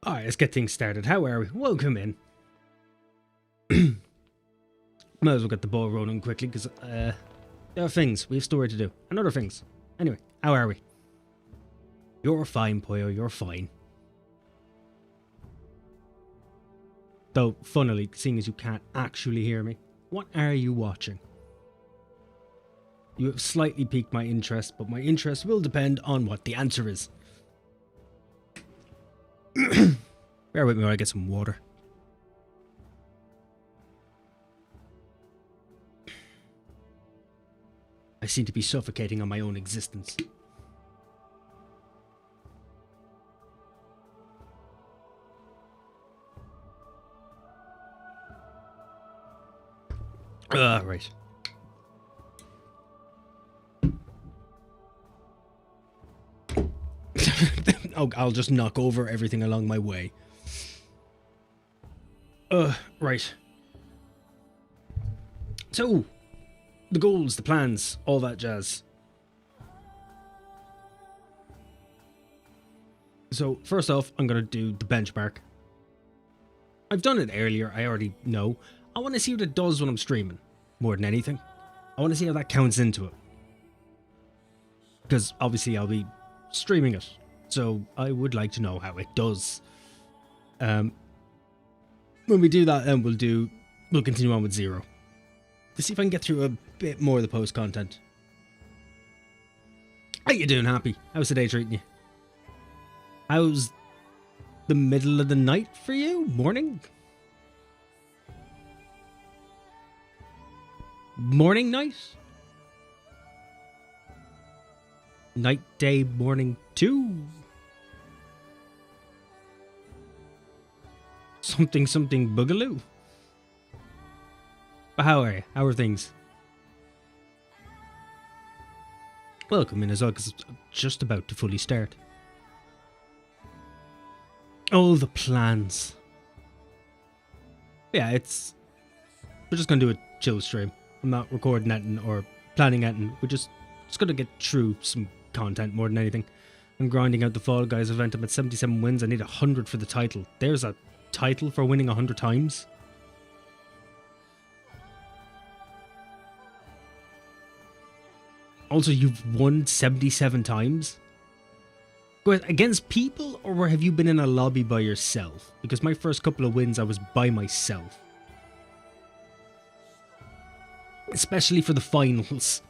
Alright, let's get things started. How are we? Welcome in. Might as well get the ball rolling quickly because there are things. We have story to do. And other things. Anyway, how are we? You're fine, Poyo. You're fine. Though, funnily, seeing as you can't actually hear me, what are you watching? You have slightly piqued my interest, but my interest will depend on what the answer is. Bear with me while I get some water. I seem to be suffocating on my own existence. Right. Oh, I'll just knock over everything along my way. Right. So, the goals, the plans, all that jazz. So, first off, I'm going to do the benchmark. I've done it earlier, I already know. I want to see what it does when I'm streaming, more than anything. I want to see how that counts into it. Because, obviously, I'll be streaming it. So, I would like to know how it does. When we do that, then we'll continue on with 0. To see if I can get through a bit more of the post content. How you doing, Happy? How's the day treating you? How's the middle of the night for you? Morning? Morning, night? Night, day, morning, too? Something boogaloo. But how are you? How are things? Welcome in as well, because I'm just about to fully start. Oh, the plans. Yeah, we're just going to do a chill stream. I'm not recording anything or planning anything. We're just going to get through some content more than anything. I'm grinding out the Fall Guys event. I'm at 77 wins. I need 100 for the title. There's a title for winning 100 times. Also, you've won 77 times? Against people, or have you been in a lobby by yourself? Because my first couple of wins, I was by myself. Especially for the finals.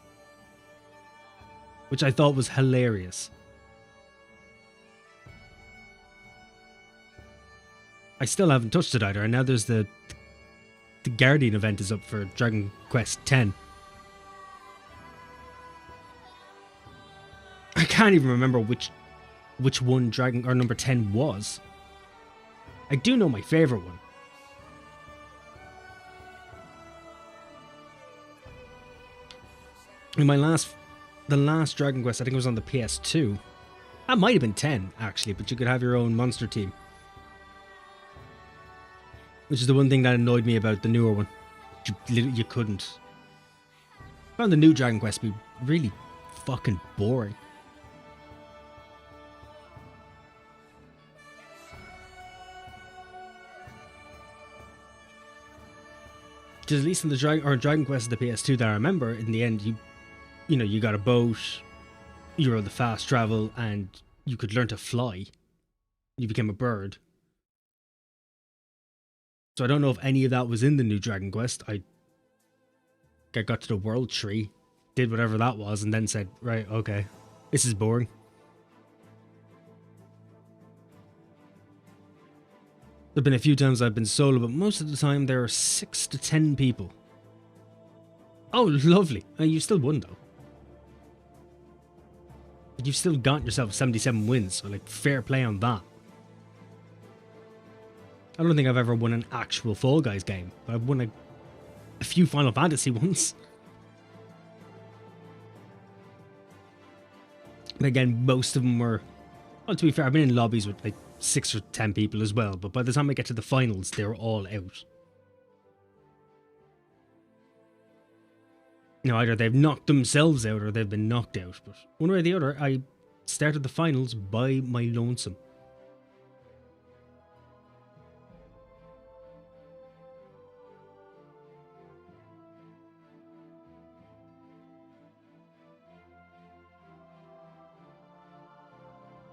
Which I thought was hilarious. I still haven't touched it either, and now there's the Guardian event is up for Dragon Quest X. I can't even remember which one Dragon or number 10 was. I do know my favorite one. In the last Dragon Quest, I think it was on the PS2. That might have been 10 actually, but you could have your own monster team. Which is the one thing that annoyed me about the newer one. You couldn't. I found the new Dragon Quest to be really fucking boring. Because at least in the Dragon Quest of the PS2 that I remember, in the end, you got a boat, you were able to fast travel, and you could learn to fly. You became a bird. So I don't know if any of that was in the new Dragon Quest. I got to the world tree, did whatever that was, and then said, right, okay, this is boring. There have been a few times I've been solo, but most of the time there are 6 to 10 people. Oh, lovely. You still won, though. You've still got yourself 77 wins, so, fair play on that. I don't think I've ever won an actual Fall Guys game, but I've won a few Final Fantasy ones. But again, most of them were... Well, to be fair, I've been in lobbies with, 6 or 10 people as well, but by the time I get to the finals, they're all out. Either they've knocked themselves out or they've been knocked out, but one way or the other, I started the finals by my lonesome.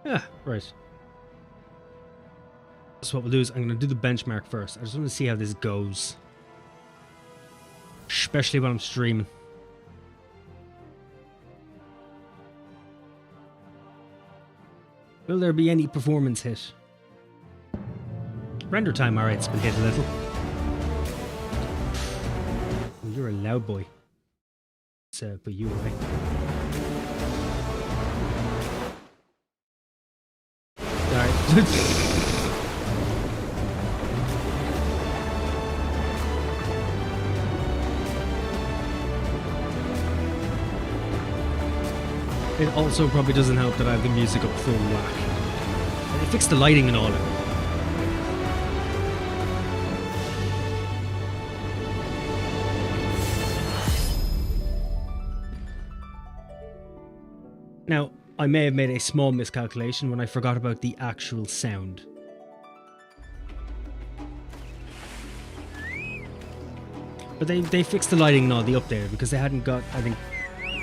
Yeah, right. So what we'll do is I'm going to do the benchmark first. I just want to see how this goes. Especially when I'm streaming. Will there be any performance hit? Render time, alright, it's been hit a little. Oh, you're a loud boy. Let's put you away. Alright. It also probably doesn't help that I have the music up full whack. They fixed the lighting and all of it. Now, I may have made a small miscalculation when I forgot about the actual sound. But they fixed the lighting and all, the updated, because they hadn't got, I think,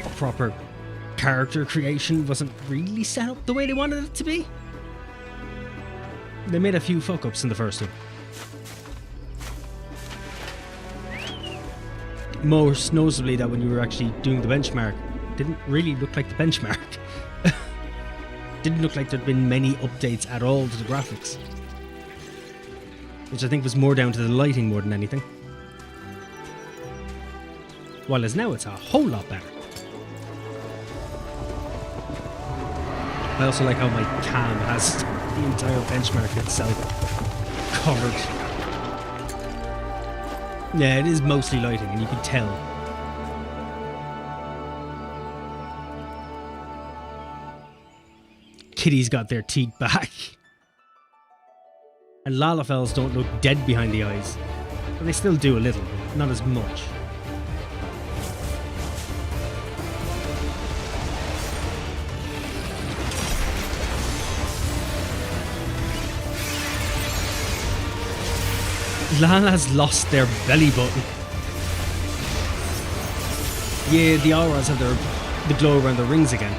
a proper character creation wasn't really set up the way they wanted it to be. They made a few fuck-ups in the first one. Most noticeably that when you were actually doing the benchmark, it didn't really look like the benchmark. Didn't look like there'd been many updates at all to the graphics. Which I think was more down to the lighting more than anything. While as now it's a whole lot better. I also like how my cam has the entire benchmark itself covered. Yeah, it is mostly lighting, and you can tell. Kitty's got their teeth back. And Lalafels don't look dead behind the eyes. But they still do a little, not as much. Lala's lost their belly button. Yeah, the auras have the glow around their rings again.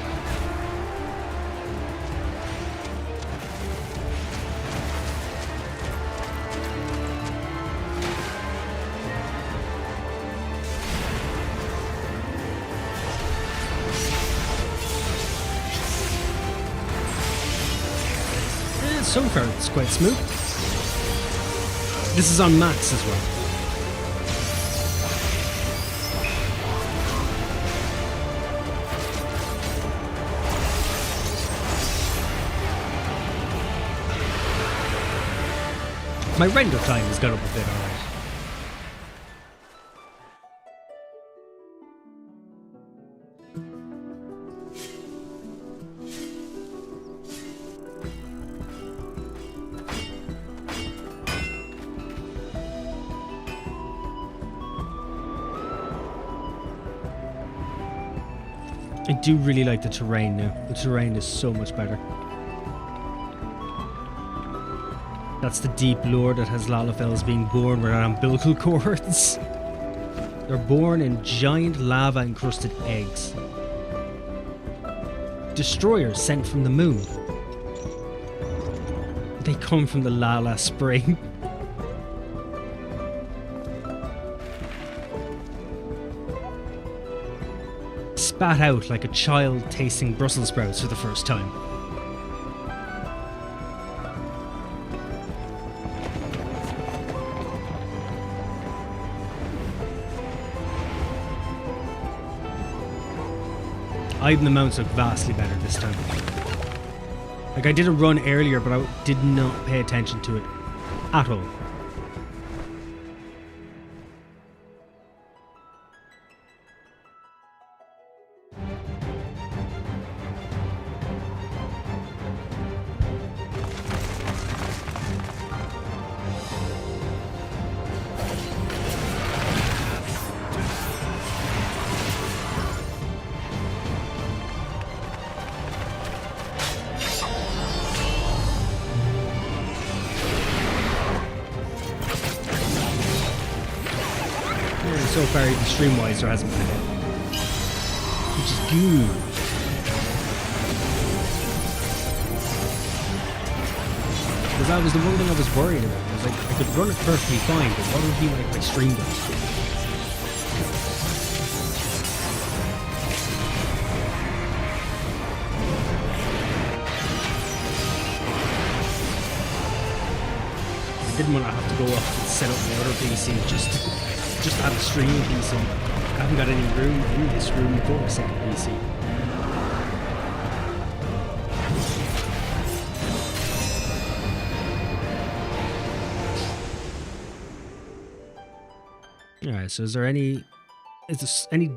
So far it's quite smooth. This is on max as well. My render time has got up a bit, alright. I do really like the terrain now. The terrain is so much better. That's the deep lore that has Lalafels being born without umbilical cords. They're born in giant lava-encrusted eggs. Destroyers sent from the moon. They come from the Lala spring. Spat out like a child tasting Brussels sprouts for the first time. Even the mounts look vastly better this time. Like, I did a run earlier, but I did not pay attention to it at all. So far, even stream-wise, there hasn't been it. Which is good. Because that was the one thing I was worried about. I was like, I could run it perfectly fine, but what would be like my stream does? I didn't want to have to go off and set up my other PC just to have a streaming PC. I haven't got any room in this room for a second PC. Alright, so is there any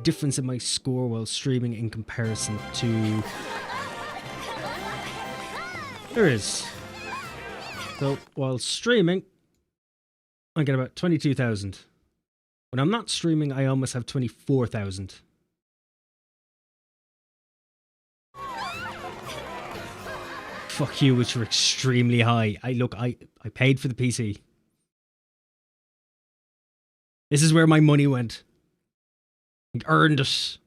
difference in my score while streaming in comparison to... There is. So while streaming, I get about 22,000. When I'm not streaming, I almost have 24,000. Fuck you, which were extremely high. I paid for the PC. This is where my money went. I earned it.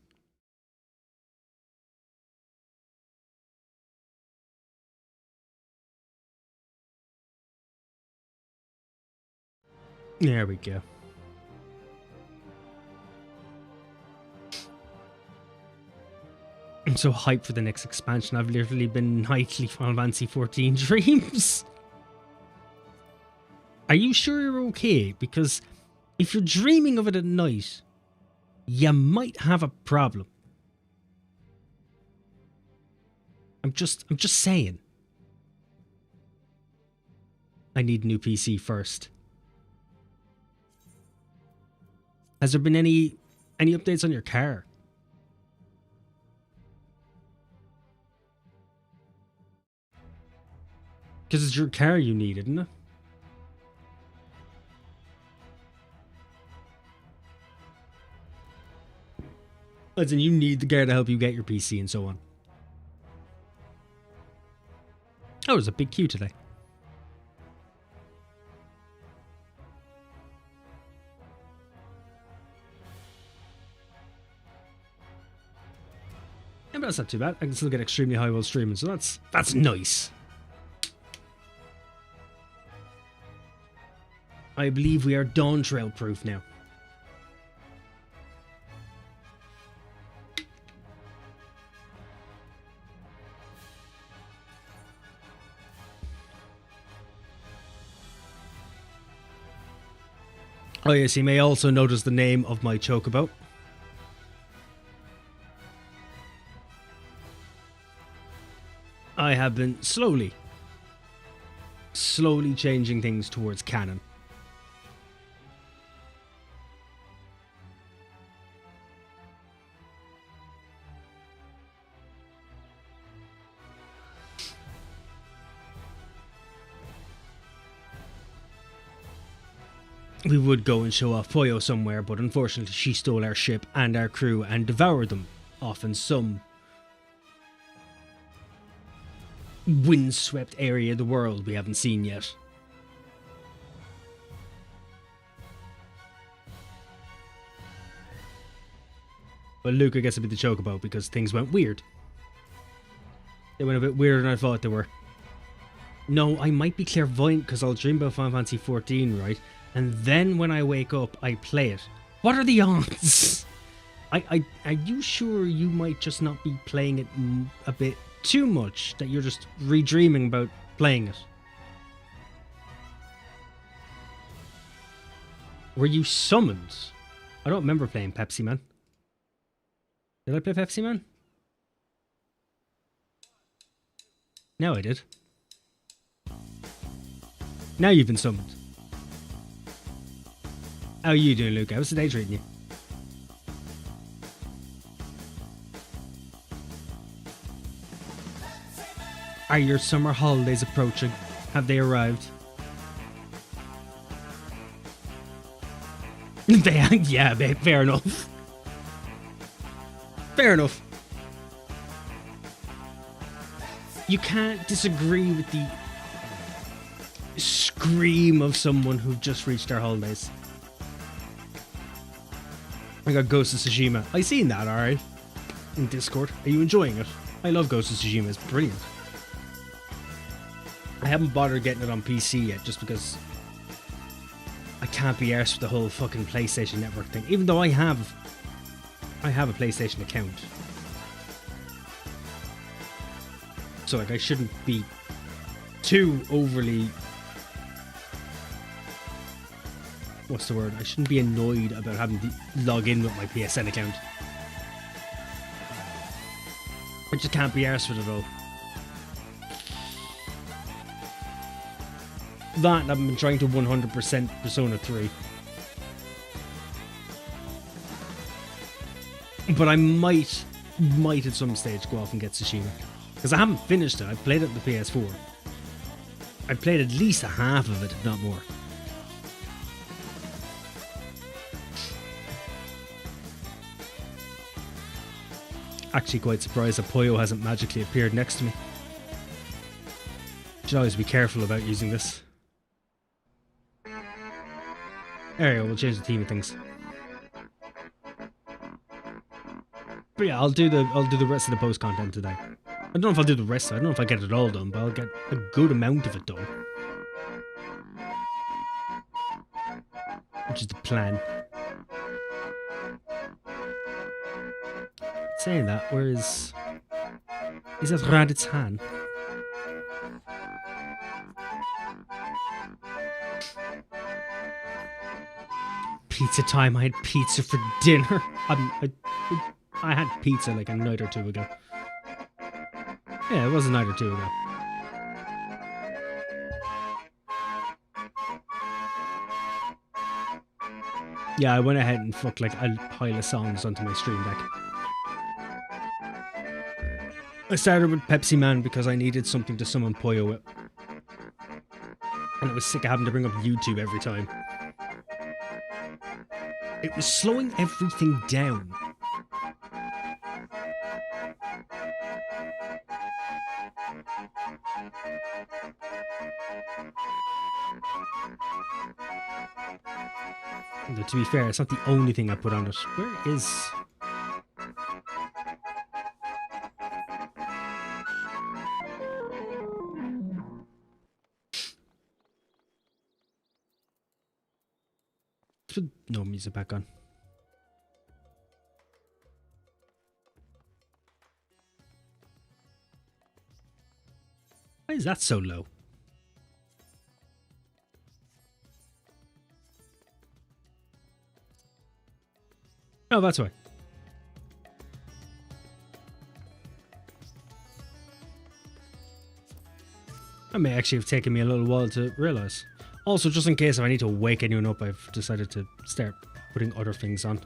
There we go. I'm so hyped for the next expansion. I've literally been nightly Final Fantasy XIV dreams. Are you sure you're okay? Because if you're dreaming of it at night, you might have a problem. I'm just saying. I need a new PC first. Has there been any updates on your car? Because it's your car you need, isn't it? As in, you need the car to help you get your PC and so on. Oh, there's a big queue today. Yeah, but that's not too bad. I can still get extremely high while streaming, so that's nice. I believe we are Dawntrail proof now. Oh yes, you may also notice the name of my chocobo. I have been slowly changing things towards canon. We would go and show off Poyo somewhere, but unfortunately she stole our ship and our crew and devoured them off in some windswept area of the world we haven't seen yet. But Luca gets to be the chocobo because things went weird. They went a bit weirder than I thought they were. No, I might be clairvoyant because I'll dream about Final Fantasy XIV, right? And then when I wake up, I play it. What are the odds? Are you sure you might just not be playing it a bit too much, that you're just redreaming about playing it? Were you summoned? I don't remember playing Pepsi Man. Did I play Pepsi Man? No, I did. Now you've been summoned. How are you doing, Luke? How's the day treating you? Are your summer holidays approaching? Have they arrived? Yeah, babe, fair enough. Fair enough. You can't disagree with the scream of someone who just reached their holidays. I got Ghost of Tsushima. I seen that, alright. In Discord. Are you enjoying it? I love Ghost of Tsushima. It's brilliant. I haven't bothered getting it on PC yet, just because I can't be arsed with the whole fucking PlayStation Network thing. Even though I have a PlayStation account. So like I shouldn't be too overly, what's the word? I shouldn't be annoyed about having to log in with my PSN account. I just can't be arsed with it all. That and I've been trying to 100% Persona 3. But I might at some stage go off and get Tsushima. Because I haven't finished it. I've played it on the PS4. I've played at least a half of it, if not more. Actually quite surprised that Puyo hasn't magically appeared next to me. Should always be careful about using this. There we go, we'll change the theme of things. But yeah, I'll do the rest of the post content today. I don't know if I'll do the rest. I don't know if I'll get it all done, but I'll get a good amount of it done. Which is the plan. Saying that, where is that Raditz Han? Pizza time. I had pizza for dinner. I had pizza like a night or two ago. Yeah, it was a night or two ago. Yeah, I went ahead and fucked like a pile of songs onto my stream deck. I started with Pepsi Man because I needed something to summon Puyo with. And I was sick of having to bring up YouTube every time. It was slowing everything down. Though, to be fair, it's not the only thing I put on it. Where is... No music back on. Why is that so low? Oh, that's why. That may actually have taken me a little while to realise. Also, just in case if I need to wake anyone up, I've decided to start putting other things on.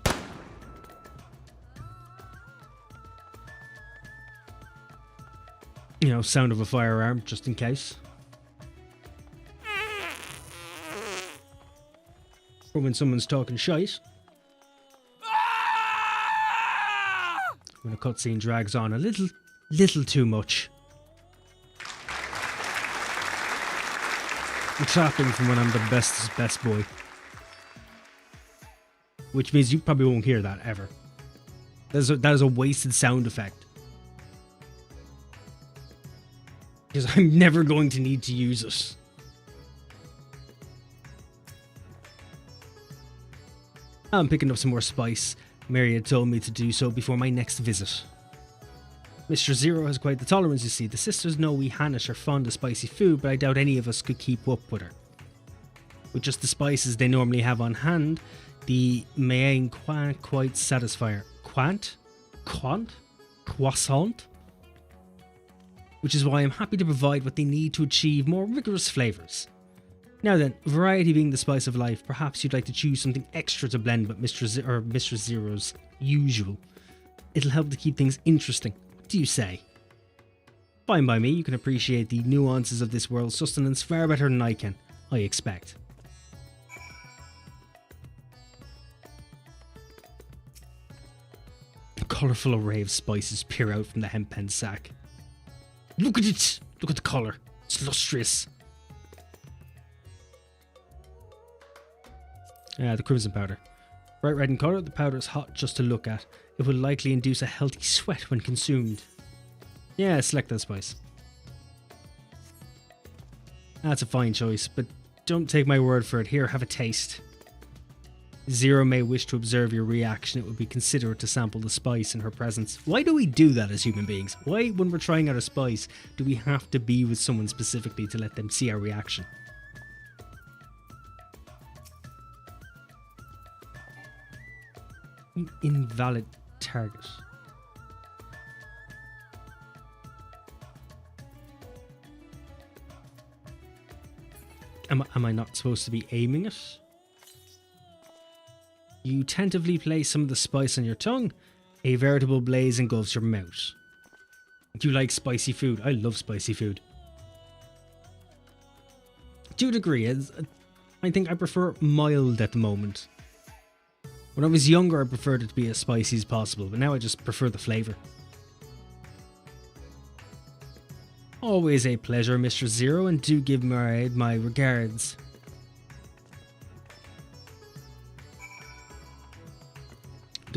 You know, sound of a firearm, just in case. Or when someone's talking shite. When a cutscene drags on a little too much. I'm clapping from when I'm the best boy. Which means you probably won't hear that ever. That is a wasted sound effect. Because I'm never going to need to use it. I'm picking up some more spice. Mary had told me to do so before my next visit. Mr. Zero has quite the tolerance, you see. The sisters know we Hanish are fond of spicy food, but I doubt any of us could keep up with her. With just the spices they normally have on hand, the Mayang can't quite satisfy her. Croissant? Which is why I'm happy to provide what they need to achieve more rigorous flavours. Now then, variety being the spice of life, perhaps you'd like to choose something extra to blend with Mr. Zero's usual. It'll help to keep things interesting. What do you say? Fine by me, you can appreciate the nuances of this world's sustenance far better than I can, I expect. A colourful array of spices peer out from the hempen sack. Look at it! Look at the colour. It's lustrous. The crimson powder. Bright red in colour, the powder is hot just to look at. It will likely induce a healthy sweat when consumed. Yeah, select that spice. That's a fine choice, but don't take my word for it. Here, have a taste. Zero may wish to observe your reaction. It would be considerate to sample the spice in her presence. Why do we do that as human beings? Why, when we're trying out a spice, do we have to be with someone specifically to let them see our reaction? Invalid target. Am I not supposed to be aiming it? You tentatively place some of the spice on your tongue. A veritable blaze engulfs your mouth. Do you like spicy food? I love spicy food. To a degree, I think I prefer mild at the moment. When I was younger, I preferred it to be as spicy as possible, but now I just prefer the flavour. Always a pleasure, Mr. Zero, and do give my regards.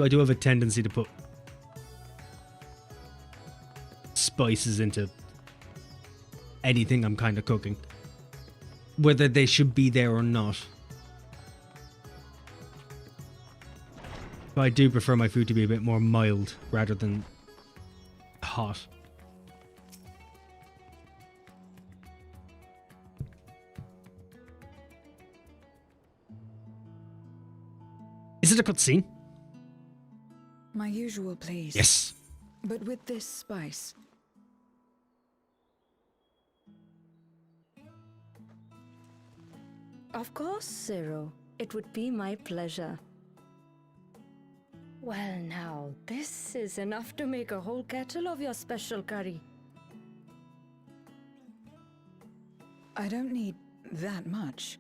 I do have a tendency to put spices into anything I'm kind of cooking, whether they should be there or not. But I do prefer my food to be a bit more mild rather than hot. Is it a cutscene? My usual, please. Yes. But with this spice. Of course, Zero. It would be my pleasure. Well now, this is enough to make a whole kettle of your special curry. I don't need that much.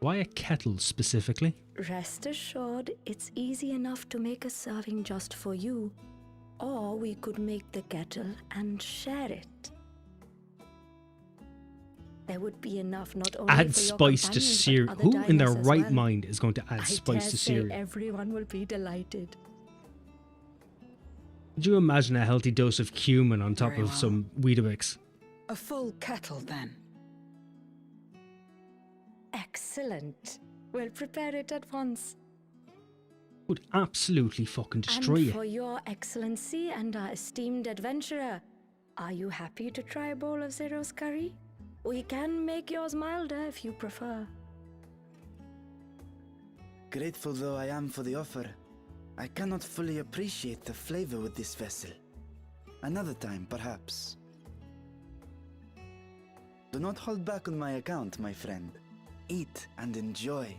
Why a kettle specifically? Rest assured, it's easy enough to make a serving just for you. Or we could make the kettle and share it. There would be enough not only Add for your spice to companions, cereal. but other Who in their diners as right well. mind is going to add I spice dare to say cereal? everyone will be delighted. Could you imagine a healthy dose of cumin on top Very of well. some Weetabix? A full kettle, then. Excellent. We'll prepare it at once. Would absolutely fucking destroy And you. for your excellency and our esteemed adventurer, are you happy to try a bowl of Zero's curry? We can make yours milder if you prefer. Grateful though I am for the offer, I cannot fully appreciate the flavor with this vessel. Another time, perhaps. Do not hold back on my account, my friend. Eat and enjoy.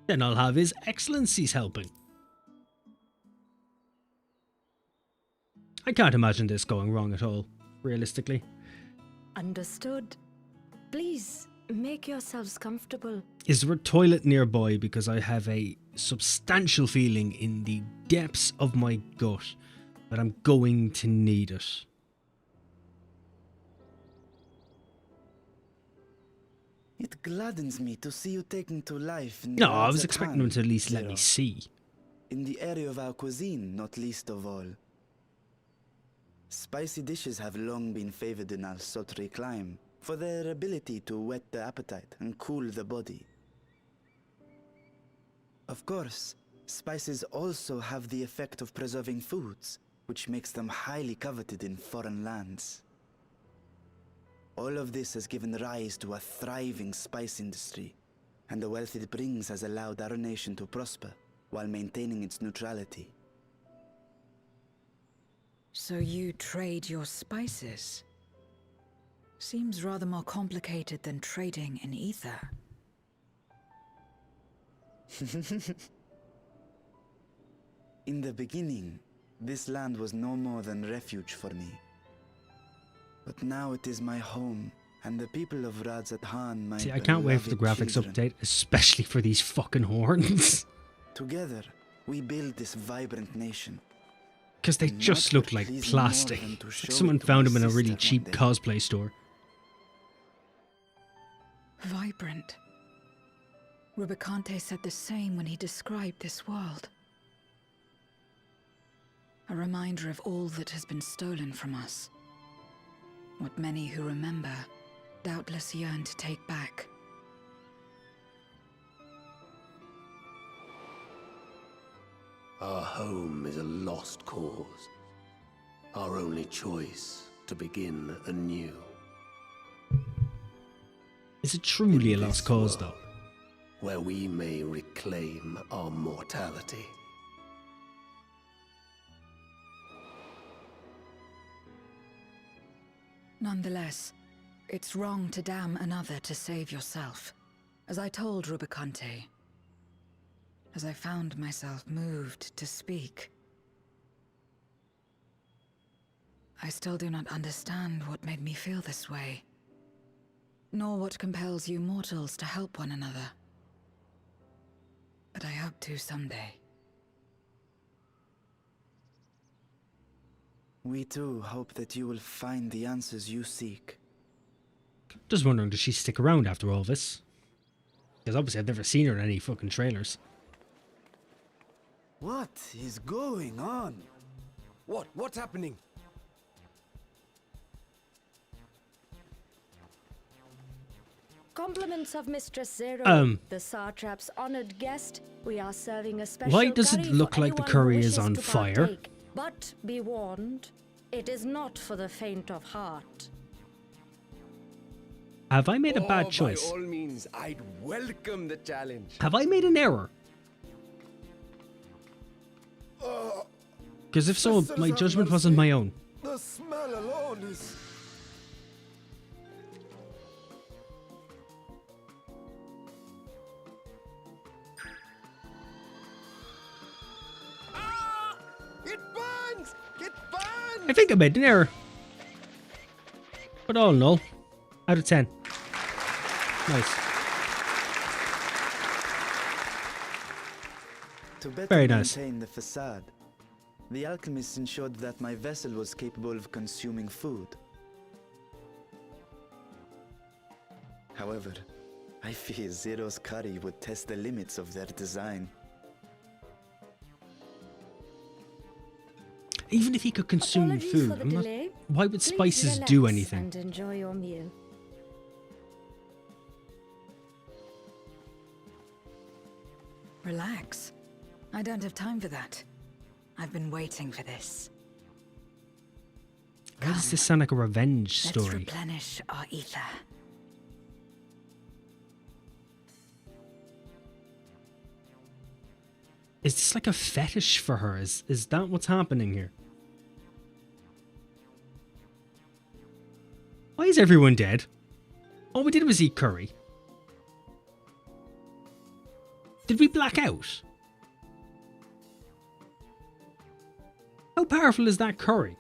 Then I'll have His Excellency's helping. I can't imagine this going wrong at all, realistically. Understood. Please, make yourselves comfortable. Is there a toilet nearby? Because I have a substantial feeling in the depths of my gut that I'm going to need it. It gladdens me to see you taking to life in the No, I odds was at expecting them hand, to at least let Zero. me see. In the area of our cuisine, not least of all. Spicy dishes have long been favored in our sultry clime for their ability to whet the appetite and cool the body. Of course, spices also have the effect of preserving foods, which makes them highly coveted in foreign lands. All of this has given rise to a thriving spice industry, and the wealth it brings has allowed our nation to prosper while maintaining its neutrality. So you trade your spices? Seems rather more complicated than trading in ether. In the beginning, this land was no more than refuge for me. But now it is my home, and the people of Radzathan, my See, I can't wait for the beloved graphics children. update, especially for these fucking horns. Together, we build this vibrant nation. Because they And just not look what like pleases me more plastic. than to Like show someone it to found my them in a really sister cheap one day. cosplay store. Vibrant. Rubicante said the same when he described this world. A reminder of all that has been stolen from us. What many who remember doubtless yearn to take back. Our home is a lost cause. Our only choice to begin anew. Is it truly a In lost this cause, world, though? Where we may reclaim our mortality. Nonetheless, it's wrong to damn another to save yourself. As I told Rubicante, as I found myself moved to speak, I still do not understand what made me feel this way, nor what compels you mortals to help one another. But I hope to someday. We too hope that you will find the answers you seek. Just wondering, does she stick around after all this? Because obviously I've never seen her in any fucking trailers. What is going on? What's happening? Compliments of Mistress Zero, the Satrap's honored guest. We are serving a special Why does it curry look for like the anyone who curry is wishes on to fire? partake. But be warned, it is not for the faint of heart. Have I made a bad choice? By all means, I'd welcome the challenge. Have I made an error? Because if so, my judgment wasn't my own. The smell alone is... Ah! It burns! It burns! I think I made an error. But all in all, out of 10. Nice. To better Very nice. maintain the facade, the alchemist ensured that my vessel was capable of consuming food. However, I fear Zero's curry would test the limits of their design. Even if he could consume Apologies food, for the I'm not, delay. why would Please spices do relax anything? and enjoy your meal. Relax. I don't have time for that. I've been waiting for this. Why does this sound like a revenge Let's story? replenish our ether. Is this like a fetish for her? Is that what's happening here? Why is everyone dead? All we did was eat curry. Did we black out? How powerful is that curry?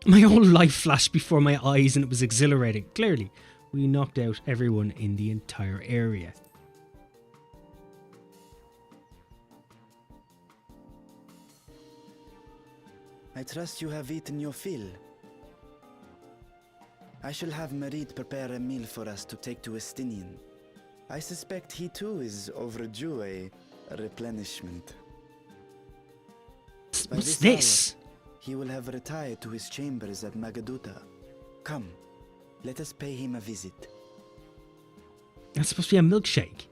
My whole life flashed before my eyes and it was exhilarating. Clearly, we knocked out everyone in the entire area. I trust you have eaten your fill. I shall have Marit prepare a meal for us to take to Estinian. I suspect he too is overdue a replenishment. By What's this this? hour, he will have retired to his chambers at Magaduta. Come, let us pay him a visit. That's supposed to be a milkshake.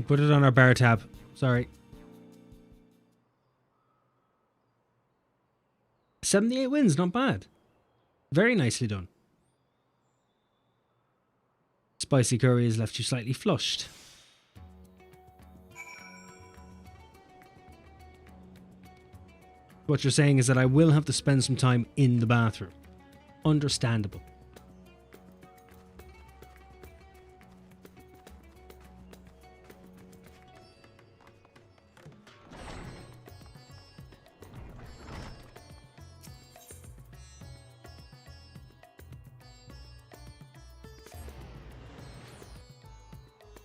Put it on our bar tab. Sorry. 78 wins, not bad. Very nicely done. Spicy curry has left you slightly flushed. What you're saying is that I will have to spend some time in the bathroom. Understandable.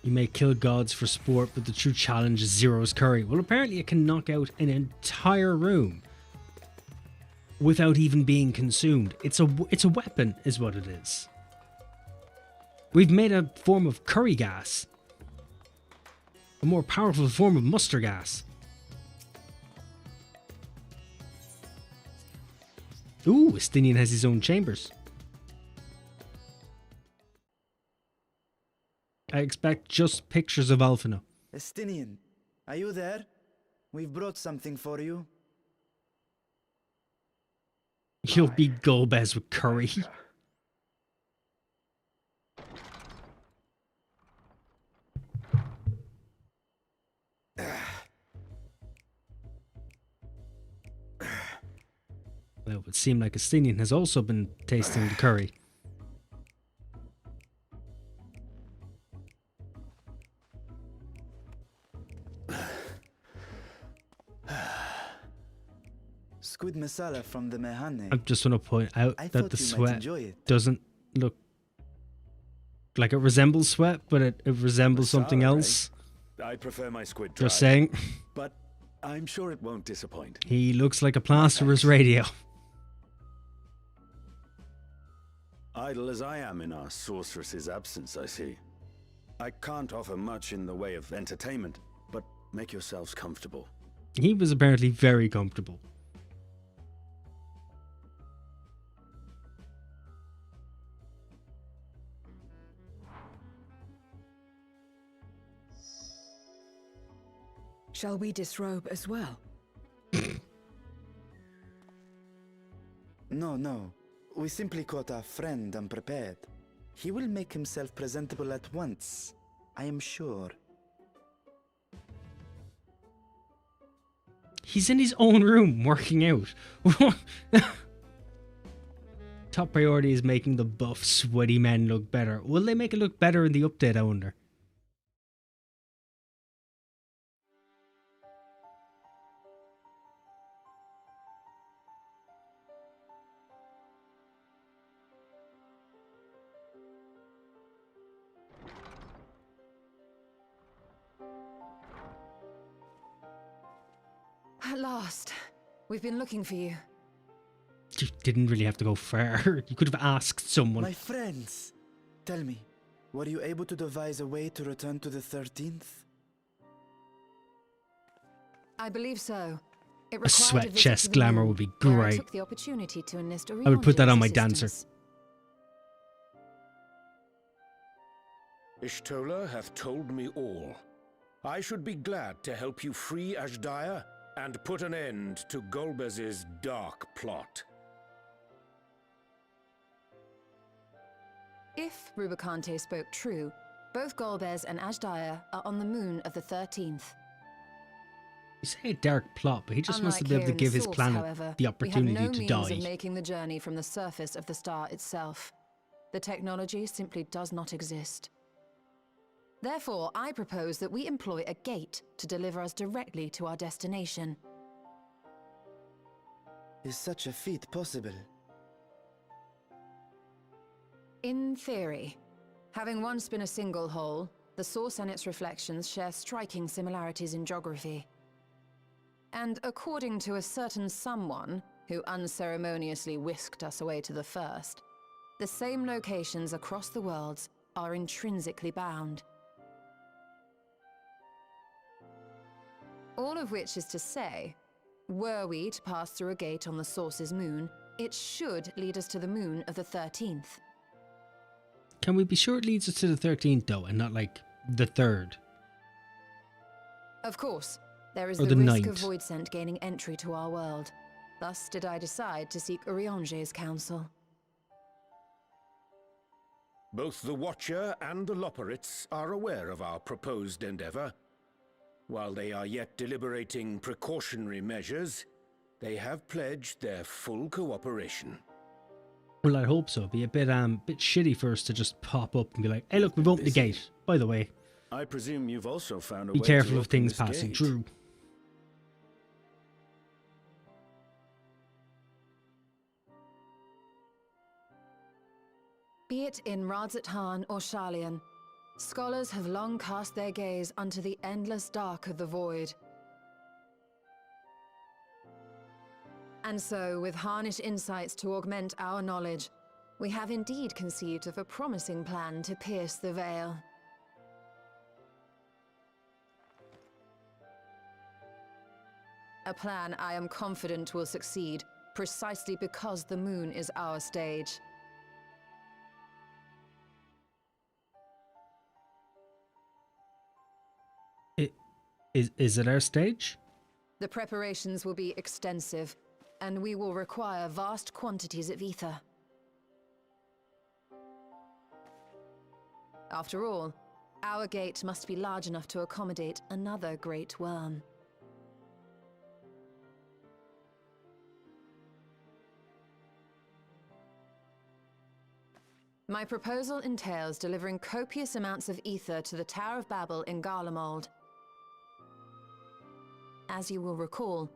You may kill gods for sport, but the true challenge is Zero's curry. Well, apparently it can knock out an entire room without even being consumed. It's a weapon, is what it is. We've made a form of curry gas. A more powerful form of mustard gas. Ooh, Estinian has his own chambers. I expect just pictures of Alphina. Estinian, are you there? We've brought something for you. You'll be Golbez with curry. Well, it would seem like Estinian has also been tasting the curry. Squid masala from the mehane. I just want to point out I that thought the you might sweat enjoy it. doesn't look like it resembles sweat, but it resembles something Masala, else. I prefer my squid dry. Just saying. But I'm sure it won't disappoint. He looks like a plasterer's radio. Idle as I am in our sorceress's absence, I see. I can't offer much in the way of entertainment, but make yourselves comfortable. He was apparently very comfortable. Shall we disrobe as well? No. We simply caught our friend unprepared. He will make himself presentable at once, I am sure. He's in his own room working out. Top priority is making the buff, sweaty men look better. Will they make it look better in the update, I wonder? At last. We've been looking for you. You didn't really have to go far. You could have asked someone. My friends, tell me, were you able to devise a way to return to the 13th? I believe so. It A required sweat visit chest to the glamour moon, would be where I great. took the opportunity to enlist I would put that on my Orion's dancer. assistance. Ishtola hath told me all. I should be glad to help you free Ashdaya and put an end to Golbez's dark plot. If Rubicante spoke true, both Golbez and Ashdaya are on the moon of the 13th. You say a dark plot, but he just wants to Unlike be able to here in give his Source, planet however, the we opportunity have no to means die. of making the journey from the surface of the star itself. The technology simply does not exist. Therefore, I propose that we employ a gate to deliver us directly to our destination. Is such a feat possible? In theory. Having once been a single hole, the source and its reflections share striking similarities in geography. And according to a certain someone who unceremoniously whisked us away to the first, the same locations across the worlds are intrinsically bound. All of which is to say, were we to pass through a gate on the Source's moon, it should lead us to the moon of the 13th. Can we be sure it leads us to the 13th, though, and not like the 3rd? Of course, there is Or the the risk 9th. of Voidsent gaining entry to our world. Thus did I decide to seek Orion's counsel. Both the Watcher and the Loporrits are aware of our proposed endeavor. While they are yet deliberating precautionary measures, they have pledged their full cooperation. Well, I hope so. It'd be a bit shitty for us to just pop up and be like, hey, look, we've opened the gate. By the way, I presume you've also found a be way careful to of open things this passing gate. through. Be it in Radzat or Sharlayan, scholars have long cast their gaze unto the endless dark of the void. And so, with harnish insights to augment our knowledge, we have indeed conceived of a promising plan to pierce the veil. A plan I am confident will succeed, precisely because the moon is our stage. Is it our stage? The preparations will be extensive, and we will require vast quantities of ether. After all, our gate must be large enough to accommodate another great worm. My proposal entails delivering copious amounts of ether to the Tower of Babel in Garlemald. As you will recall,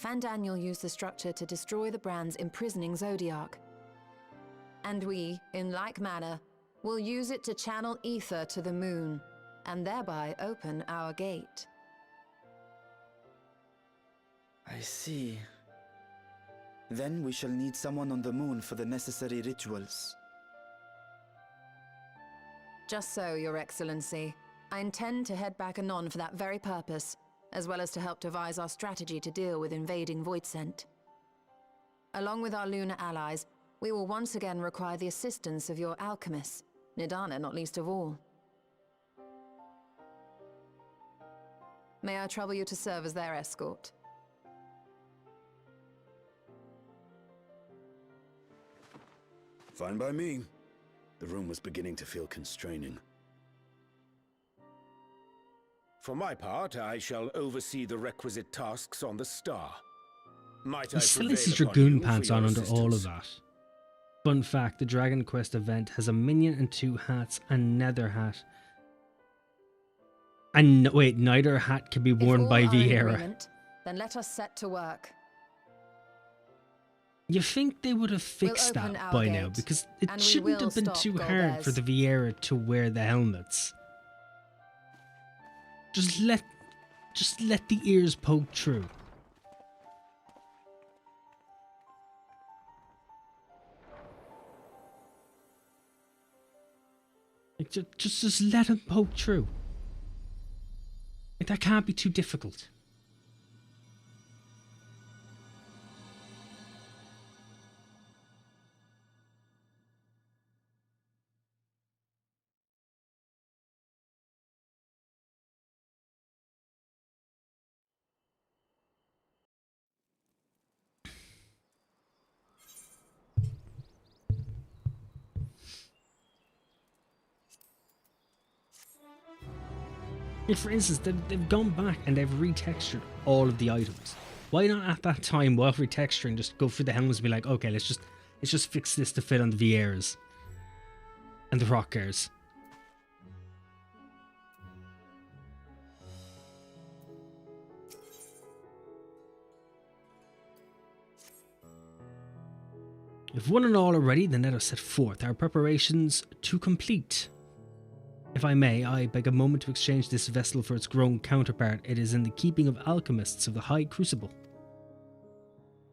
Fandaniel used the structure to destroy the Brand's imprisoning Zodiac. And we, in like manner, will use it to channel ether to the moon, and thereby open our gate. I see. Then we shall need someone on the moon for the necessary rituals. Just so, Your Excellency. I intend to head back anon for that very purpose, as well as to help devise our strategy to deal with invading Voidsent. Along with our lunar allies, we will once again require the assistance of your alchemists, Nidana not least of all. May I trouble you to serve as their escort? Fine by me. The room was beginning to feel constraining. For my part, I shall oversee the requisite tasks on the Star. Might I He still prevail has his upon dragoon you for pants your on under all of assistance? that. Fun fact, the Dragon Quest event has a minion and 2 hats and nether hat. And wait, neither hat can be worn If by all are in Viera. agreement, then let us set to work. You think they would have fixed open that our by now, gate, because it and we shouldn't will have been stop too hard for Golbez. the Viera to wear the helmets. Just let the ears poke through. Like, just let him poke through. Like, that can't be too difficult. Like, for instance, they've gone back and they've retextured all of the items. Why not at that time, while retexturing, just go through the helmets and be like, okay, let's just fix this to fit on the Vieras and the Rockers. If one and all are ready, then let us set forth our preparations to complete. If I may, I beg a moment to exchange this vessel for its grown counterpart. It is in the keeping of alchemists of the High Crucible.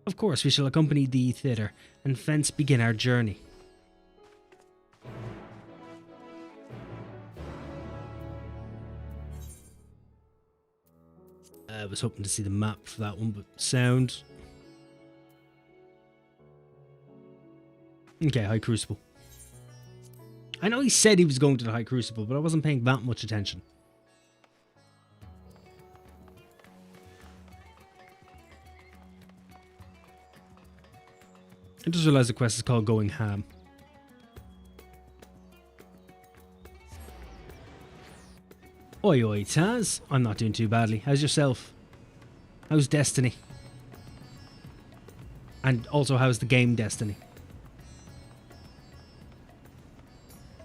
Of course, we shall accompany thee thither, and thence begin our journey. I was hoping to see the map for that one, but sound. Okay, High Crucible. I know he said he was going to the High Crucible, but I wasn't paying that much attention. I just realized the quest is called Going Ham. Oi oi Taz, I'm not doing too badly. How's yourself? How's Destiny? And also, how's the game Destiny?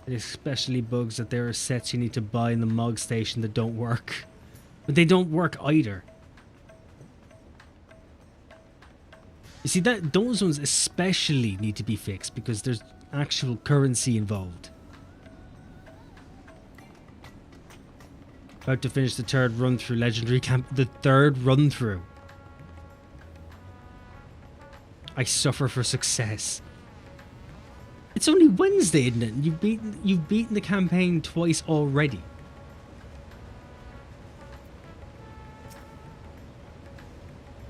It especially bugs that there are sets you need to buy in the Mog Station that don't work. But they don't work either. You see, those ones especially need to be fixed because there's actual currency involved. About to finish the 3rd run through Legendary Camp. The 3rd run through. I suffer for success. It's only Wednesday, isn't it? And you've beaten the campaign twice already.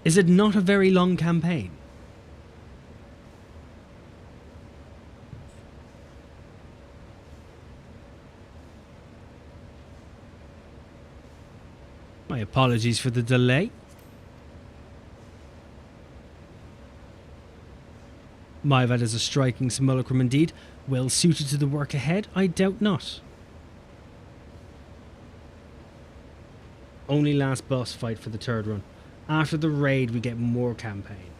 Is it not a very long campaign? My apologies for the delay. Myvad is a striking simulacrum indeed. Well suited to the work ahead, I doubt not. Only last boss fight for the third run. After the raid, we get more campaign.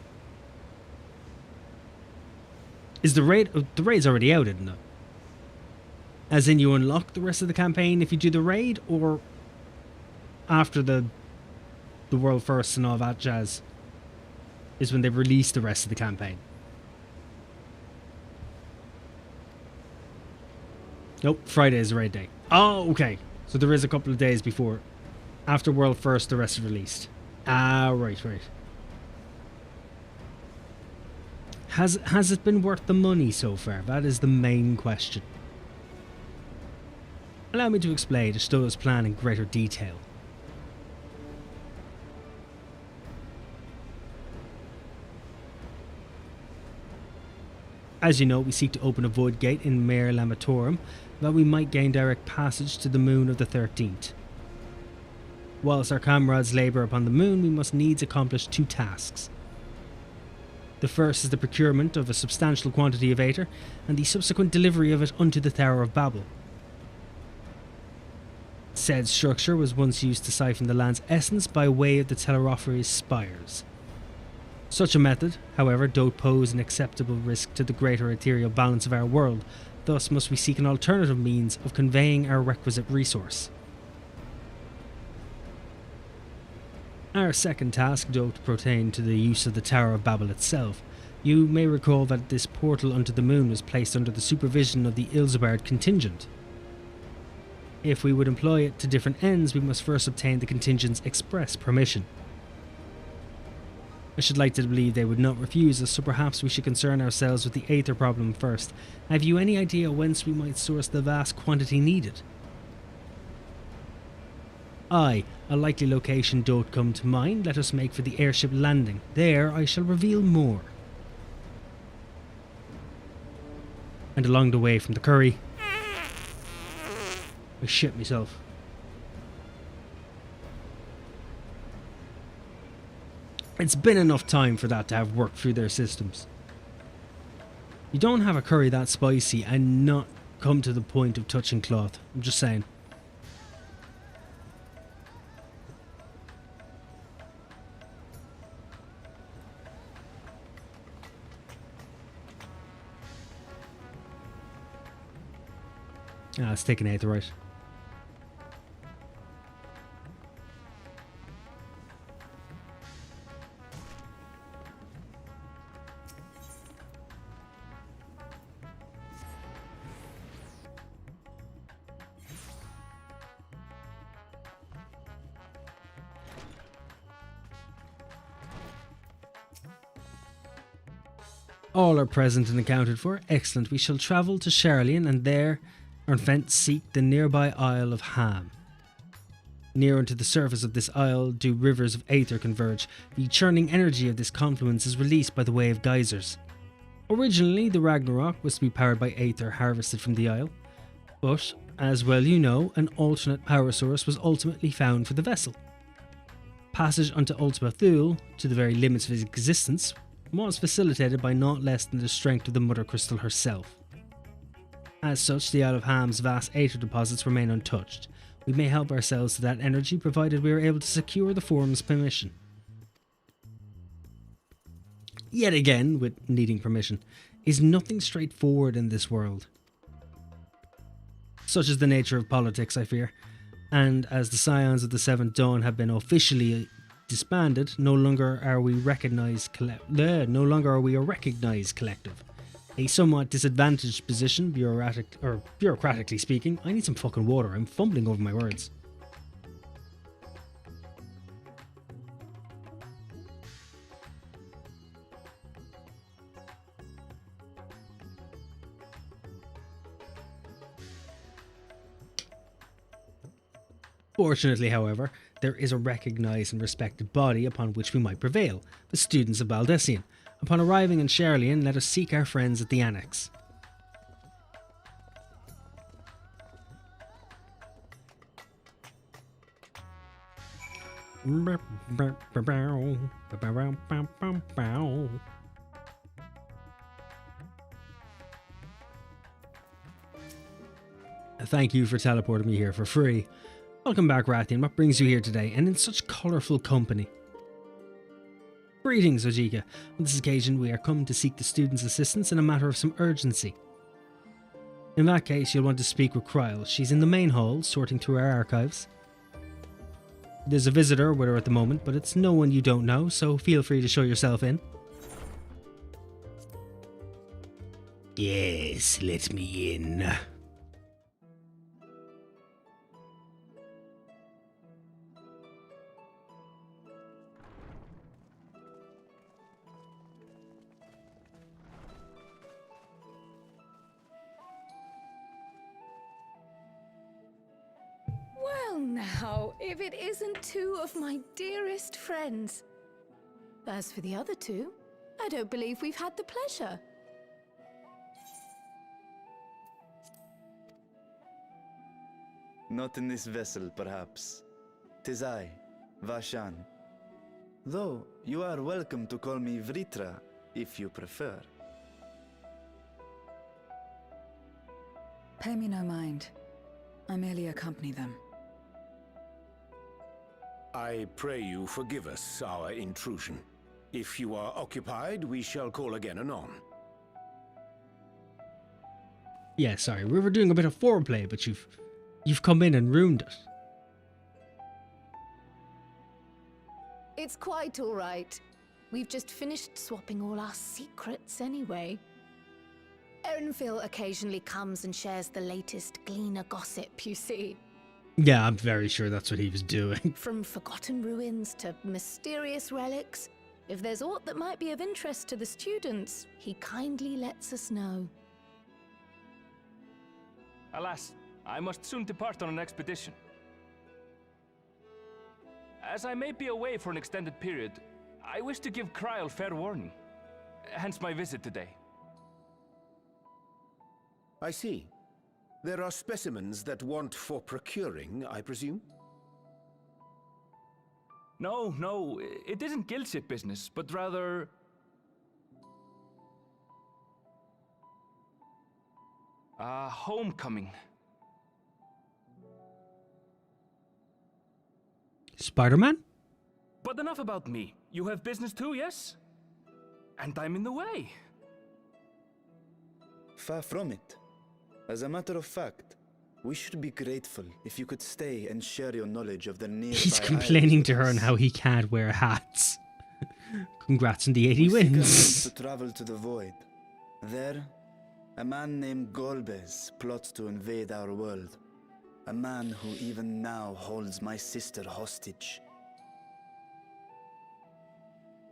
Is the raid... Oh, the raid's already out, isn't it? As in you unlock the rest of the campaign if you do the raid, or after the world first and all that jazz is when they release the rest of the campaign? Nope, Friday is the raid day. Oh, okay. So there is a couple of days before. After world first, the rest is released. Ah, right. Has it been worth the money so far? That is the main question. Allow me to explain Stoa's plan in greater detail. As you know, we seek to open a void gate in Mare Lamatorum, that we might gain direct passage to the moon of the 13th. Whilst our comrades labour upon the moon, we must needs accomplish two tasks. The first is the procurement of a substantial quantity of Aether, and the subsequent delivery of it unto the Tower of Babel. Said structure was once used to siphon the land's essence by way of the Telerophere's spires. Such a method, however, doth pose an acceptable risk to the greater ethereal balance of our world, thus must we seek an alternative means of conveying our requisite resource. Our second task doth pertain to the use of the Tower of Babel itself. You may recall that this portal unto the moon was placed under the supervision of the Ilsebard contingent. If we would employ it to different ends, we must first obtain the contingent's express permission. I should like to believe they would not refuse us, so perhaps we should concern ourselves with the Aether problem first. Have you any idea whence we might source the vast quantity needed? Aye, a likely location doth come to mind. Let us make for the airship landing. There I shall reveal more. And along the way from the curry, I shit myself. It's been enough time for that to have worked through their systems. You don't have a curry that spicy and not come to the point of touching cloth. I'm just saying. It's taking Aether, right? All are present and accounted for. Excellent. We shall travel to Charlian and there, or thence seek the nearby Isle of Ham. Near unto the surface of this isle do rivers of Aether converge. The churning energy of this confluence is released by the way of geysers. Originally, the Ragnarok was to be powered by Aether harvested from the isle, but, as well you know, an alternate power source was ultimately found for the vessel. Passage unto Ultima Thule, to the very limits of its existence, was facilitated by not less than the strength of the Mother Crystal herself. As such, the Isle of Ham's vast Aether deposits remain untouched. We may help ourselves to that energy provided we are able to secure the Forum's permission. Yet again, with needing permission, is nothing straightforward in this world. Such is the nature of politics, I fear, and as the Scions of the Seventh Dawn have been officially disbanded, no longer are we a recognized collective. A somewhat disadvantaged position, bureaucratically speaking. I need some fucking water. I'm fumbling over my words. Fortunately, however, there is a recognised and respected body upon which we might prevail, the students of Baldessian. Upon arriving in Sherlian, let us seek our friends at the Annex. Thank you for teleporting me here for free. Welcome back, Rathian. What brings you here today, and in such colourful company? Greetings, Ojika. On this occasion, we are come to seek the students' assistance in a matter of some urgency. In that case, you'll want to speak with Kryl. She's in the main hall, sorting through our archives. There's a visitor with her at the moment, but it's no one you don't know, so feel free to show yourself in. Yes, let me in. Well now, if it isn't two of my dearest friends. As for the other two, I don't believe we've had the pleasure. Not in this vessel, perhaps. 'Tis I, Vashan. Though, you are welcome to call me Vritra, if you prefer. Pay me no mind. I merely accompany them. I pray you forgive us our intrusion. If you are occupied, we shall call again anon. Yeah, sorry, we were doing a bit of foreplay, but you've come in and ruined it. It's quite all right. We've just finished swapping all our secrets anyway. Erenfil occasionally comes and shares the latest Gleaner gossip, you see. Yeah, I'm very sure that's what he was doing. From forgotten ruins to mysterious relics, if there's aught that might be of interest to the students, he kindly lets us know. Alas, I must soon depart on an expedition. As I may be away for an extended period, I wish to give Kryl fair warning. Hence my visit today. I see. There are specimens that want for procuring, I presume? No, it isn't guildship business, but rather... homecoming. Spider-Man? But enough about me. You have business too, yes? And I'm in the way. Far from it. As a matter of fact, we should be grateful if you could stay and share your knowledge of the nearby He's complaining to her on islands. how he can't wear hats. Congrats on the 80 We seek a means wins. to travel to the void. There, a man named Golbez plots to invade our world. A man who even now holds my sister hostage.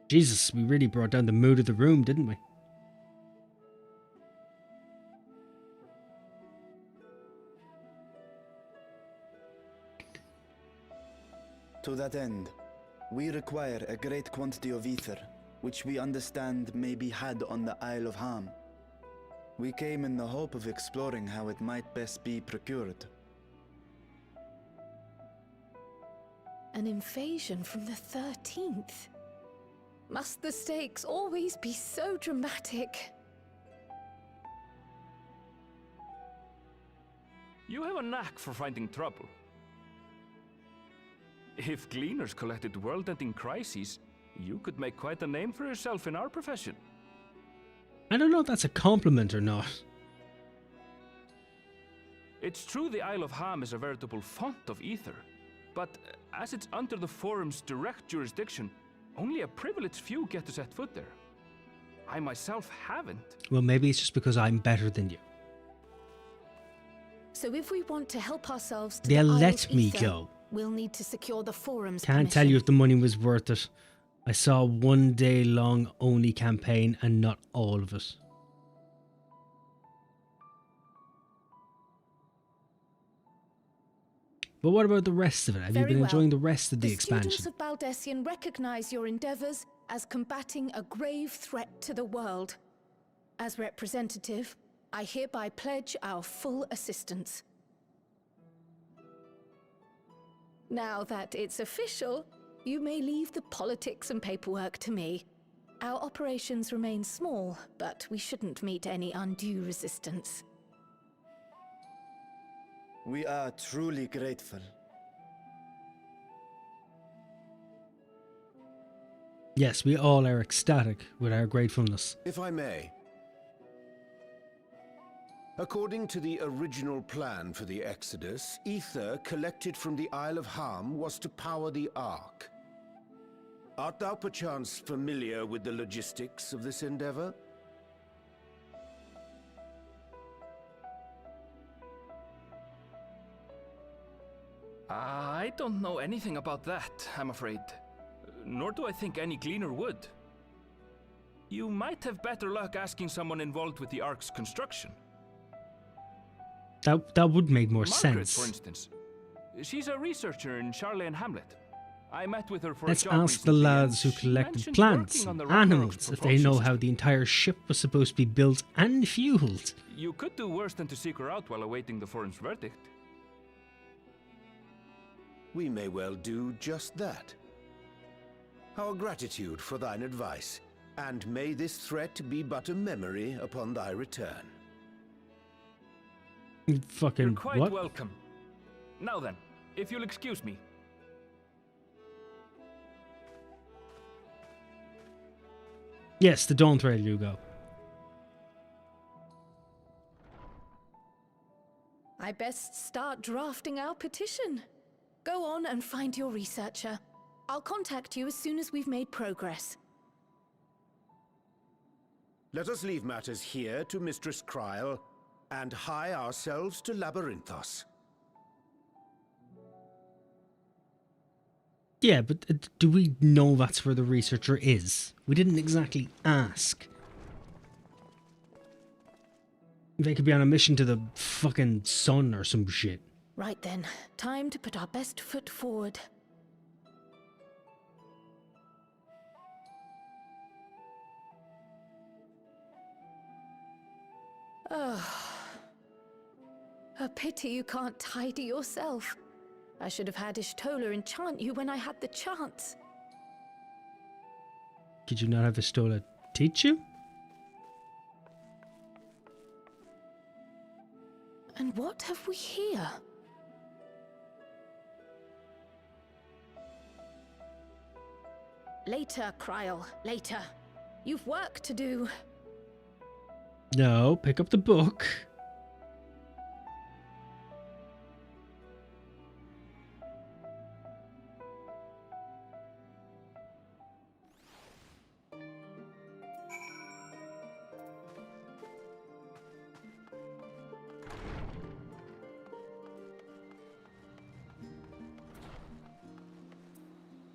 Jesus, we really brought down the mood of the room, didn't we? To that end, we require a great quantity of ether, which we understand may be had on the Isle of Ham. We came in the hope of exploring how it might best be procured. An invasion from the 13th? Must the stakes always be so dramatic? You have a knack for finding trouble. If Gleaners collected world-ending crises, you could make quite a name for yourself in our profession. I don't know if that's a compliment or not. It's true the Isle of Ham is a veritable font of ether, but as it's under the Forum's direct jurisdiction, only a privileged few get to set foot there. I myself haven't. Well, maybe it's just because I'm better than you. So if we want to help ourselves to They'll the let Isle's me ether, go. we'll need to secure the Forum's Can't tell you if the money was worth it. I saw a 1 day long only campaign and not all of it. But what about the rest of it? Have you Very been well. enjoying the rest of the Students expansion? of Baldessian recognize your endeavors as combating a grave threat to the world. As representative, I hereby pledge our full assistance. Now that it's official, you may leave the politics and paperwork to me. Our operations remain small, but we shouldn't meet any undue resistance. We are truly grateful. Yes, we all are ecstatic with our gratefulness. If I may. According to the original plan for the Exodus, ether collected from the Isle of Harm was to power the Ark. Art thou perchance familiar with the logistics of this endeavor? I don't know anything about that, I'm afraid. Nor do I think any cleaner would. You might have better luck asking someone involved with the Ark's construction. That would make more Margaret, sense. for instance. She's a researcher in Charlie and Hamlet. I met with her for Let's a job ask the recently, lads who and she collected mentioned plants working on and the Ragnarok's animals if they know propulsion how the entire ship was supposed to be built and fueled. system. You could do worse than to seek her out while awaiting the forum's verdict. We may well do just that. Our gratitude for thine advice, and may this threat be but a memory upon thy return. Fucking You're quite what? welcome. Now then, if you'll excuse me. Yes, the Dawntrail you go. I best start drafting our petition. Go on and find your researcher. I'll contact you as soon as we've made progress. Let us leave matters here to Mistress Kryl, and hie ourselves to Labyrinthos. Yeah, but do we know that's where the researcher is? We didn't exactly ask. They could be on a mission to the fucking sun or some shit. Right then, time to put our best foot forward. Oh. A pity you can't tidy yourself. I should have had Ishtola enchant you when I had the chance. Could you not have Ishtola teach you? And what have we here? Later, Kryl, later. You've work to do. No, pick up the book.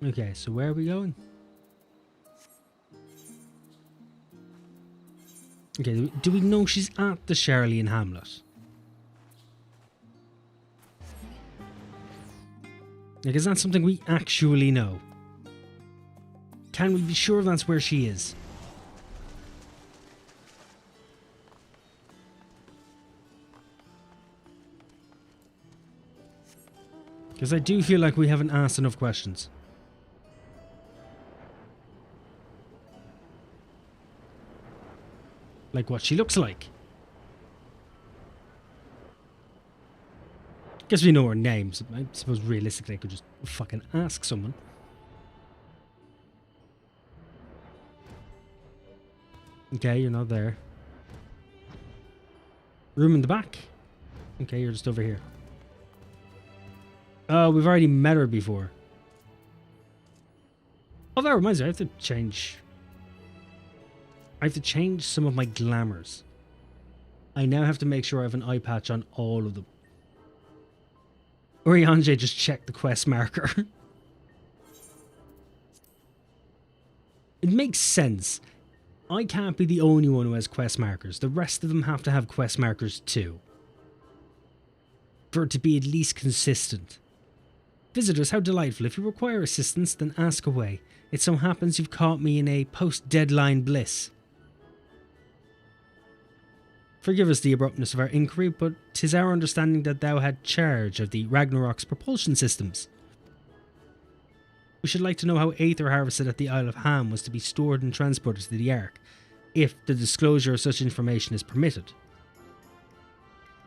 Okay, so where are we going? Okay, do we know she's at the Charlene Hamlet? Like, is that something we actually know? Can we be sure that's where she is? Because I do feel like we haven't asked enough questions. Like what she looks like. Guess we know her names. I suppose realistically I could just fucking ask someone. Okay, you're not there. Room in the back. Okay, you're just over here. Oh, we've already met her before. Oh, that reminds me, I have to change some of my glamours. I now have to make sure I have an eye patch on all of them. Oriange just checked the quest marker. It makes sense. I can't be the only one who has quest markers. The rest of them have to have quest markers too. For it to be at least consistent. Visitors, how delightful. If you require assistance, then ask away. It so happens you've caught me in a post-deadline bliss. Forgive us the abruptness of our inquiry, but 'tis our understanding that thou had charge of the Ragnarok's propulsion systems. We should like to know how Aether harvested at the Isle of Ham was to be stored and transported to the Ark, if the disclosure of such information is permitted.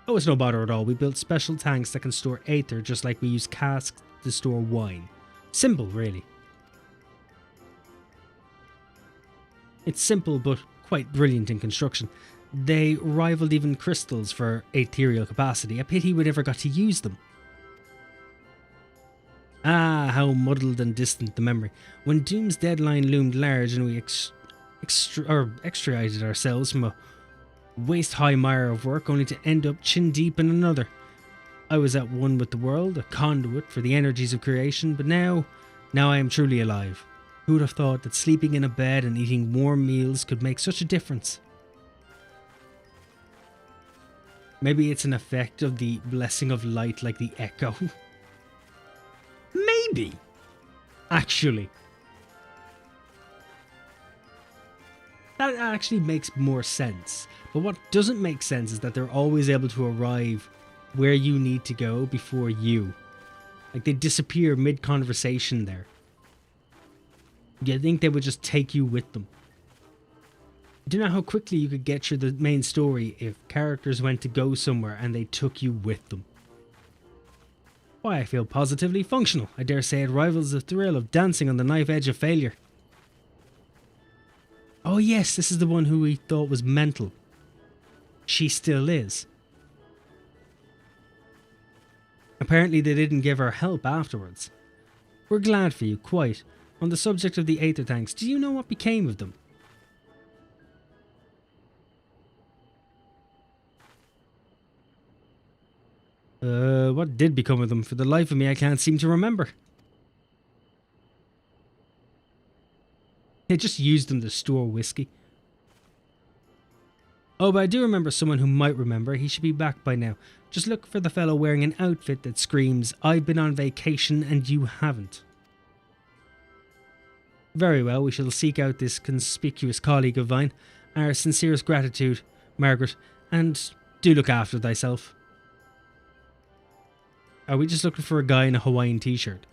Oh, it's no bother at all. We built special tanks that can store Aether just like we use casks to store wine. Simple, really. It's simple but quite brilliant in construction. They rivaled even crystals for ethereal capacity. A pity we never got to use them. Ah, how muddled and distant the memory. When Doom's deadline loomed large and we extricated ourselves from a waist-high mire of work only to end up chin-deep in another. I was at one with the world, a conduit for the energies of creation, but now I am truly alive. Who would have thought that sleeping in a bed and eating warm meals could make such a difference? Maybe it's an effect of the blessing of light like the echo. Maybe. Actually. That actually makes more sense. But what doesn't make sense is that they're always able to arrive where you need to go before you. Like they disappear mid-conversation there. You'd think they would just take you with them. Do you know how quickly you could get through the main story if characters went to go somewhere and they took you with them? Why, I feel positively functional. I dare say it rivals the thrill of dancing on the knife edge of failure. Oh yes, this is the one who we thought was mental. She still is. Apparently they didn't give her help afterwards. We're glad for you, quite. On the subject of the Aether tanks, do you know what became of them? What did become of them? For the life of me, I can't seem to remember. They just used them to store whiskey. Oh, but I do remember someone who might remember. He should be back by now. Just look for the fellow wearing an outfit that screams, "I've been on vacation and you haven't." Very well, we shall seek out this conspicuous colleague of mine. Our sincerest gratitude, Margaret, and do look after thyself. Are we just looking for a guy in a Hawaiian t-shirt?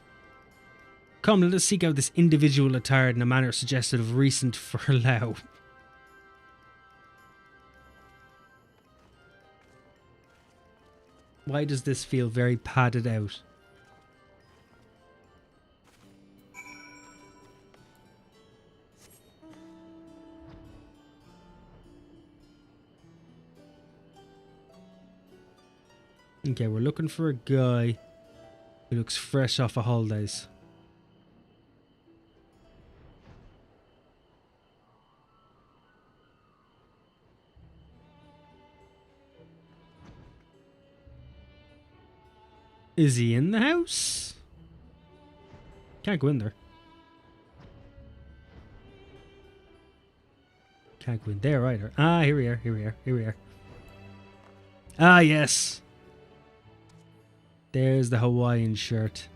Come, let us seek out this individual attired in a manner suggestive of recent furlough. Why does this feel very padded out? Okay, we're looking for a guy who looks fresh off of holidays. Is he in the house? Can't go in there. Can't go in there either. Ah, here we are, here we are, here we are. Ah, yes. There's the Hawaiian shirt.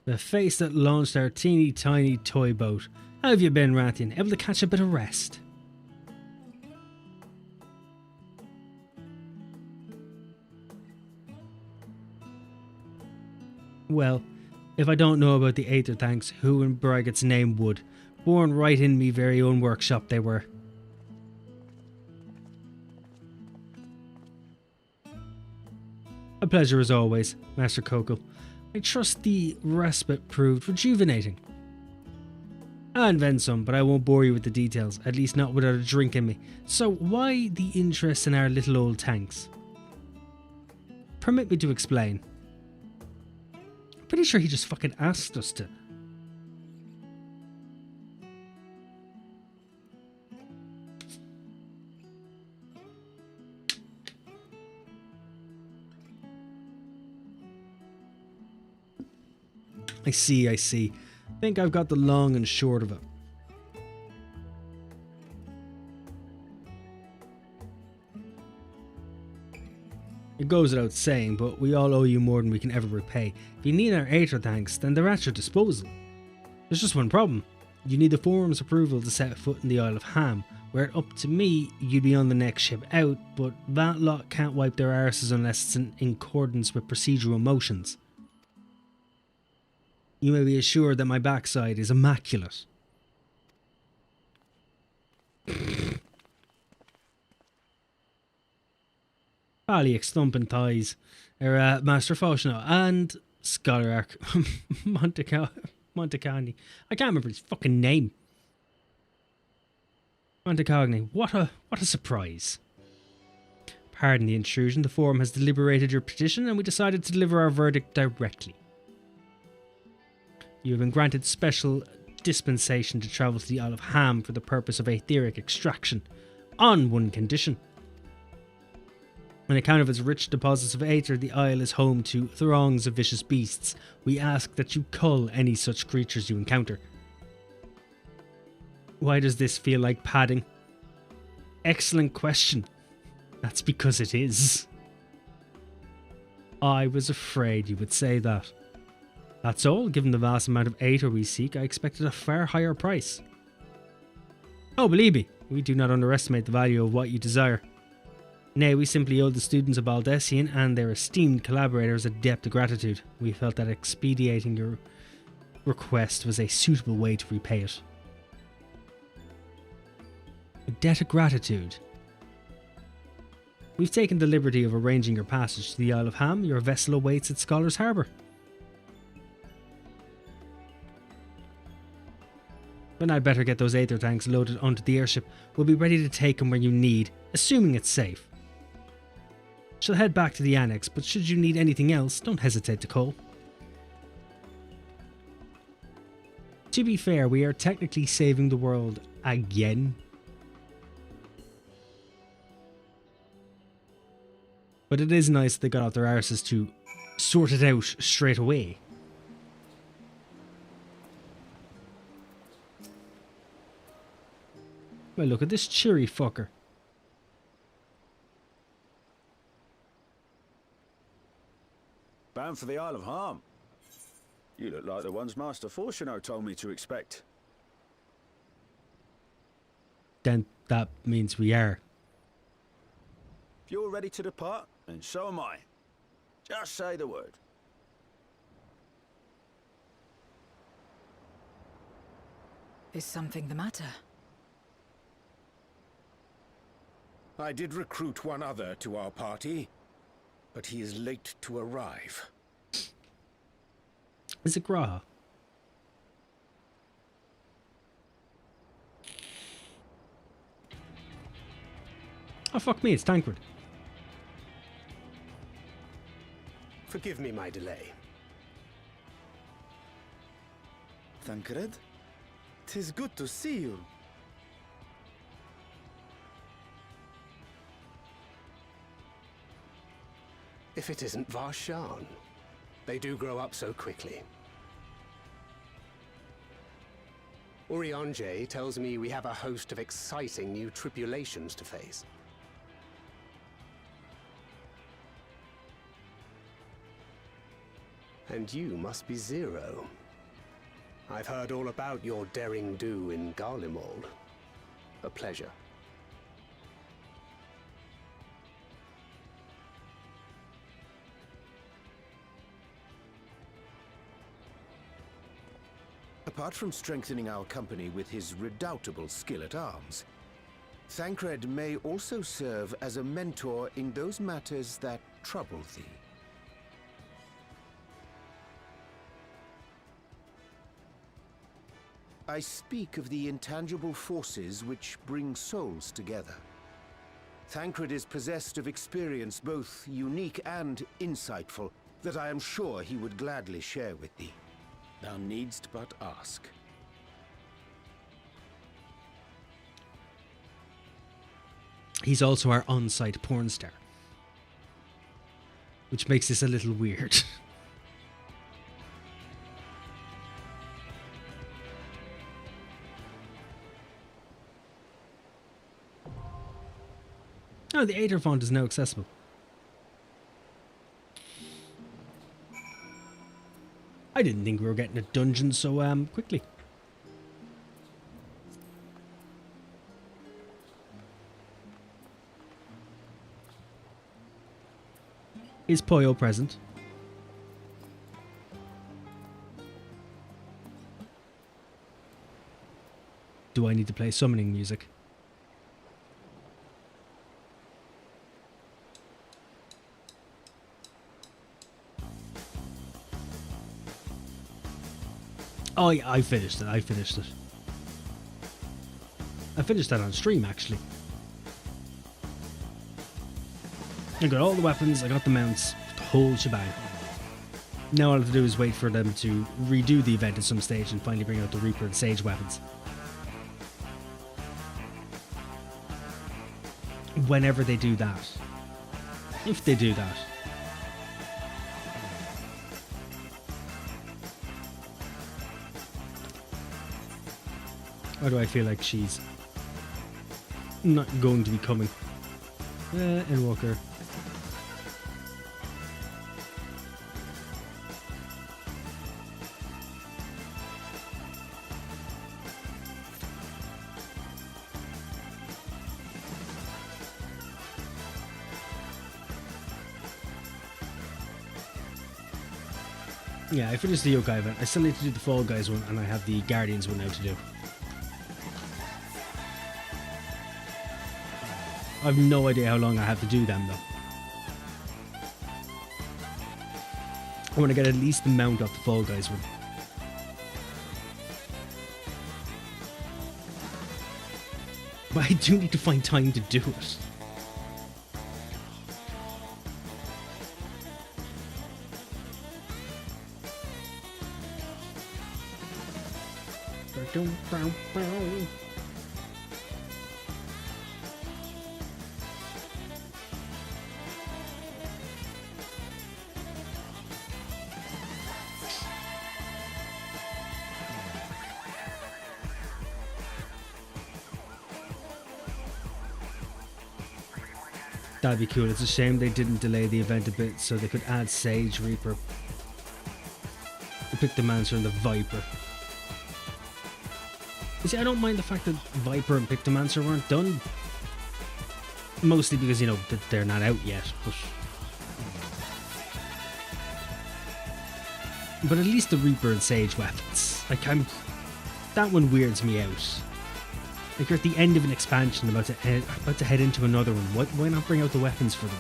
The face that launched our teeny tiny toy boat. How have you been, Rathian? Able to catch a bit of rest? Well, if I don't know about the Aether tanks, who in Braggett's name would? Born right in me very own workshop they were. A pleasure as always, Master Kokol. I trust the respite proved rejuvenating. And then some, but I won't bore you with the details, at least not without a drink in me. So why the interest in our little old tanks? Permit me to explain. Pretty sure he just fucking asked us to. I see. think I've got the long and short of it. It goes without saying, but we all owe you more than we can ever repay. If you need our Aether tanks, then they're at your disposal. There's just one problem. You need the Forum's approval to set foot in the Isle of Ham. Were it up to me, you'd be on the next ship out, but that lot can't wipe their arses unless it's in accordance with procedural motions. You may be assured that my backside is immaculate. Balliac thumping thighs, Master Foshno, and Scholar Arc Montecani. I can't remember his fucking name. Montecagni. What a surprise. Pardon the intrusion. The Forum has deliberated your petition and we decided to deliver our verdict directly. You have been granted special dispensation to travel to the Isle of Ham for the purpose of aetheric extraction, on one condition. On account of its rich deposits of aether, the Isle is home to throngs of vicious beasts. We ask that you cull any such creatures you encounter. Why does this feel like padding? Excellent question. That's because it is. I was afraid you would say that. That's all. Given the vast amount of aether we seek, I expected a far higher price. Oh, believe me, we do not underestimate the value of what you desire. Nay, we simply owe the students of Baldessian and their esteemed collaborators a debt of gratitude. We felt that expediting your request was a suitable way to repay it. A debt of gratitude. We've taken the liberty of arranging your passage to the Isle of Ham. Your vessel awaits at Scholar's Harbour. Then I'd better get those aether tanks loaded onto the airship. We'll be ready to take them where you need, assuming it's safe. She'll head back to the annex, but should you need anything else, don't hesitate to call. To be fair, we are technically saving the world again. But it is nice they got off their arses to sort it out straight away. Well, look at this cheery fucker. Bound for the Isle of Ham. You look like the ones Master Fortuno told me to expect. Then that means we are. If you're ready to depart, then so am I. Just say the word. Is something the matter? I did recruit one other to our party, but he is late to arrive. Is it Graha? Oh fuck me, it's Tancred. Forgive me my delay. Tancred? 'Tis good to see you. If it isn't Varshan. They do grow up so quickly. Urianje tells me we have a host of exciting new tribulations to face. And you must be Zero. I've heard all about your daring do in Garlemald. A pleasure. Apart from strengthening our company with his redoubtable skill at arms, Thancred may also serve as a mentor in those matters that trouble thee. I speak of the intangible forces which bring souls together. Thancred is possessed of experience both unique and insightful that I am sure he would gladly share with thee. Thou needst but ask. He's also our on-site porn star, which makes this a little weird. Oh, the Aether font is now accessible. I didn't think we were getting a dungeon so quickly. Is Poyo present? Do I need to play summoning music? Oh yeah, I finished it. I finished that on stream, actually. I got all the weapons, I got the mounts, the whole shebang. Now all I have to do is wait for them to redo the event at some stage and finally bring out the Reaper and Sage weapons. Whenever they do that. If they do that. Or do I feel like she's not going to be coming? Endwalker. Yeah, I finished the Yokai event. I still need to do the Fall Guys one, and I have the Guardians one now to do. I have no idea how long I have to do them, though. I want to get at least the mount off the Fall Guys one. But I do need to find time to do it. That'd be cool. It's a shame they didn't delay the event a bit so they could add Sage, Reaper, the Pictomancer and the Viper. You see, I don't mind the fact that Viper and Pictomancer weren't done. Mostly because, you know, that they're not out yet. But at least the Reaper and Sage weapons. Like, that one weirds me out. Like, you're at the end of an expansion about to head into another one. Why not bring out the weapons for them?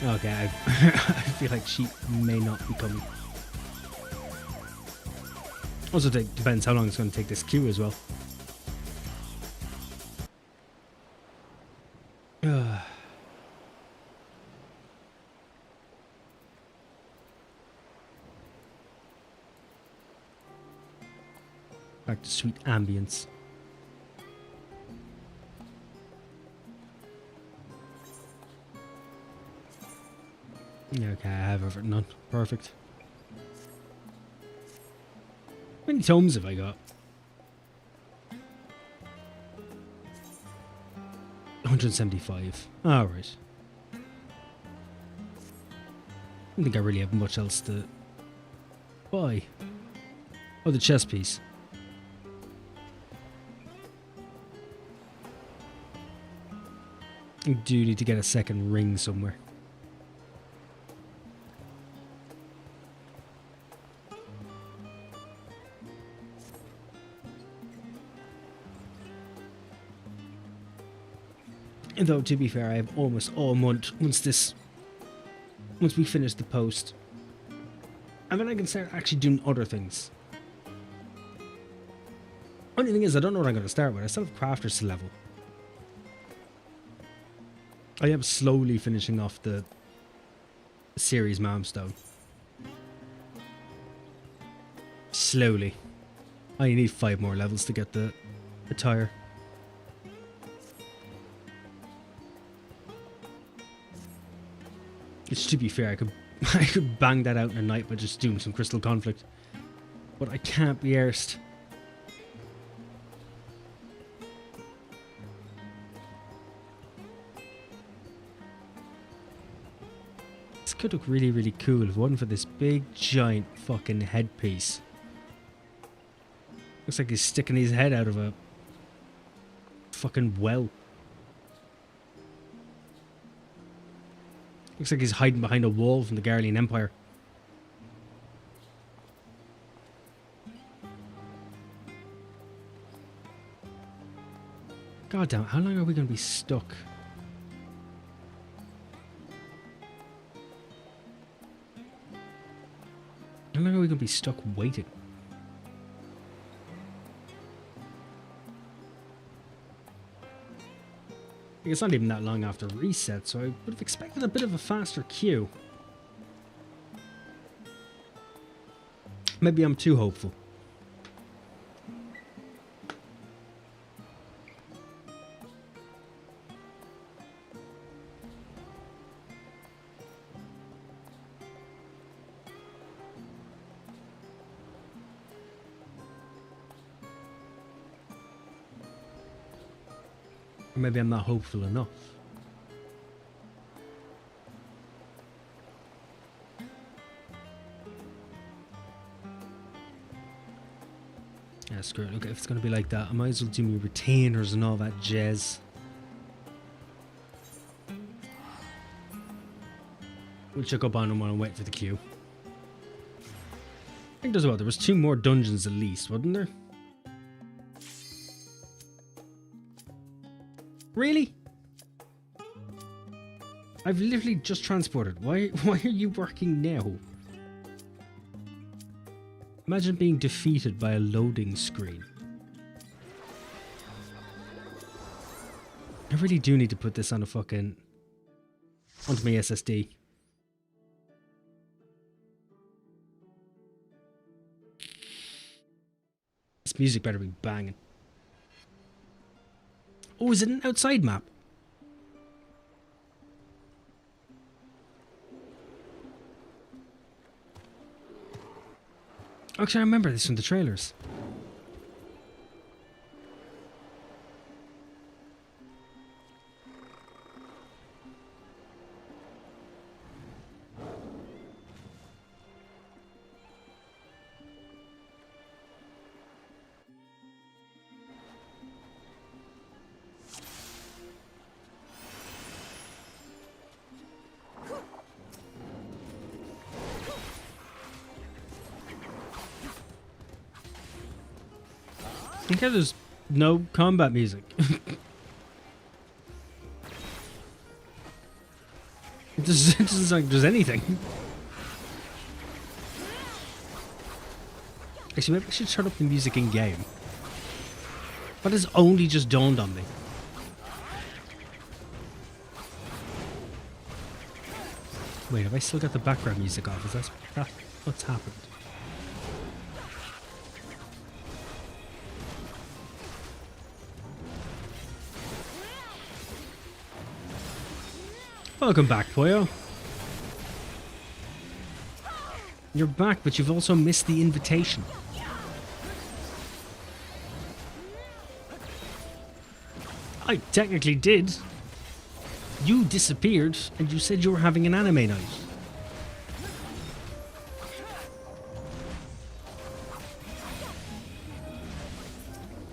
Okay, I feel like she may not be coming. Also, depends how long it's going to take this queue as well. Back to sweet ambience. Okay, I have everything done. Perfect. How many tomes have I got? 175. Alright. I don't think I really have much else to buy. Oh, the chess piece. I do need to get a second ring somewhere. Though, to be fair, I have almost all month once we finish the post. And then I can start actually doing other things. Only thing is, I don't know what I'm going to start with. I still have crafters to level. I am slowly finishing off the series Malmstone. Slowly. I need 5 more levels to get the attire. Which, to be fair, I could bang that out in a night by just doing some Crystal Conflict. But I can't be arsed. This could look really, really cool if it wasn't for this big, giant fucking headpiece. Looks like he's sticking his head out of a fucking well. Looks like he's hiding behind a wall from the Garlean Empire. God damn, how long are we going to be stuck? How long are we going to be stuck waiting? It's not even that long after reset, so I would have expected a bit of a faster queue. Maybe I'm too hopeful. Or maybe I'm not hopeful enough. Yeah, screw it. Look, if it's going to be like that, I might as well do me retainers and all that jazz. We'll check up on them while I wait for the queue. I think there was 2 more dungeons at least, wasn't there? Really? I've literally just transported. Why are you working now? Imagine being defeated by a loading screen. I really do need to put this on a fucking... onto my SSD. This music better be banging. Oh, is it an outside map? Actually, I remember this from the trailers. Okay, there's no combat music. It doesn't sound like there's anything. Actually, maybe I should turn up the music in game. But it's only just dawned on me. Wait, have I still got the background music off? Is that what's happened? Welcome back, Poyo. You're back, but you've also missed the invitation. I technically did. You disappeared, and you said you were having an anime night.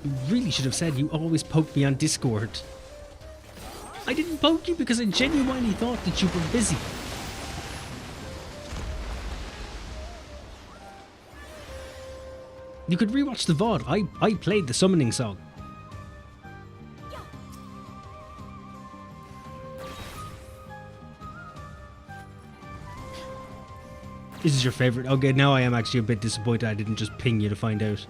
You really should have said you always poke me on Discord. I didn't poke you because I genuinely thought that you were busy. You could rewatch the VOD. I played the summoning song. This is your favorite. Okay, now I am actually a bit disappointed I didn't just ping you to find out.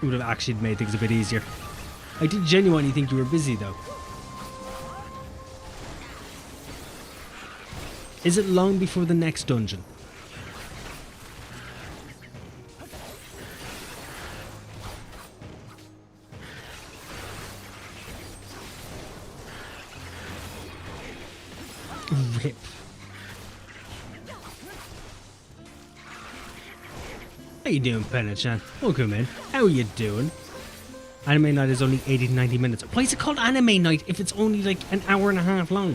It would have actually made things a bit easier. I did genuinely think you were busy, though. Is it long before the next dungeon? Rip. How you doing, Penna-chan? Welcome in. How are you doing? Anime night is only 80 to 90 minutes. Why is it called anime night if it's only like an hour and a half long?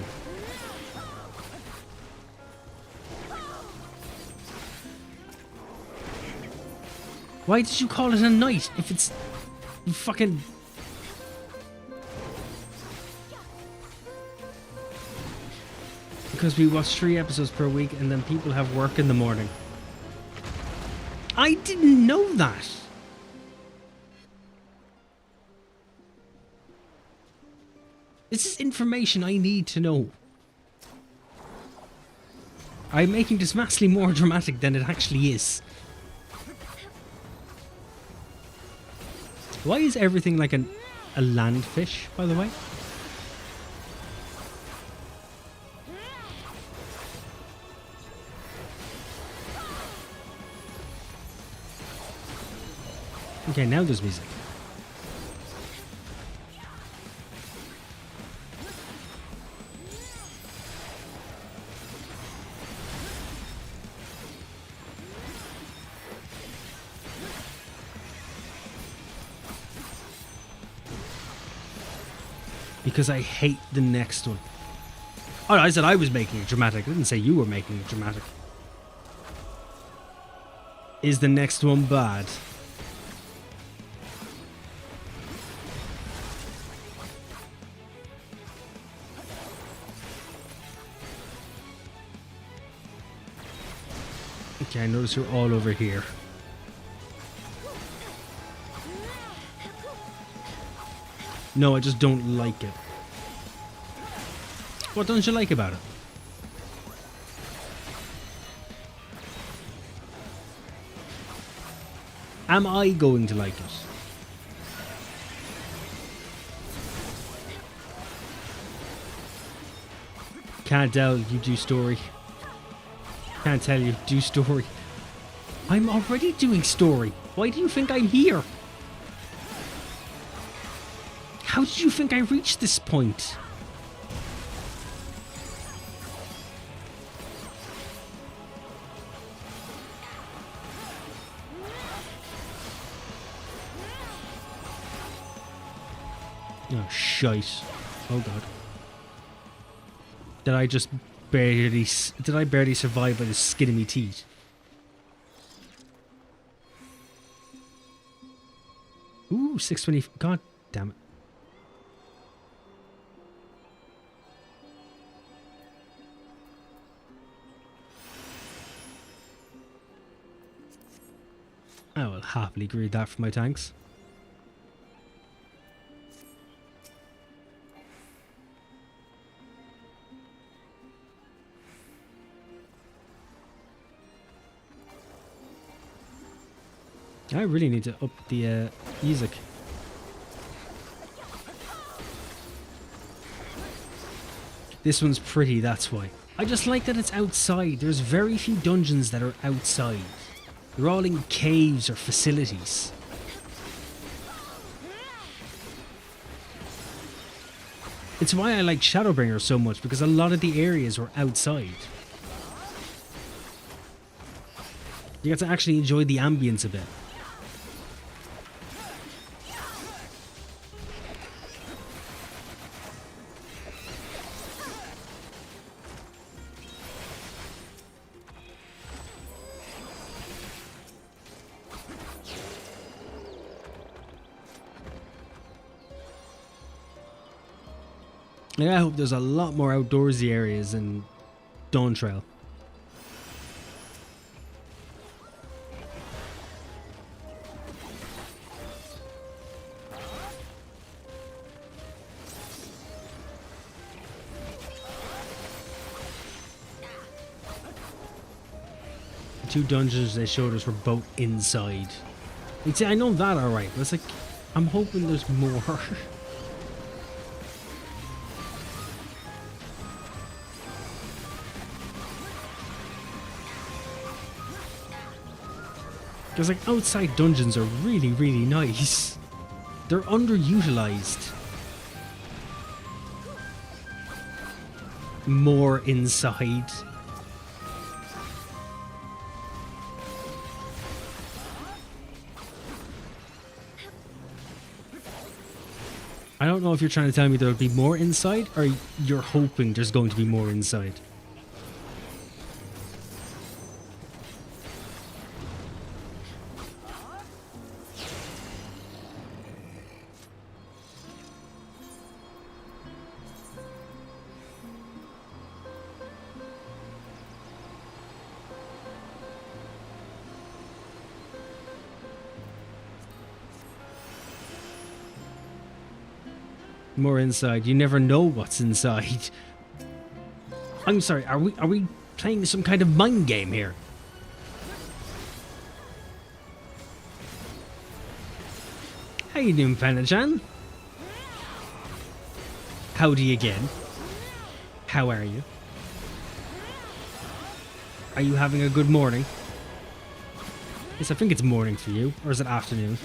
Why did you call it a night if it's fucking... Because we watch 3 episodes per week and then people have work in the morning. I didn't know that. This is information I need to know. I'm making this vastly more dramatic than it actually is. Why is everything like a land fish, by the way? Okay, now there's music. Because I hate the next one. Oh, I said I was making it dramatic. I didn't say you were making it dramatic. Is the next one bad? Okay, I notice you're all over here. No, I just don't like it. What don't you like about it? Am I going to like it? Can't tell, you do story. Can't tell you, do story. I'm already doing story. Why do you think I'm here? How did you think I reached this point? Oh, shite. Oh, God. Did I barely survive by the skin of me teeth? Ooh, 620. God damn it. I will happily agree that for my tanks. I really need to up the music. This one's pretty, that's why. I just like that it's outside. There's very few dungeons that are outside. They're all in caves or facilities. It's why I like Shadowbringer so much, because a lot of the areas were outside. You get to actually enjoy the ambience a bit. Like, I hope there's a lot more outdoorsy areas in Dawntrail. The 2 dungeons they showed us were both inside. And see, I know that alright, but it's like, I'm hoping there's more. Because like outside dungeons are really, really nice. They're underutilized. more inside. I don't know if you're trying to tell me there'll be more inside, or you're hoping there's going to be more inside. More inside. You never know what's inside. I'm sorry, are we playing some kind of mind game here? How you doing, Panachan? Howdy again. How are you? Are you having a good morning? Yes, I think it's morning for you. Or is it afternoon?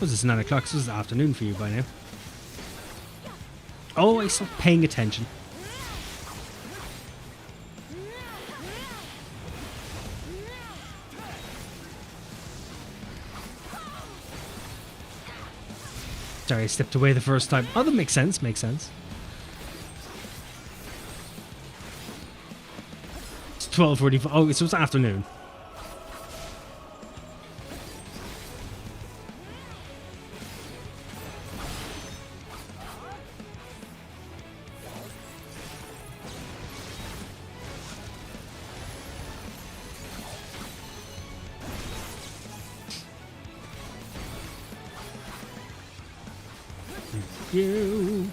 It's 9 o'clock, so it's afternoon for you by now. Oh, I stopped paying attention. Sorry, I stepped away the first time. Oh, that makes sense, makes sense. It's 12:45. Oh, so it's afternoon. You.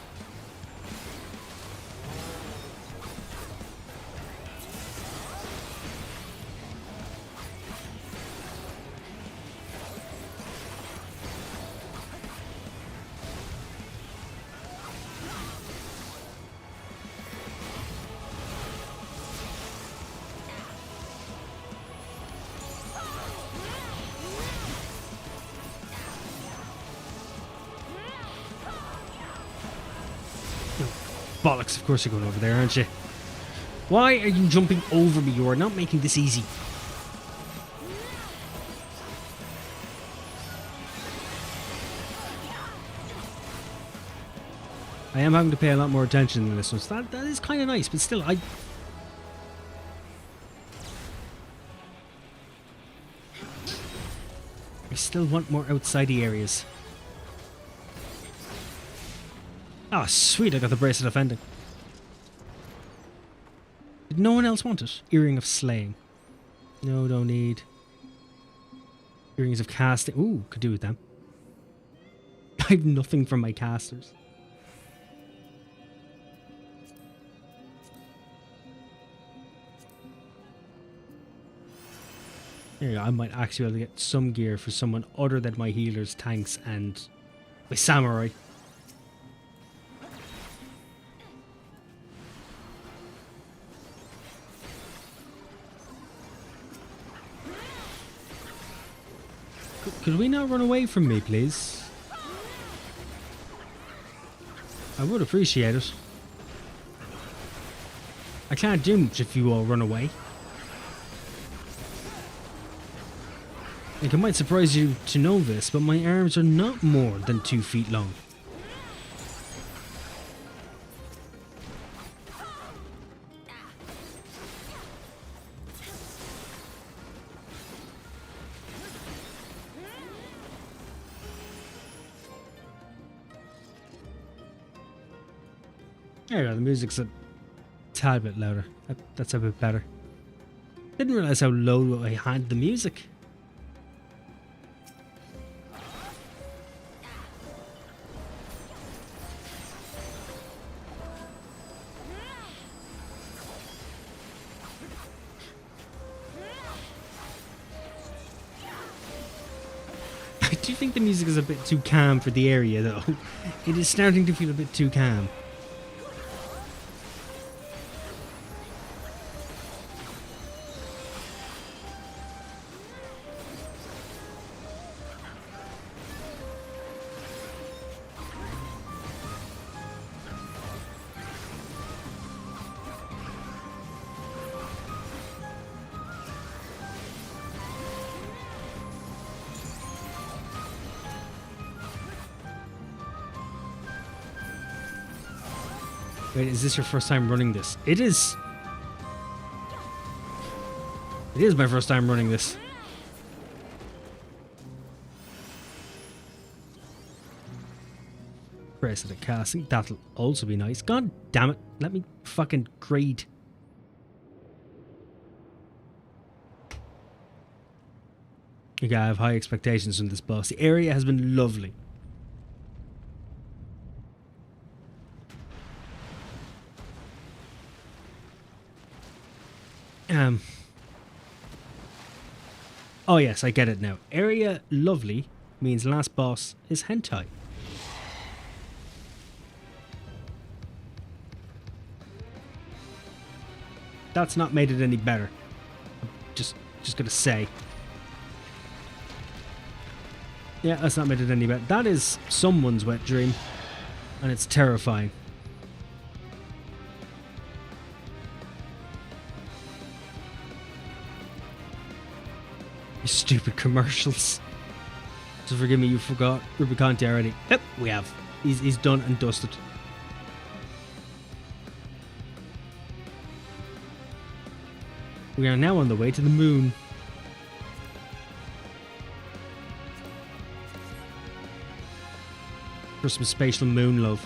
Bollocks, of course you're going over there, aren't you? Why are you jumping over me? You are not making this easy. I am having to pay a lot more attention in this one, so that is kind of nice, but still, I still want more outsidey areas. Ah, sweet, I got the bracelet of ending. Did no one else want it? Earring of slaying. No, don't need. Earrings of casting. Ooh, could do with them. I have nothing from my casters. There you go, I might actually be able to get some gear for someone other than my healers, tanks, and my samurai. Could we not run away from me, please? I would appreciate it. I can't do much if you all run away. Like, it might surprise you to know this, but my arms are not more than 2 feet long. There you go, the music's a tad bit louder. That's a bit better. Didn't realize how low I had the music. I do think the music is a bit too calm for the area, though. It is starting to feel a bit too calm. Wait, is this your first time running this? It is. It is my first time running this. Press of the casting. That'll also be nice. God damn it. Let me fucking grade. Okay, I have high expectations from this boss. The area has been lovely. Oh yes, I get it now. Area lovely means last boss is hentai. That's not made it any better. I'm just gonna say. Yeah, that's not made it any better. That is someone's wet dream, and it's terrifying. You stupid commercials. So forgive me, you forgot Rubicante already. Yep, we have. He's done and dusted. We are now on the way to the moon. For some spatial moon love.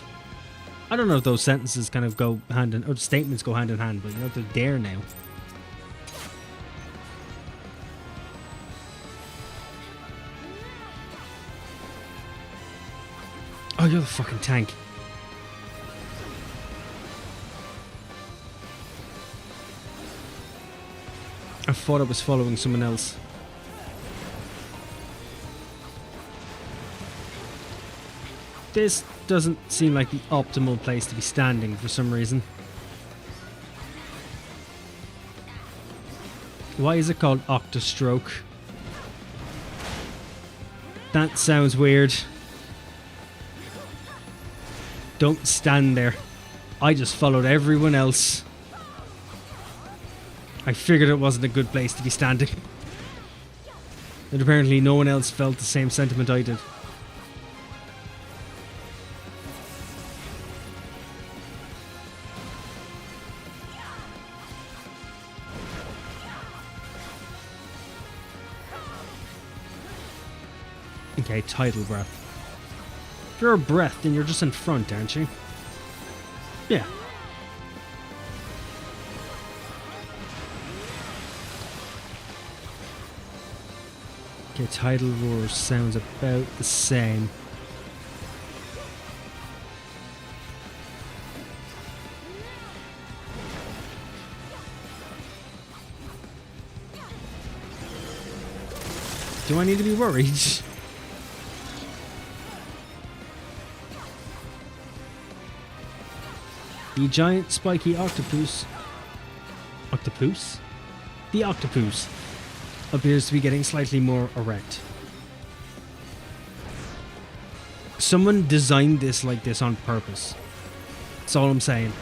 I don't know if those sentences kind of go hand in, or the statements go hand in hand, but you know, they're there now. Oh, you're the fucking tank. I thought I was following someone else. This doesn't seem like the optimal place to be standing for some reason. Why is it called Octostroke? That sounds weird. Don't stand there. I just followed everyone else. I figured it wasn't a good place to be standing. And apparently no one else felt the same sentiment I did. Okay, tidal breath. If you're a breath, then you're just in front, aren't you? Yeah. Okay, tidal roar sounds about the same. Do I need to be worried? The giant spiky octopus... Octopus? The octopus appears to be getting slightly more erect. Someone designed this like this on purpose. That's all I'm saying.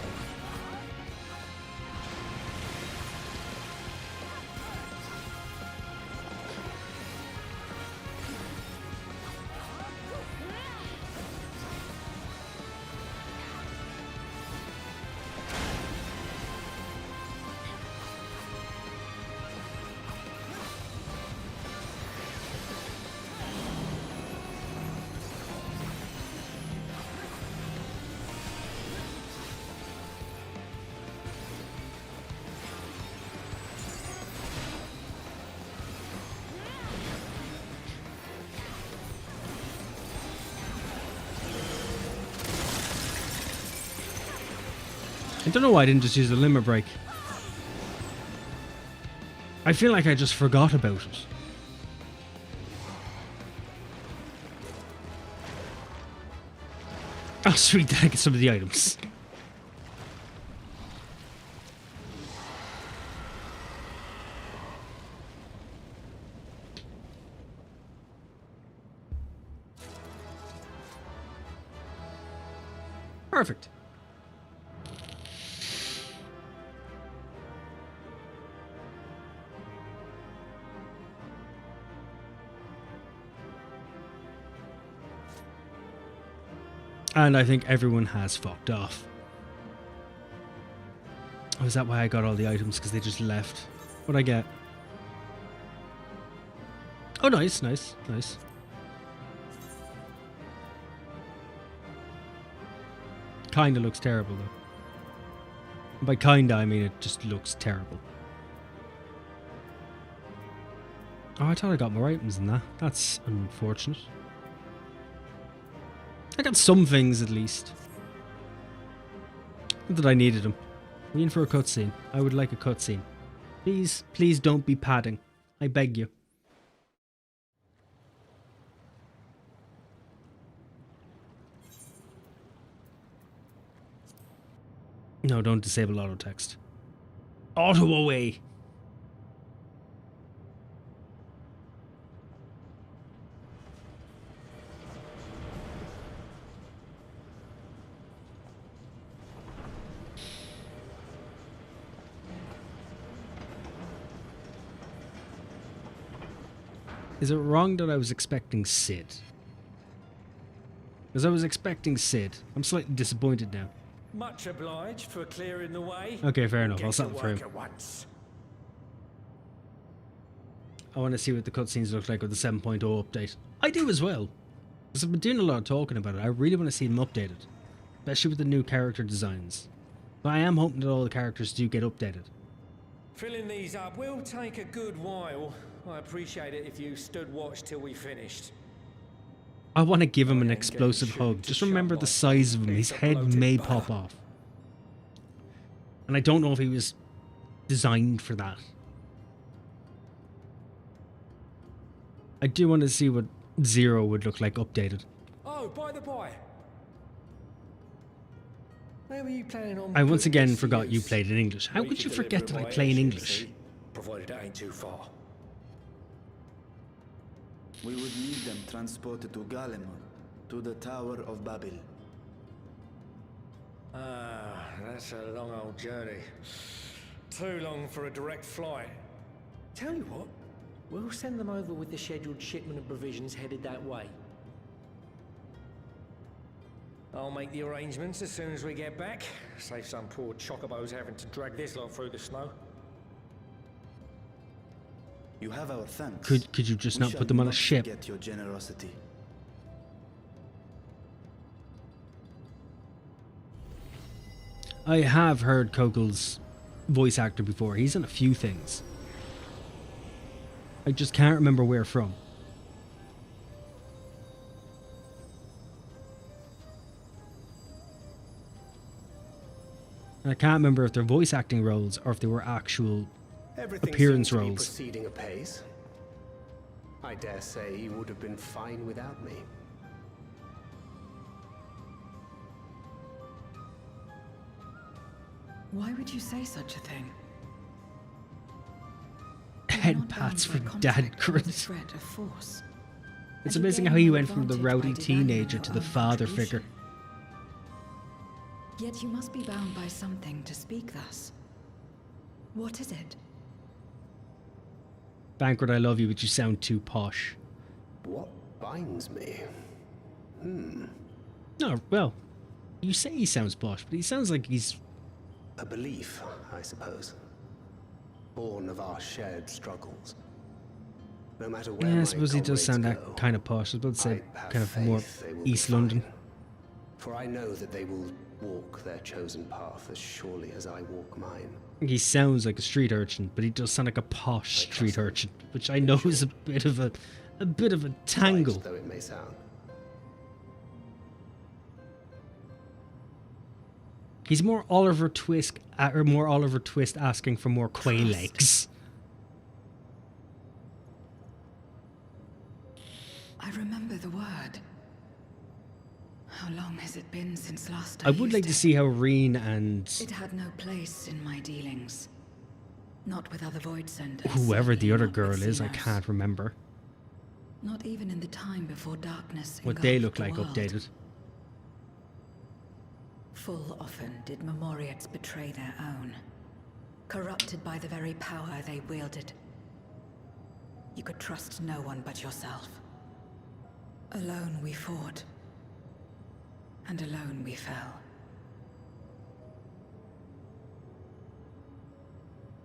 I don't know why I didn't just use the limber break. I feel like I just forgot about it. Oh sweet, then I get some of the items. Perfect. And I think everyone has fucked off. Oh, is that why I got all the items? Because they just left. What'd I get? Oh, nice, nice, nice. Kinda looks terrible, though. And by kinda, I mean it just looks terrible. Oh, I thought I got more items than that. That's unfortunate. I got some things, at least. Not that I needed them. We're in for a cutscene. I would like a cutscene. Please, please don't be padding. I beg you. No, don't disable auto text. Auto away! Is it wrong that I was expecting Sid? Because I was expecting Sid. I'm slightly disappointed now. Much obliged for clearing the way. Okay, fair enough. I'll stop for him. I want to see what the cutscenes look like with the 7.0 update. I do as well. Because I've been doing a lot of talking about it. I really want to see them updated. Especially with the new character designs. But I am hoping that all the characters do get updated. Filling these up will take a good while. I appreciate it if you stood watch till we finished. I want to give him an explosive hug. Just remember the size of him. His head may pop off. And I don't know if he was designed for that. I do want to see what Zero would look like updated. Oh, by the by. Where were you planning on? I once again forgot you played in English. How could you forget that I play in English? Provided it ain't too far. We would need them transported to Garlemald, to the Tower of Babel. Ah, that's a long old journey. Too long for a direct flight. Tell you what, we'll send them over with the scheduled shipment of provisions headed that way. I'll make the arrangements as soon as we get back. Save some poor chocobos having to drag this lot through the snow. You have our thanks. Could you just not put them on a ship? Get your generosity. I have heard Kogel's voice actor before. He's in a few things. I just can't remember where from. And I can't remember if they're voice acting roles or if they were actual appearance roles. Proceeding apace. I dare say he would have been fine without me. Why would you say such a thing? Head pats for Dad Chris. It's amazing how he went from the rowdy teenager to the father figure. Yet you must be bound by something to speak thus. What is it? Banquet, I love you, but you sound too posh. What binds me? No, well, you say he sounds posh, but he sounds like he's... A belief, I suppose. Born of our shared struggles. No matter where Yeah, I suppose he does sound go, that kind of posh. I was about to say kind of more they will East be fine. London. For I know that they will walk their chosen path as surely as I walk mine. He sounds like a street urchin, but he does sound like a posh street urchin, which I know is a bit of a tangle. Though it may sound. He's more Oliver Twist, asking for more quail eggs. I remember the word. How long has it been since last I would like to see how Reen and It had no place in my dealings. Not with other void senders. whoever the other not with girl is, I Xenos. can't remember Not even in the time before darkness what they engulfed look the like world. updated. Full often did Memoriats betray their own, corrupted by the very power they wielded. You could trust no one but yourself. Alone we fought, and alone we fell.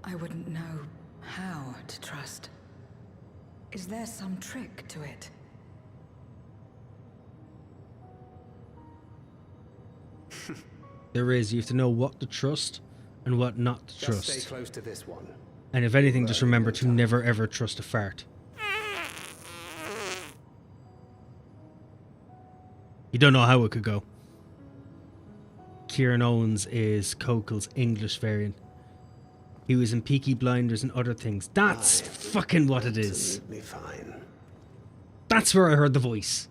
I wouldn't know how to trust. Is there some trick to it? There is. You have to know what to trust and what not to Just trust. stay close to this one. And if anything, just remember to never ever trust a fart. You don't know how it could go. Kieran Owens is Kokel's English variant. He was in Peaky Blinders and other things. That's fucking what it is. Absolutely fine. That's where I heard the voice.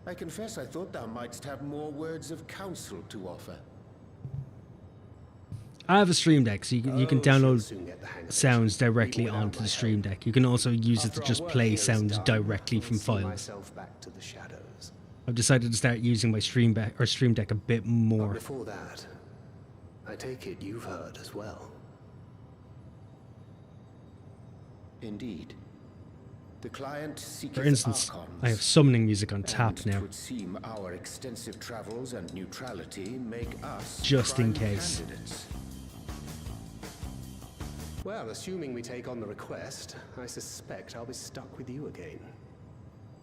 I confess I thought thou mightst have more words of counsel to offer. I have a Stream Deck, so you can She'll download soon get the hang of it. sounds directly Even without onto my the Stream help. Deck. You can also use it After to our just work play here is sounds done, directly I'll from see files. myself back to the shadows. I've decided to start using my Stream Deck a bit But more. before that, I take it you've heard as well. Indeed. The client seeketh For instance, archons, I have summoning music on tap and now, 'twould seem our extensive travels and neutrality make us just in prime case. candidates. Well, assuming we take on the request, I suspect I'll be stuck with you again.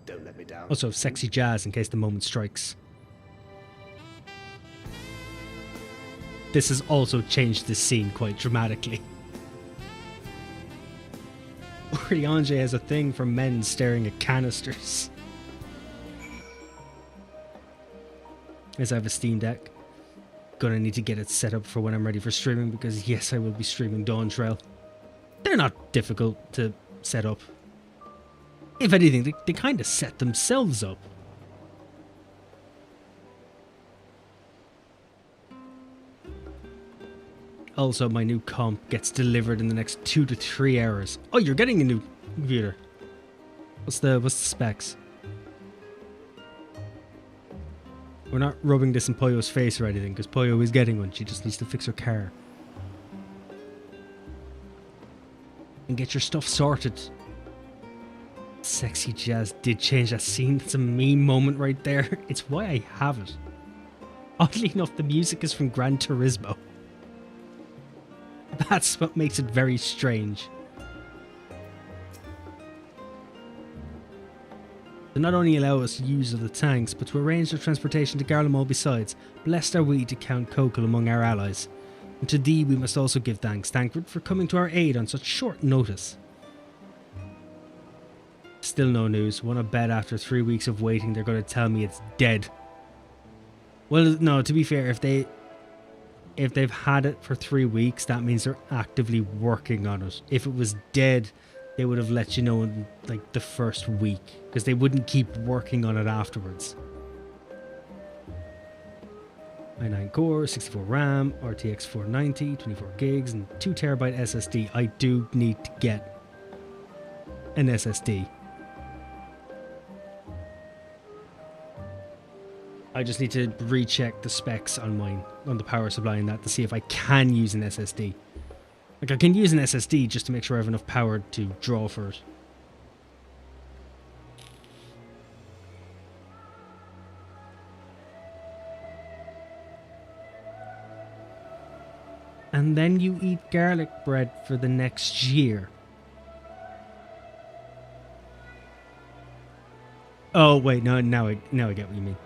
Don't let me down. Also, sexy jazz in case the moment strikes. This has also changed the scene quite dramatically. Oriange has a thing for men staring at canisters. As I have a Steam Deck. Gonna need to get it set up for when I'm ready for streaming, because yes, I will be streaming Dawntrail. They're not difficult to set up. If anything, they kind of set themselves up. Also, my new comp gets delivered in the next 2 to 3 hours. Oh, you're getting a new computer. What's the specs? We're not rubbing this in Poyo's face or anything, because Poyo is getting one. She just needs to fix her car. And get your stuff sorted. Sexy Jazz did change that scene. It's a meme moment right there. It's why I have it. Oddly enough, the music is from Gran Turismo. That's what makes it very strange. They not only allow us use of the tanks, but to arrange their transportation to Garlemald besides. Blessed are we to count Kokel among our allies. And to thee we must also give thanks, Thancred, for coming to our aid on such short notice. Still no news. Want to bet after 3 weeks of waiting they're going to tell me it's dead. Well, no, to be fair, if they've had it for 3 weeks, that means they're actively working on it. If it was dead, they would have let you know in like the first week, because they wouldn't keep working on it afterwards. i9 core, 64 RAM, RTX 490, 24 gigs, and 2TB SSD. I do need to get an SSD. I just need to recheck the specs on mine, on the power supply and that, to see if I can use an SSD. Like, I can use an SSD just to make sure I have enough power to draw for it. And then you eat garlic bread for the next year. Oh wait, no, now I get what you mean.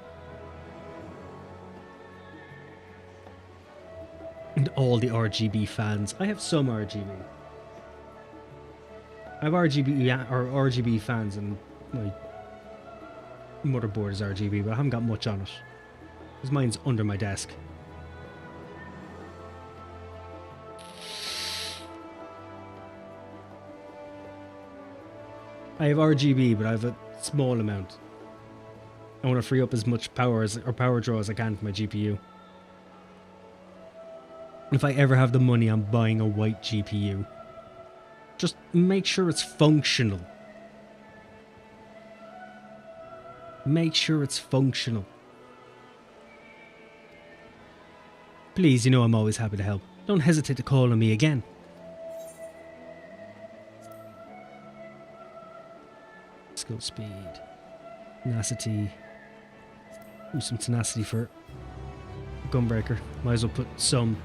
And all the RGB fans. I have some RGB. I have RGB fans, and my motherboard is RGB, but I haven't got much on it. Because mine's under my desk. I have RGB, but I have a small amount. I want to free up as much power or power draw as I can for my GPU. If I ever have the money, I'm buying a white GPU. Just make sure it's functional. Make sure it's functional. Please, you know I'm always happy to help. Don't hesitate to call on me again. Skill speed. Tenacity. Do some tenacity for Gunbreaker. Might as well put some.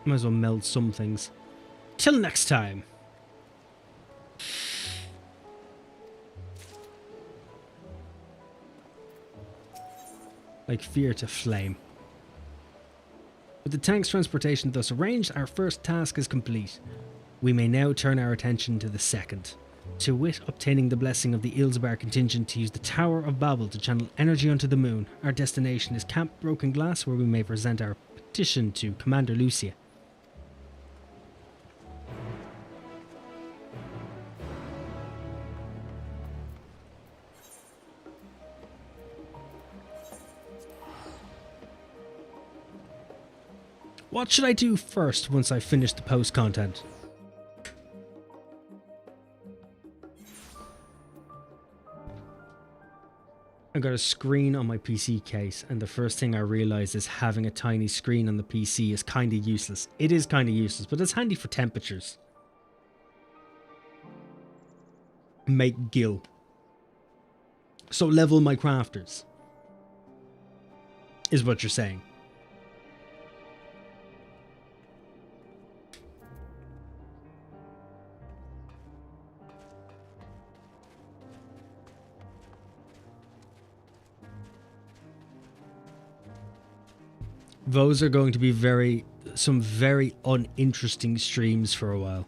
Might as well meld some things. Till next time. Like fear to flame. With the tank's transportation thus arranged, our first task is complete. We may now turn our attention to the second. To wit, obtaining the blessing of the Ilsbar contingent to use the Tower of Babel to channel energy onto the moon. Our destination is Camp Broken Glass, where we may present our petition to Commander Lucia. What should I do first once I finish the post content? I got a screen on my PC case, and the first thing I realized is having a tiny screen on the PC is kind of useless. It is kind of useless, but it's handy for temperatures. Make gil. So level my crafters. Is what you're saying. Those are going to be some very uninteresting streams for a while.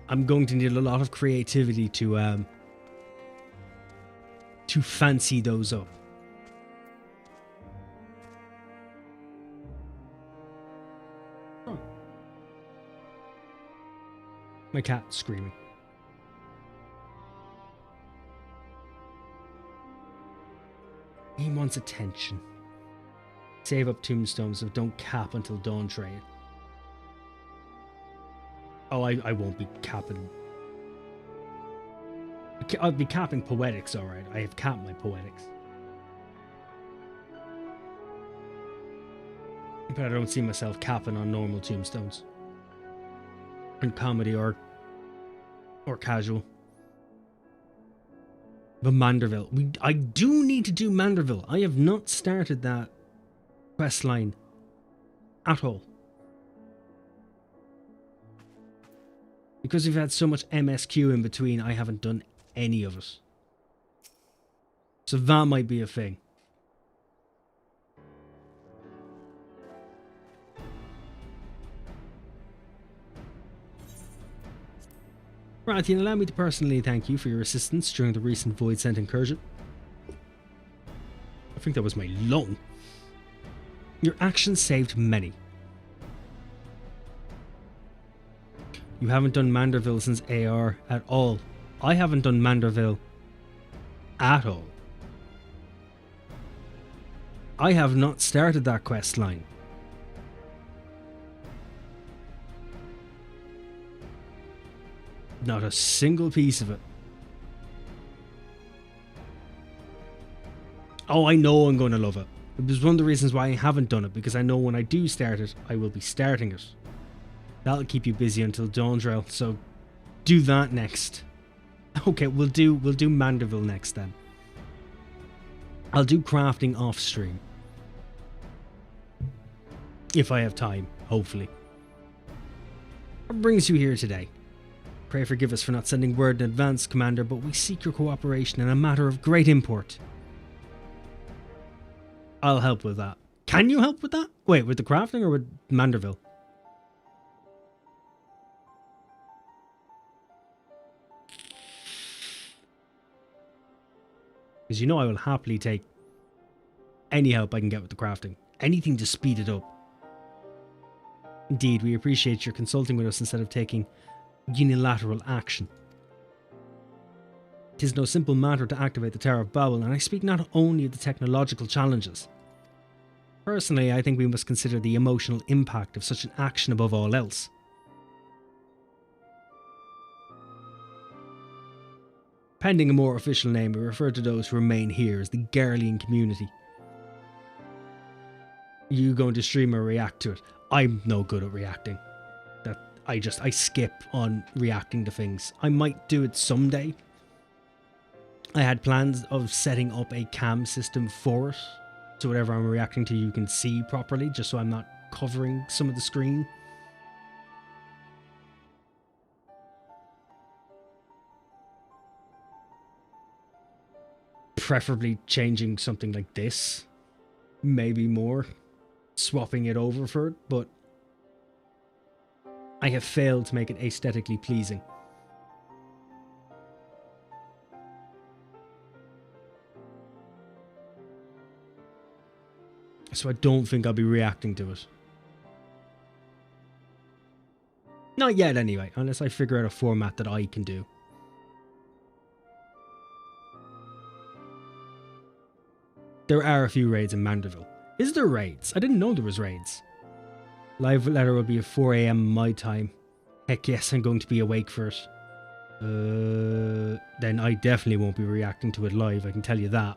I'm going to need a lot of creativity to fancy those up. Oh. My cat's screaming. He wants attention. Save up tombstones, so don't cap until Dawntrail. Oh, I won't be capping. I'll be capping poetics, alright. I have capped my poetics. But I don't see myself capping on normal tombstones. In comedy or casual. But Manderville. I do need to do Manderville. I have not started that quest line at all. Because we've had so much MSQ in between, I haven't done any of it. So that might be a thing. Rathian, allow me to personally thank you for your assistance during the recent Void Scent incursion. I think that was my lung. Your actions saved many. You haven't done Manderville since AR at all. I haven't done Manderville at all. I have not started that quest line. Not a single piece of it. Oh, I know I'm going to love it. It was one of the reasons why I haven't done it, because I know when I do start it, I will be starting it. That'll keep you busy until Dawntrail, so do that next. Okay, we'll do Manderville next then. I'll do crafting off stream. If I have time, hopefully. What brings you here today? Pray forgive us for not sending word in advance, Commander, but we seek your cooperation in a matter of great import. I'll help with that. Can you help with that? Wait, with the crafting or with Manderville? Because you know I will happily take any help I can get with the crafting. Anything to speed it up. Indeed, we appreciate your consulting with us instead of taking unilateral action. 'Tis no simple matter to activate the Tower of Babel, and I speak not only of the technological challenges. Personally, I think we must consider the emotional impact of such an action above all else. Pending a more official name, we refer to those who remain here as the Garlean community. You going to stream or react to it? I'm no good at reacting. I skip on reacting to things. I might do it someday, I had plans of setting up a cam system for it, so whatever I'm reacting to you can see properly, just so I'm not covering some of the screen. Preferably changing something like this, maybe more, swapping it over for it, but I have failed to make it aesthetically pleasing. So I don't think I'll be reacting to it. Not yet anyway, unless I figure out a format that I can do. There are a few raids in Mandeville. Is there raids? I didn't know there was raids. Live letter will be at 4 AM my time. Heck yes, I'm going to be awake for it. Then I definitely won't be reacting to it live, I can tell you that.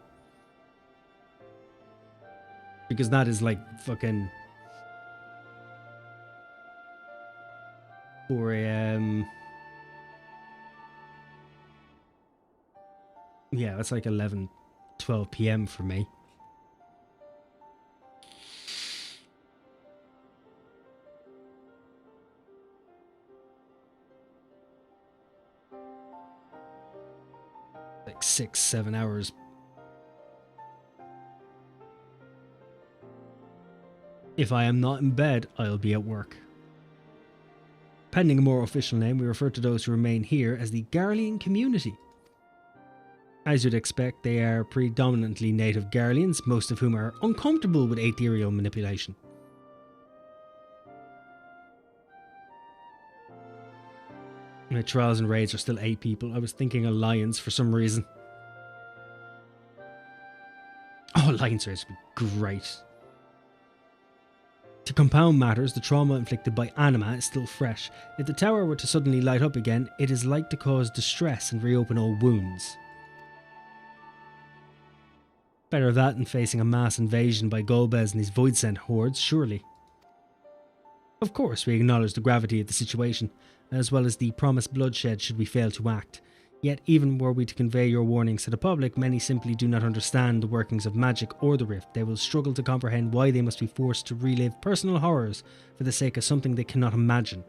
Because that is like fucking 4 AM. Yeah, that's like 11, 12 PM for me. Like 6, 7 hours. If I am not in bed, I'll be at work. Pending a more official name, we refer to those who remain here as the Garlean community. As you'd expect, they are predominantly native Garleans, most of whom are uncomfortable with ethereal manipulation. My trials and raids are still 8 people. I was thinking alliance for some reason. Oh, alliance raids would be great. To compound matters, the trauma inflicted by Anima is still fresh. If the tower were to suddenly light up again, it is like to cause distress and reopen old wounds. Better that than facing a mass invasion by Golbez and his Voidsent hordes, surely. Of course, we acknowledge the gravity of the situation, as well as the promised bloodshed should we fail to act. Yet, even were we to convey your warnings to the public, many simply do not understand the workings of magic or the rift. They will struggle to comprehend why they must be forced to relive personal horrors for the sake of something they cannot imagine.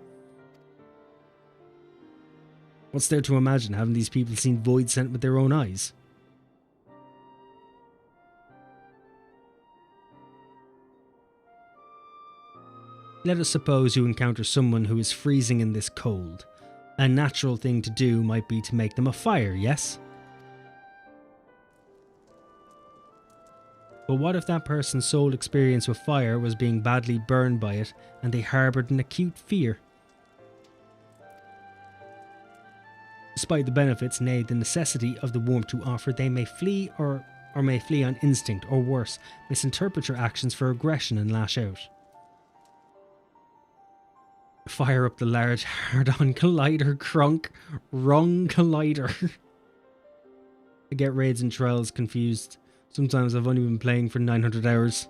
What's there to imagine? Haven't these people seen Voidsent with their own eyes? Let us suppose you encounter someone who is freezing in this cold. A natural thing to do might be to make them a fire, yes? But what if that person's sole experience with fire was being badly burned by it and they harboured an acute fear? Despite the benefits, nay, the necessity of the warmth you offer, they may flee or may flee on instinct, or worse, misinterpret your actions for aggression and lash out. Fire up the large hard-on collider, crunk. Wrong collider. I get raids and trials confused. Sometimes I've only been playing for 900 hours.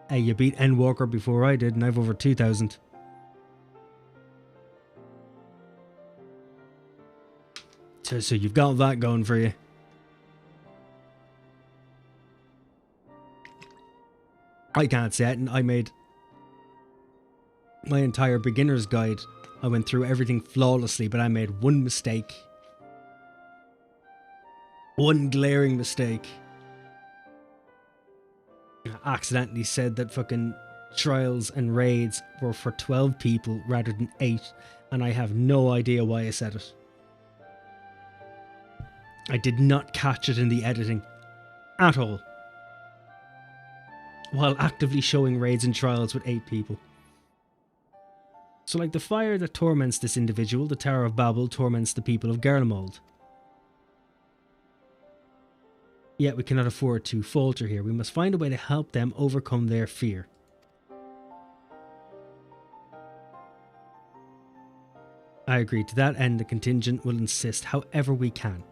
Hey, you beat Endwalker before I did, and I've over 2,000. So you've got that going for you. I can't say it, and I made my entire beginner's guide. I went through everything flawlessly, but I made one mistake. One glaring mistake. I accidentally said that fucking trials and raids were for 12 people rather than 8, and I have no idea why I said it. I did not catch it in the editing at all, while actively showing raids and trials with 8 people. So like the fire that torments this individual, the Tower of Babel torments the people of Garlemald. Yet we cannot afford to falter here. We must find a way to help them overcome their fear. I agree. To that end, the contingent will insist however we can.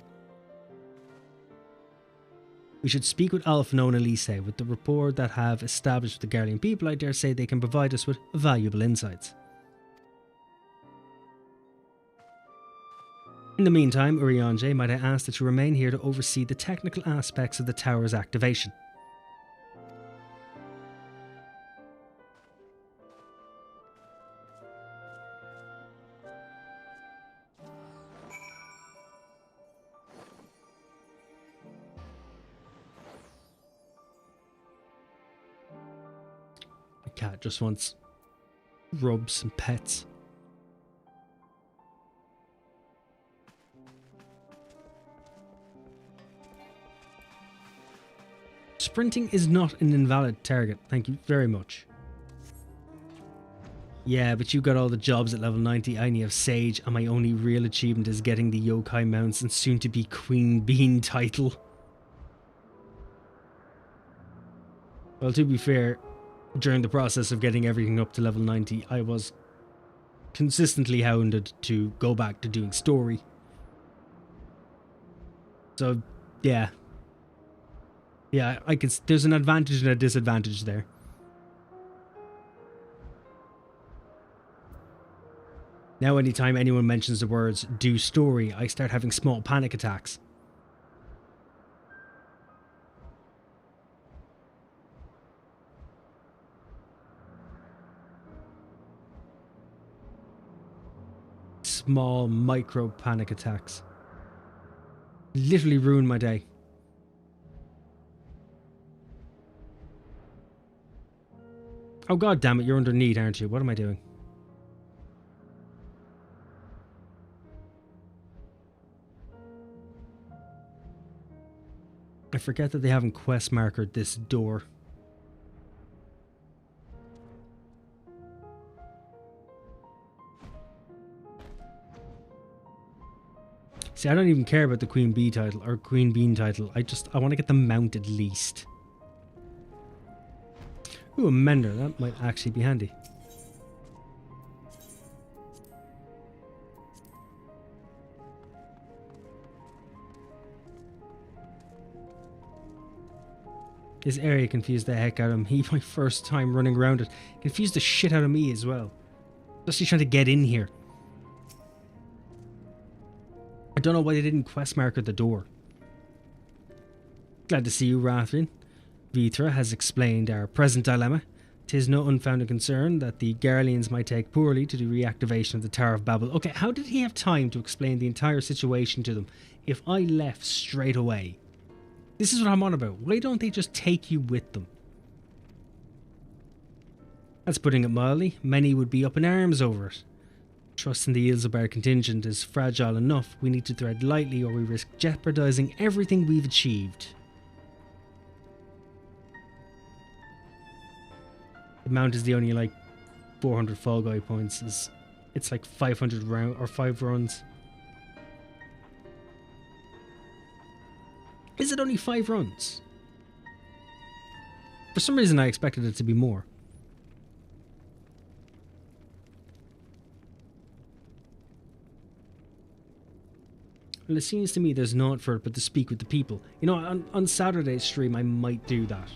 We should speak with Alphino and Elise. With the rapport that have established with the Garlean people, I dare say they can provide us with valuable insights. In the meantime, Urianger, might I ask that you remain here to oversee the technical aspects of the tower's activation. The cat just wants rubs and pets. Sprinting is not an invalid target. Thank you very much. Yeah, but you got all the jobs at level 90. I only have Sage, and my only real achievement is getting the Yokai mounts and soon to be Queen Bean title. Well, to be fair, during the process of getting everything up to level 90, I was consistently hounded to go back to doing story. So, yeah. Yeah, I can. There's an advantage and a disadvantage there. Now, anytime anyone mentions the words "do story," I start having small panic attacks. Small micro panic attacks. Literally ruin my day. Oh god damn it, you're underneath, aren't you? What am I doing? I forget that they haven't quest markered this door. See, I don't even care about the Queen Bee title or Queen Bean title. I want to get the mount at least. Ooh, a mender. That might actually be handy. This area confused the heck out of me. My first time running around it. Confused the shit out of me as well. Especially trying to get in here. I don't know why they didn't quest marker the door. Glad to see you, Rathlin. Vitra has explained our present dilemma. 'Tis no unfounded concern that the Garleans might take poorly to the reactivation of the Tower of Babel. Okay, how did he have time to explain the entire situation to them if I left straight away? This is what I'm on about. Why don't they just take you with them? That's putting it mildly. Many would be up in arms over it. Trust in the Ilzabar contingent is fragile enough. We need to tread lightly or we risk jeopardizing everything we've achieved. The mount is the only like 400 Fall Guy points. It's like 500 round or 5 runs. Is it only 5 runs? For some reason I expected it to be more. Well, it seems to me there's naught for it but to speak with the people. You know, on Saturday's stream I might do that.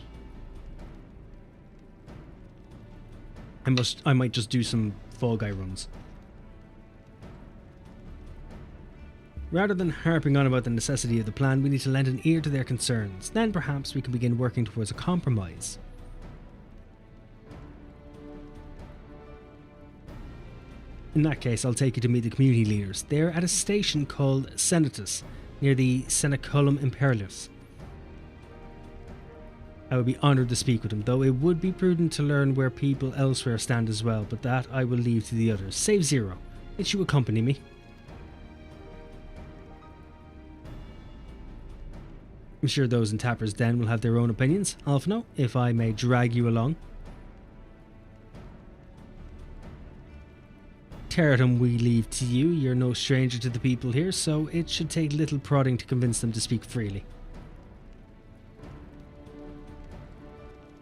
I might just do some Fall Guy runs. Rather than harping on about the necessity of the plan, we need to lend an ear to their concerns. Then perhaps we can begin working towards a compromise. In that case, I'll take you to meet the community leaders. They're at a station called Senatus, near the Seneculum Imperialis. I would be honoured to speak with them, though it would be prudent to learn where people elsewhere stand as well, but that I will leave to the others. Save Zero. Did you accompany me? I'm sure those in Tapper's Den will have their own opinions. Alphino, if I may drag you along. Terratum we leave to you. You're no stranger to the people here, so it should take little prodding to convince them to speak freely.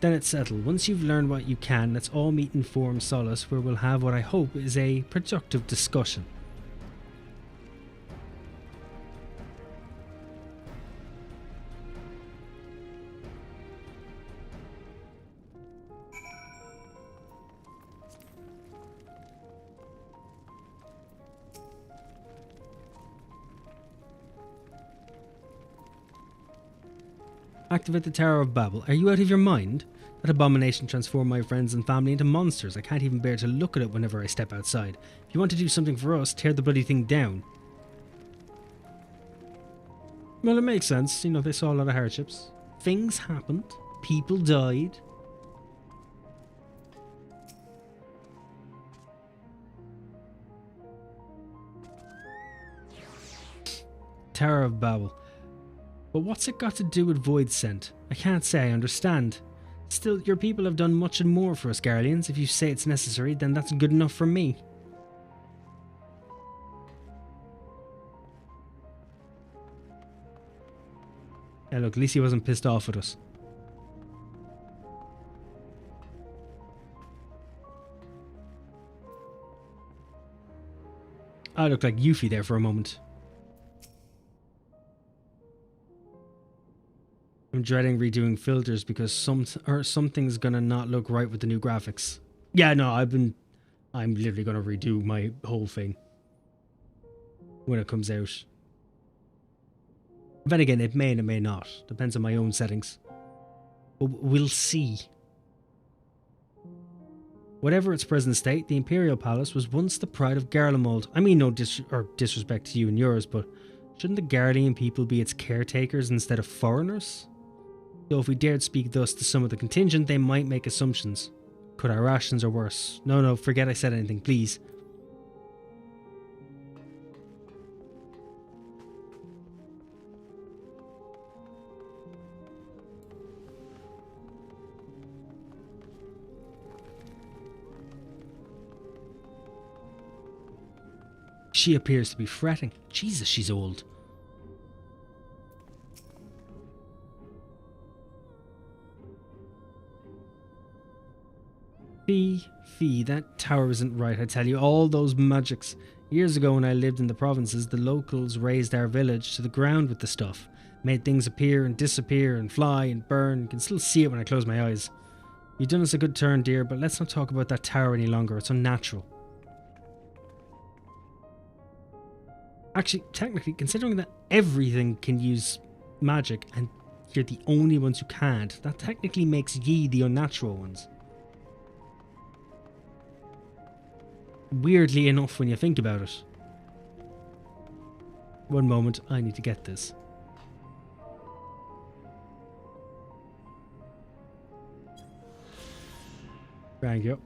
Then it's settled. Once you've learned what you can, let's all meet in Forum Solace, where we'll have what I hope is a productive discussion. Activate the Tower of Babel. Are you out of your mind? That abomination transformed my friends and family into monsters. I can't even bear to look at it whenever I step outside. If you want to do something for us, tear the bloody thing down. Well, it makes sense. You know, they saw a lot of hardships. Things happened. People died. Tower of Babel. But what's it got to do with Void Scent? I can't say I understand. Still, your people have done much and more for us Guardians. If you say it's necessary, then that's good enough for me. Yeah, look, at least he wasn't pissed off at us. I look like Yuffie there for a moment. I'm dreading redoing filters because something's gonna not look right with the new graphics. Yeah, no, I'm literally gonna redo my whole thing when it comes out. Then again, it may and it may not. Depends on my own settings. But we'll see. Whatever its present state, the Imperial Palace was once the pride of Garlemald. I mean no disrespect to you and yours, but shouldn't the Guardian people be its caretakers instead of foreigners? So if we dared speak thus to some of the contingent, they might make assumptions. Cut our rations or worse. No, forget I said anything, please. She appears to be fretting. Jesus, she's old. Fee, that tower isn't right, I tell you. All those magics. Years ago when I lived in the provinces, the locals raised our village to the ground with the stuff. Made things appear and disappear and fly and burn. You can still see it when I close my eyes. You've done us a good turn, dear, but let's not talk about that tower any longer. It's unnatural. Actually, technically, considering that everything can use magic and you're the only ones who can't, that technically makes ye the unnatural ones. Weirdly enough when you think about it. One moment, I need to get this. Thank you.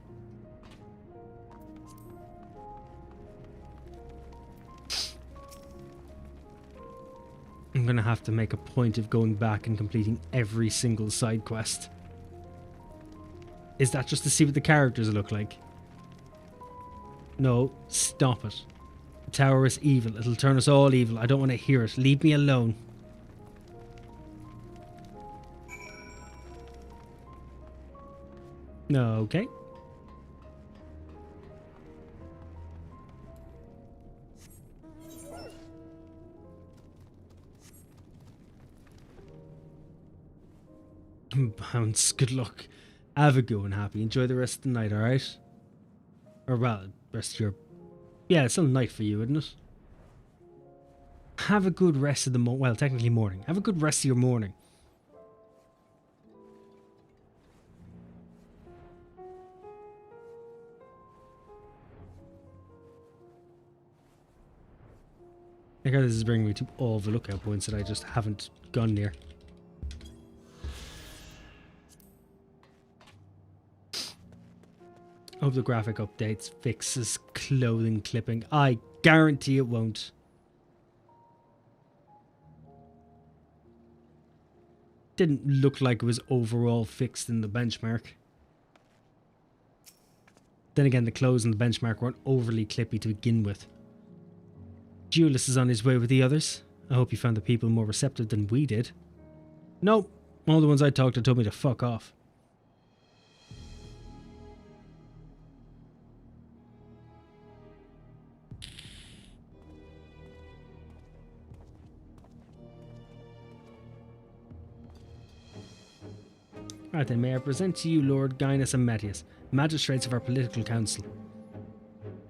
I'm gonna have to make a point of going back and completing every single side quest. Is that just to see what the characters look like? No, stop it. The tower is evil. It'll turn us all evil. I don't want to hear it. Leave me alone. Okay. Bounce, good luck. Have a good one, Happy. Enjoy the rest of the night, alright? Or well, rest of your... Yeah, it's still night for you, isn't it? Have a good rest of the well, technically morning. Have a good rest of your morning. I guess this is bringing me to all the lookout points that I just haven't gone near. Hope the graphic updates fixes clothing clipping. I guarantee it won't. Didn't look like it was overall fixed in the benchmark. Then again, the clothes in the benchmark weren't overly clippy to begin with. Julius is on his way with the others. I hope you found the people more receptive than we did. Nope. All the ones I talked to told me to fuck off. Right then, may I present to you Lord Gaius and Metius, magistrates of our political council.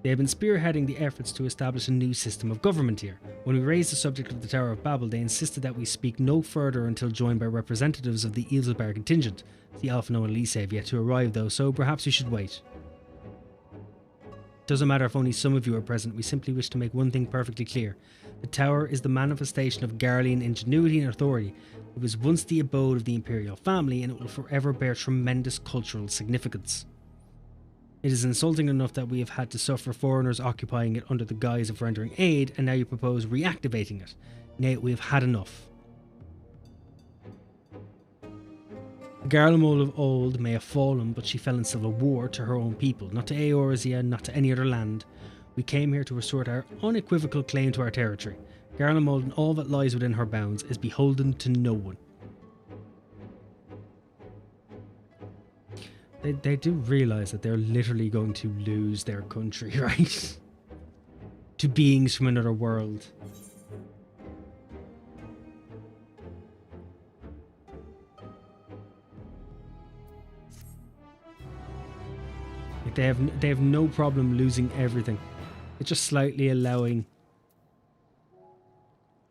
They have been spearheading the efforts to establish a new system of government here. When we raised the subject of the Tower of Babel, they insisted that we speak no further until joined by representatives of the Eilsberg contingent. The Alpha and Elise have yet to arrive though, so perhaps we should wait. Doesn't matter if only some of you are present, we simply wish to make one thing perfectly clear. The Tower is the manifestation of Garlean ingenuity and authority. It was once the abode of the Imperial family, and it will forever bear tremendous cultural significance. It is insulting enough that we have had to suffer foreigners occupying it under the guise of rendering aid, and now you propose reactivating it. Nay, we have had enough. Garlemald of old may have fallen, but she fell in civil war to her own people, not to Eorzea, not to any other land. We came here to assert our unequivocal claim to our territory. Garlemald and all that lies within her bounds is beholden to no one. They do realise that they're literally going to lose their country, right? To beings from another world. Like they have no problem losing everything. It's just slightly allowing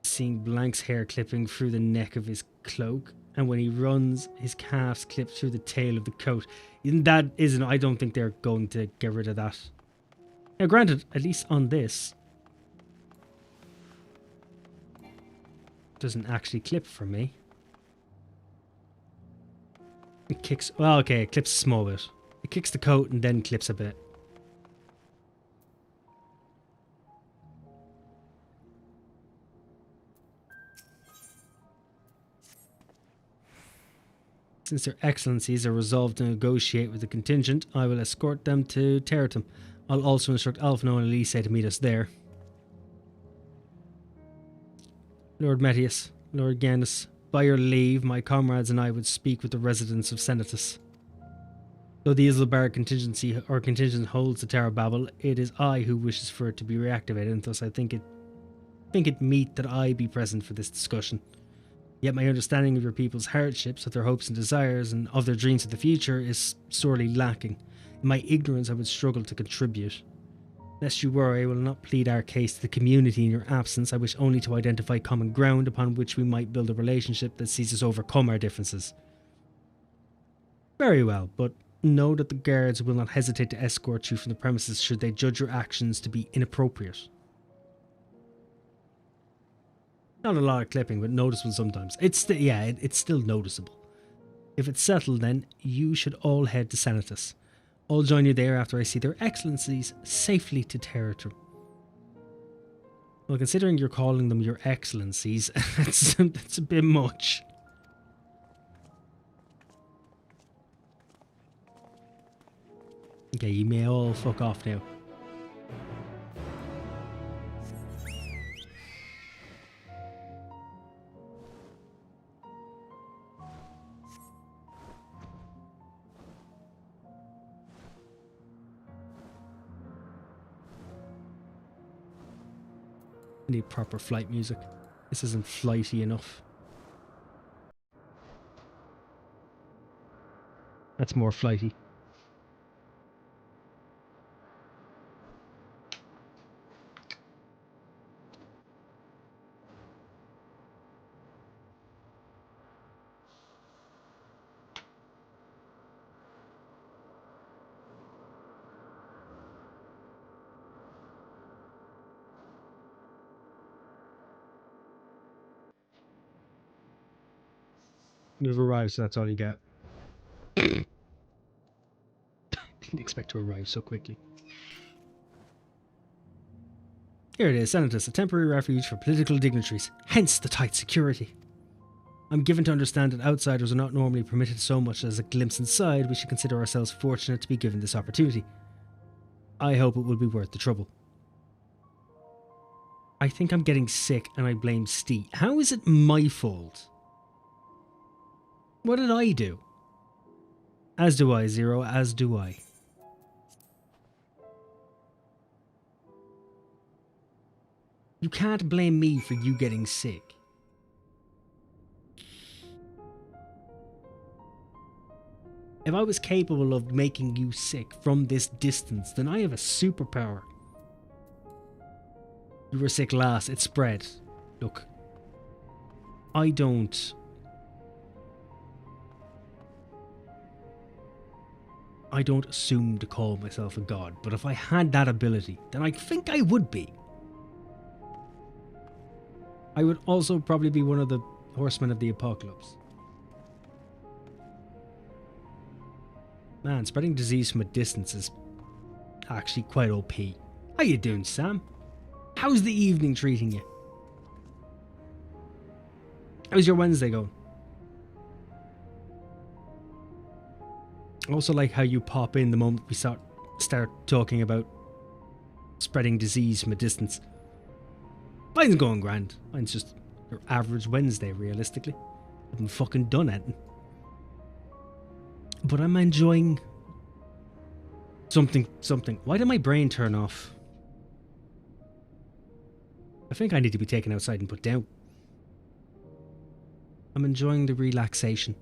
seeing Blank's hair clipping through the neck of his cloak, and when he runs, his calves clip through the tail of the coat. That isn't. I don't think they're going to get rid of that. Now, granted, at least on this, doesn't actually clip for me. It kicks. Well, okay, it clips a small bit. It kicks the coat and then clips a bit. Since their excellencies are resolved to negotiate with the contingent, I will escort them to Terratum. I'll also instruct Alphino and Elise to meet us there. Lord Metius, Lord Gannis, by your leave, my comrades and I would speak with the residents of Senatus. Though the Isilbar contingent holds the Tower of Babel, it is I who wishes for it to be reactivated, and thus I think it meet that I be present for this discussion. Yet my understanding of your people's hardships, of their hopes and desires, and of their dreams of the future is sorely lacking. In my ignorance, I would struggle to contribute. Lest you worry, I will not plead our case to the community in your absence. I wish only to identify common ground upon which we might build a relationship that sees us overcome our differences. Very well, but know that the guards will not hesitate to escort you from the premises should they judge your actions to be inappropriate. Not a lot of clipping, but noticeable sometimes. It's still noticeable. If it's settled, then you should all head to Senatus. I'll join you there after I see their excellencies safely to Terratum. Well, considering you're calling them your excellencies, that's a bit much. Okay, you may all fuck off now. I need proper flight music. This isn't flighty enough. That's more flighty. You've arrived, so that's all you get. Didn't expect to arrive so quickly. Here it is, Senatus, a temporary refuge for political dignitaries, hence the tight security. I'm given to understand that outsiders are not normally permitted so much as a glimpse inside. We should consider ourselves fortunate to be given this opportunity. I hope it will be worth the trouble. I think I'm getting sick and I blame Steve. How is it my fault? What did I do? As do I, Zero, as do I. You can't blame me for you getting sick. If I was capable of making you sick from this distance, then I have a superpower. You were sick last. It spread. Look. I don't assume to call myself a god, but if I had that ability, then I think I would be. I would also probably be one of the horsemen of the apocalypse. Man, spreading disease from a distance is actually quite OP. How you doing, Sam? How's the evening treating you? How's your Wednesday going? I also like how you pop in the moment we start talking about spreading disease from a distance. Mine's going grand. Mine's just your average Wednesday, realistically. I haven't fucking done anything. But I'm enjoying something. Why did my brain turn off? I think I need to be taken outside and put down. I'm enjoying the relaxation.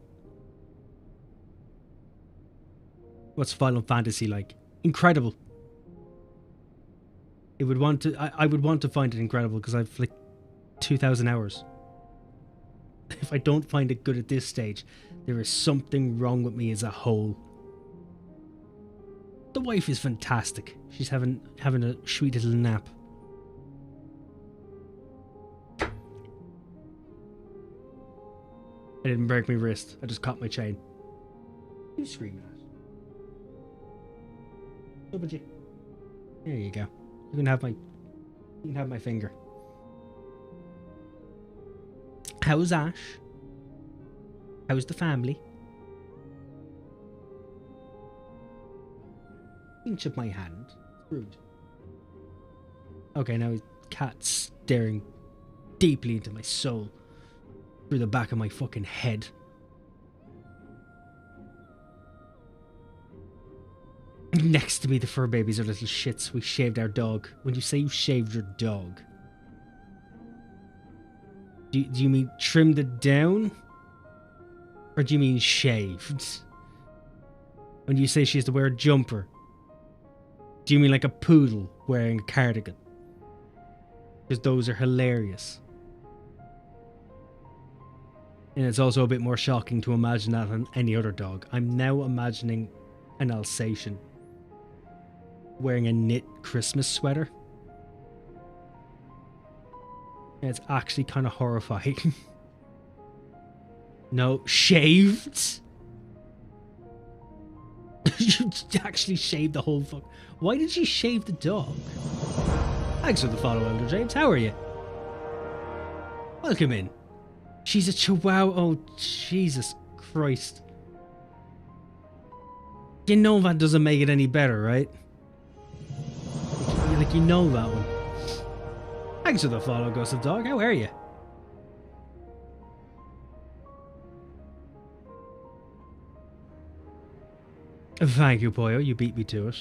What's Final Fantasy like? Incredible. I would want to find it incredible because I've like 2,000 hours. If I don't find it good at this stage, there is something wrong with me as a whole. The wife is fantastic. She's having a sweet little nap. I didn't break my wrist. I just caught my chain. What are you screaming at? Stop it, you. There you go. You can have my finger. How's Ash? How's the family? Pinch of my hand. It's rude. Okay, now his cat's staring deeply into my soul through the back of my fucking head. Next to me, the fur babies are little shits. We shaved our dog. When you say you shaved your dog, do you mean trimmed it down? Or do you mean shaved? When you say she has to wear a jumper, do you mean like a poodle wearing a cardigan? Because those are hilarious. And it's also a bit more shocking to imagine that on any other dog. I'm now imagining an Alsatian wearing a knit Christmas sweater. And it's actually kind of horrifying. No, shaved? You actually shaved the whole fuck. Why did you shave the dog? Thanks for the follow, Elder James. How are you? Welcome in. She's a chihuahua. Oh, Jesus Christ. You know that doesn't make it any better, right? Like, you know that one. Thanks for the follow, Ghost of Dog. How are you? Thank you, Poyo. You beat me to it.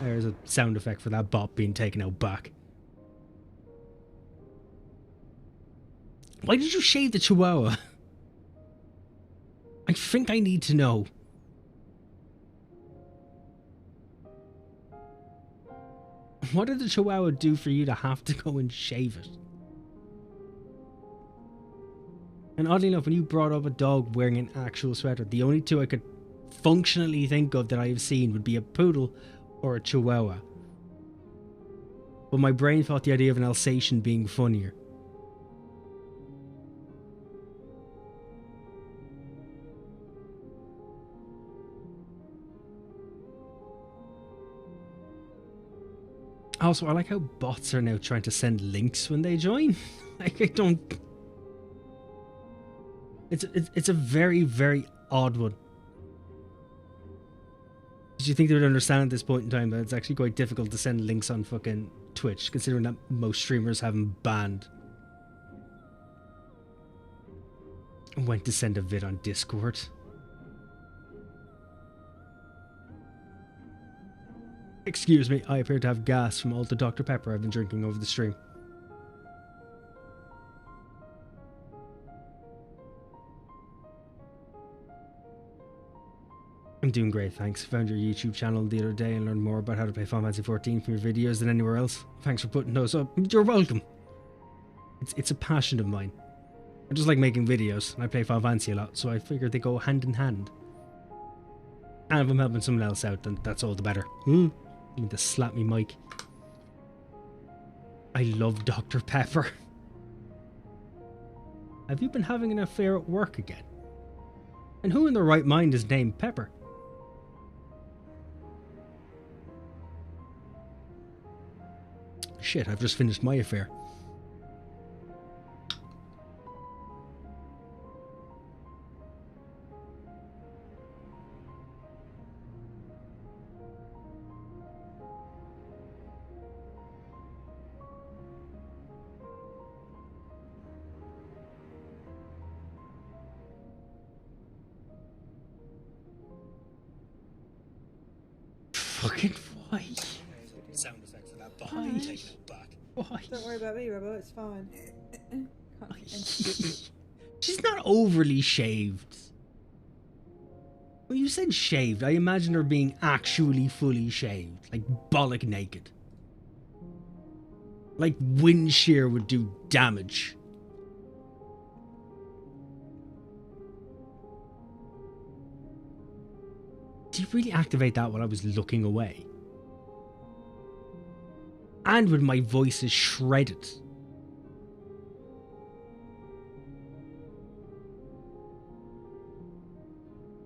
There's a sound effect for that bot being taken out back. Why did you shave the chihuahua? I think I need to know. What did the chihuahua do for you to have to go and shave it? And oddly enough, when you brought up a dog wearing an actual sweater, the only two I could functionally think of that I have seen would be a poodle or a chihuahua. But my brain thought the idea of an Alsatian being funnier. Also, I like how bots are now trying to send links when they join. Like, I don't... It's a very, very odd one. Did you think they would understand at this point in time that it's actually quite difficult to send links on fucking Twitch, considering that most streamers have them banned? When to send a vid on Discord. Excuse me, I appear to have gas from all the Dr. Pepper I've been drinking over the stream. I'm doing great, thanks. Found your YouTube channel the other day and learned more about how to play Final Fantasy XIV from your videos than anywhere else. Thanks for putting those up. You're welcome. It's a passion of mine. I just like making videos, and I play Final Fantasy a lot, so I figured they go hand in hand. And if I'm helping someone else out, then that's all the better. You need to slap me, Mike. I love Dr. Pepper. Have you been having an affair at work again? And who in their right mind is named Pepper? Shit, I've just finished my affair. Fucking why? Sound effects of that behind taking it back. Why? Don't worry about me, Rebel, it's fine. She's not overly shaved. When you said shaved, I imagined her being actually fully shaved. Like bollock naked. Like wind shear would do damage. Did you really activate that while I was looking away? And when my voice is shredded.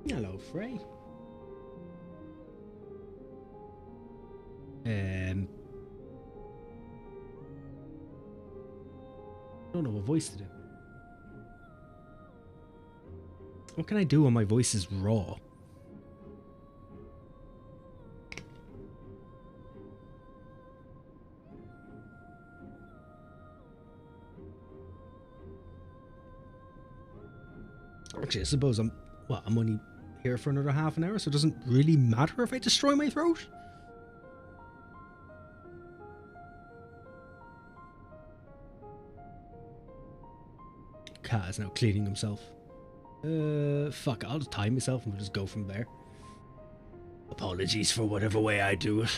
Hello, Frey. Don't know what voice to do. What can I do when my voice is raw? Actually, I suppose I'm only here for another half an hour, so it doesn't really matter if I destroy my throat. Cat is now cleaning himself. Fuck it, I'll just tie myself and we'll just go from there. Apologies for whatever way I do it.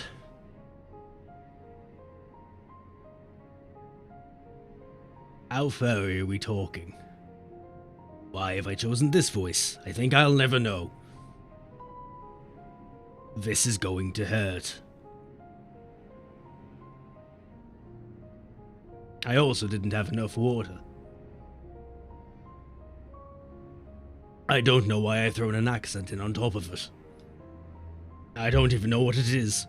How far are we talking? Why have I chosen this voice? I think I'll never know. This is going to hurt. I also didn't have enough water. I don't know why I've thrown an accent in on top of it. I don't even know what it is.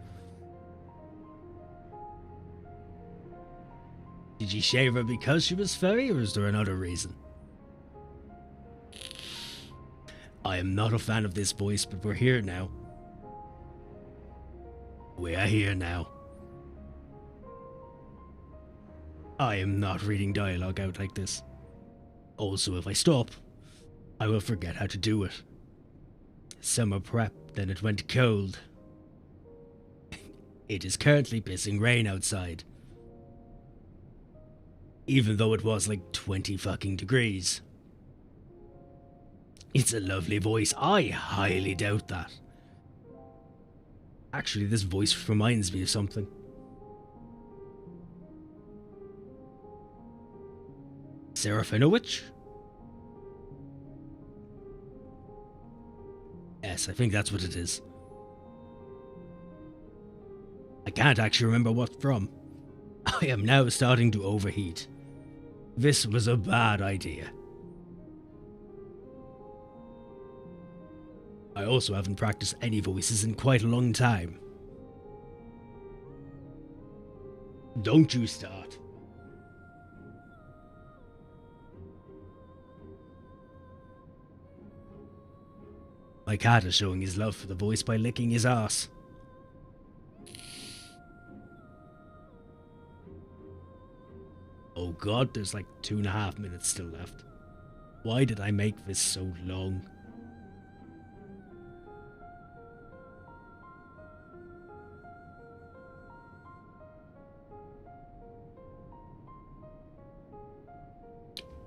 Did you shave her because she was furry, or is there another reason? I am not a fan of this voice, but we're here now. We are here now. I am not reading dialogue out like this. Also, if I stop, I will forget how to do it. Summer prep, then it went cold. It is currently pissing rain outside. Even though it was like 20 fucking degrees. It's a lovely voice. I highly doubt that. Actually, this voice reminds me of something. Serafinovich? Yes, I think that's what it is. I can't actually remember what from. I am now starting to overheat. This was a bad idea. I also haven't practiced any voices in quite a long time. Don't you start. My cat is showing his love for the voice by licking his ass. Oh god, there's like 2.5 minutes still left. Why did I make this so long?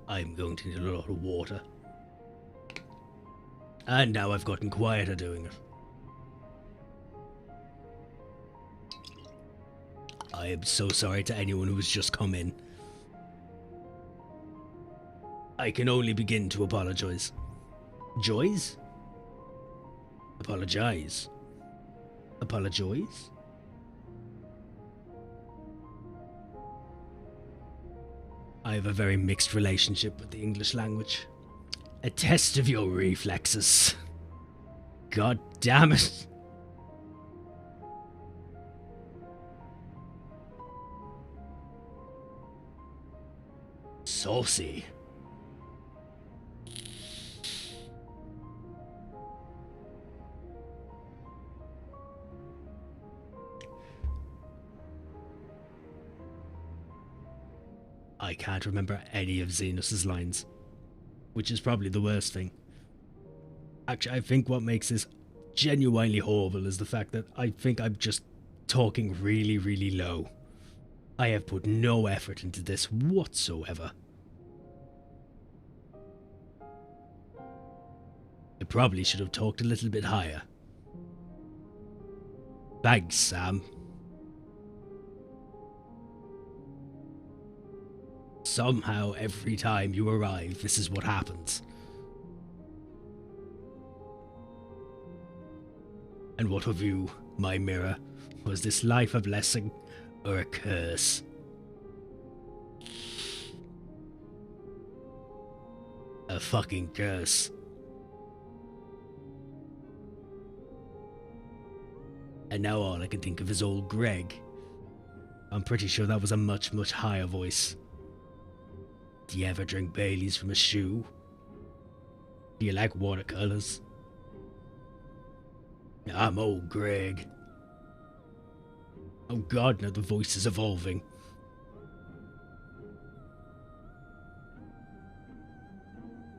I'm going to need a lot of water. And now I've gotten quieter doing it. I am so sorry to anyone who has just come in. I can only begin to apologize. Joys? Apologize. Apologize? I have a very mixed relationship with the English language. A test of your reflexes. God damn it. Saucy. I can't remember any of Xenos' lines, which is probably the worst thing. Actually, I think what makes this genuinely horrible is the fact that I think I'm just talking really, really low. I have put no effort into this whatsoever. I probably should have talked a little bit higher. Thanks, Sam. Somehow, every time you arrive, this is what happens. And what of you, my mirror? Was this life a blessing or a curse? A fucking curse. And now all I can think of is old Greg. I'm pretty sure that was a much, much higher voice. Do you ever drink Baileys from a shoe? Do you like watercolors? I'm old Greg. Oh god, now the voice is evolving.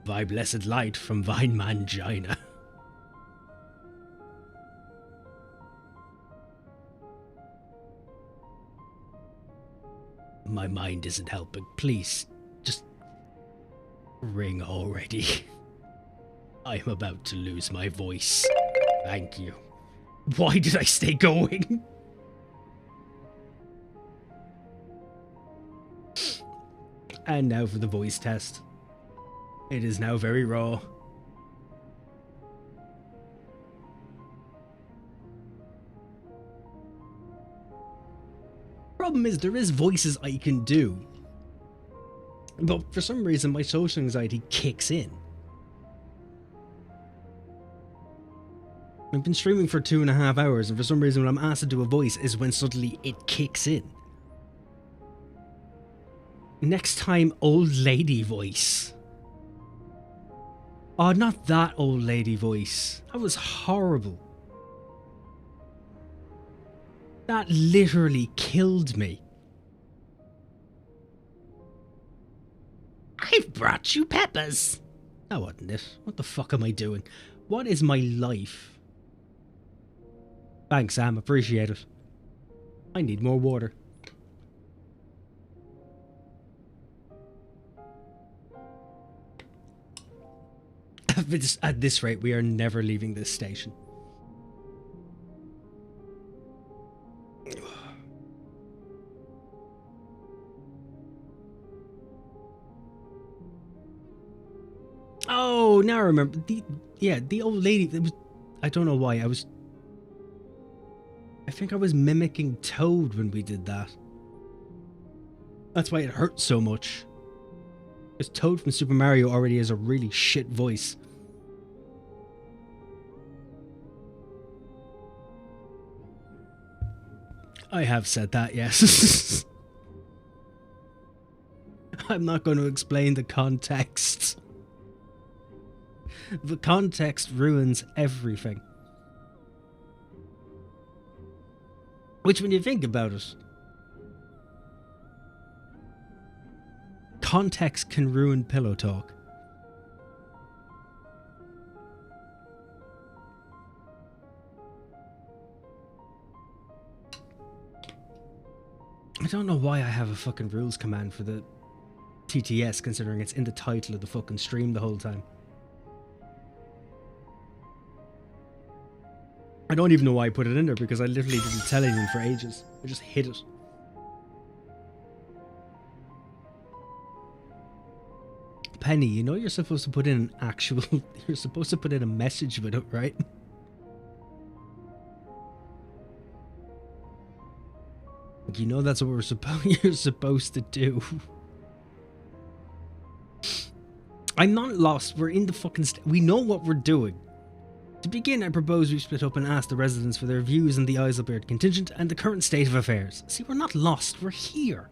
Thy blessed light from thine mangina. My mind isn't helping. Please, just ring already. I am about to lose my voice. Thank you. Why did I stay going? And now for the voice test. It is now very raw. Problem is, there is voices I can do, but for some reason my social anxiety kicks in. I've been streaming for 2.5 hours, and for some reason when I'm asked to do a voice is when suddenly it kicks in. Next time, old lady voice. Oh, not that old lady voice. That was horrible. That literally killed me. I've brought you peppers. That wasn't it. What the fuck am I doing? What is my life? Thanks, Sam. Appreciate it. I need more water. At this rate, we are never leaving this station. Oh, now I remember. The old lady. It was, I don't know why. I think I was mimicking Toad when we did that. That's why it hurt so much. Because Toad from Super Mario already has a really shit voice. I have said that, yes. I'm not going to explain the context. The context ruins everything. Which, when you think about it, context can ruin pillow talk. I don't know why I have a fucking rules command for the TTS, considering it's in the title of the fucking stream the whole time. I don't even know why I put it in there, because I literally didn't tell anyone for ages. I just hid it. penny. You know you're supposed to put in an actual... You're supposed to put in a message with it, right? You know that's what you're supposed to do. I'm not lost. We're in the fucking... we know what we're doing. To begin, I propose we split up and ask the residents for their views on the Eiselbeard contingent and the current state of affairs. See, we're not lost. We're here.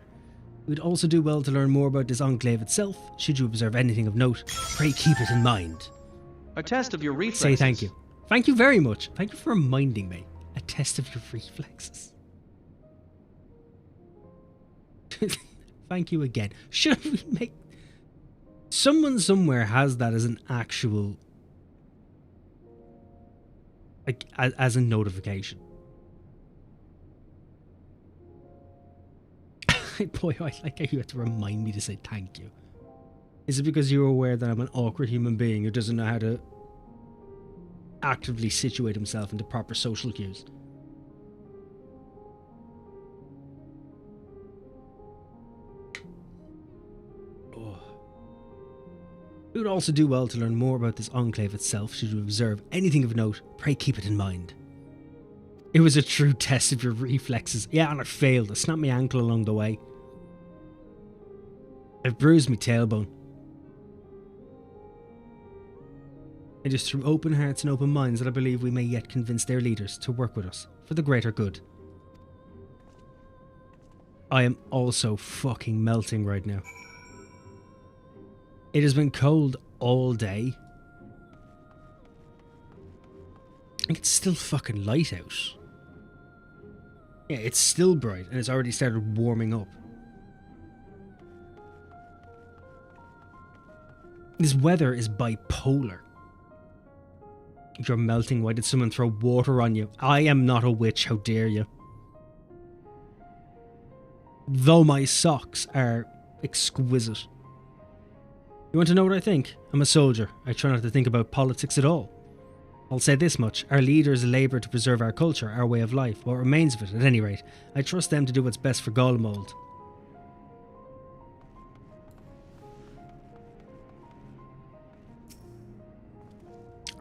We'd also do well to learn more about this enclave itself. Should you observe anything of note, pray keep it in mind. A test of your reflexes. Say thank you. Thank you very much. Thank you for reminding me. A test of your reflexes. Thank you again. Should we make... Someone somewhere has that as an actual... like, as a notification. Boy, I like how you have to remind me to say thank you. Is it because you're aware that I'm an awkward human being who doesn't know how to actively situate himself into proper social cues? We would also do well to learn more about this enclave itself. Should you observe anything of note, pray keep it in mind. It was a true test of your reflexes. Yeah, and I failed. I snapped my ankle along the way. I've bruised my tailbone. It is through open hearts and open minds that I believe we may yet convince their leaders to work with us for the greater good. I am also fucking melting right now. It has been cold all day. And it's still fucking light out. Yeah, it's still bright and it's already started warming up. This weather is bipolar. You're melting. Why did someone throw water on you? I am not a witch, how dare you? Though my socks are exquisite. You want to know what I think? I'm a soldier. I try not to think about politics at all. I'll say this much. Our leaders labour to preserve our culture, our way of life, what remains of it, at any rate. I trust them to do what's best for Garlemald.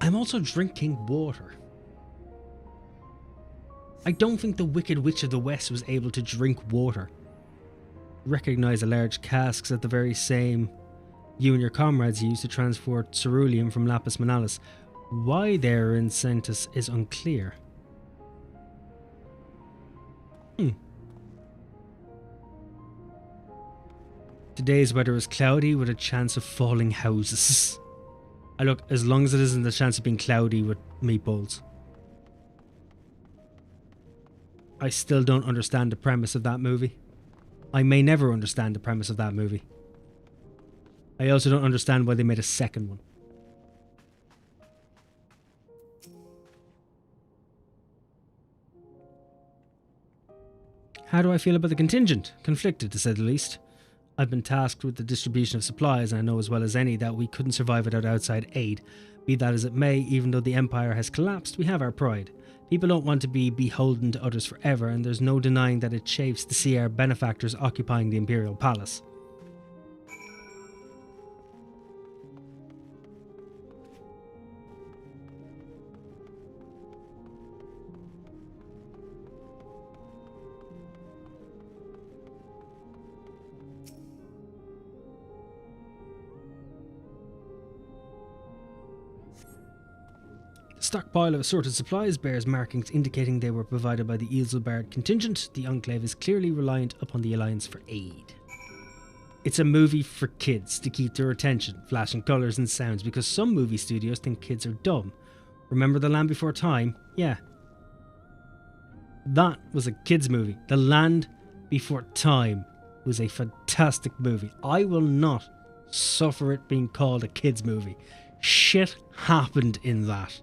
I'm also drinking water. I don't think the Wicked Witch of the West was able to drink water. Recognise the large casks at the very same you and your comrades used to transport ceruleum from Lapis Manalis. Why they're in Centus is unclear. Today's weather is cloudy with a chance of falling houses. I look, as long as it isn't the chance of being cloudy with meatballs. I still don't understand the premise of that movie. I may never understand the premise of that movie. I also don't understand why they made a second one. How do I feel about the contingent? Conflicted, to say the least. I've been tasked with the distribution of supplies, and I know as well as any that we couldn't survive without outside aid. Be that as it may, even though the Empire has collapsed, we have our pride. People don't want to be beholden to others forever, and there's no denying that it chafes to see our benefactors occupying the Imperial Palace. Stockpile of assorted supplies bears markings indicating they were provided by the Eiselbeard contingent. The Enclave is clearly reliant upon the Alliance for aid. It's a movie for kids to keep their attention, flashing colours and sounds, because some movie studios think kids are dumb. Remember The Land Before Time? Yeah. That was a kids movie. The Land Before Time was a fantastic movie. I will not suffer it being called a kids movie. Shit happened in that.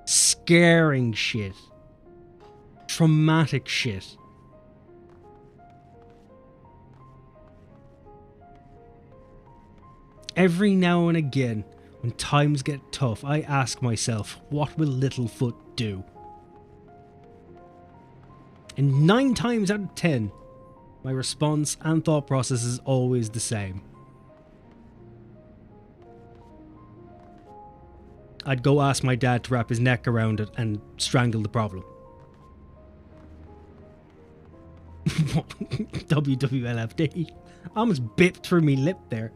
Scaring shit. Traumatic shit. Every now and again, when times get tough, I ask myself, what will Littlefoot do? And 9 times out of 10, my response and thought process is always the same. I'd go ask my dad to wrap his neck around it and strangle the problem. WWLFD. I almost bit through me lip there.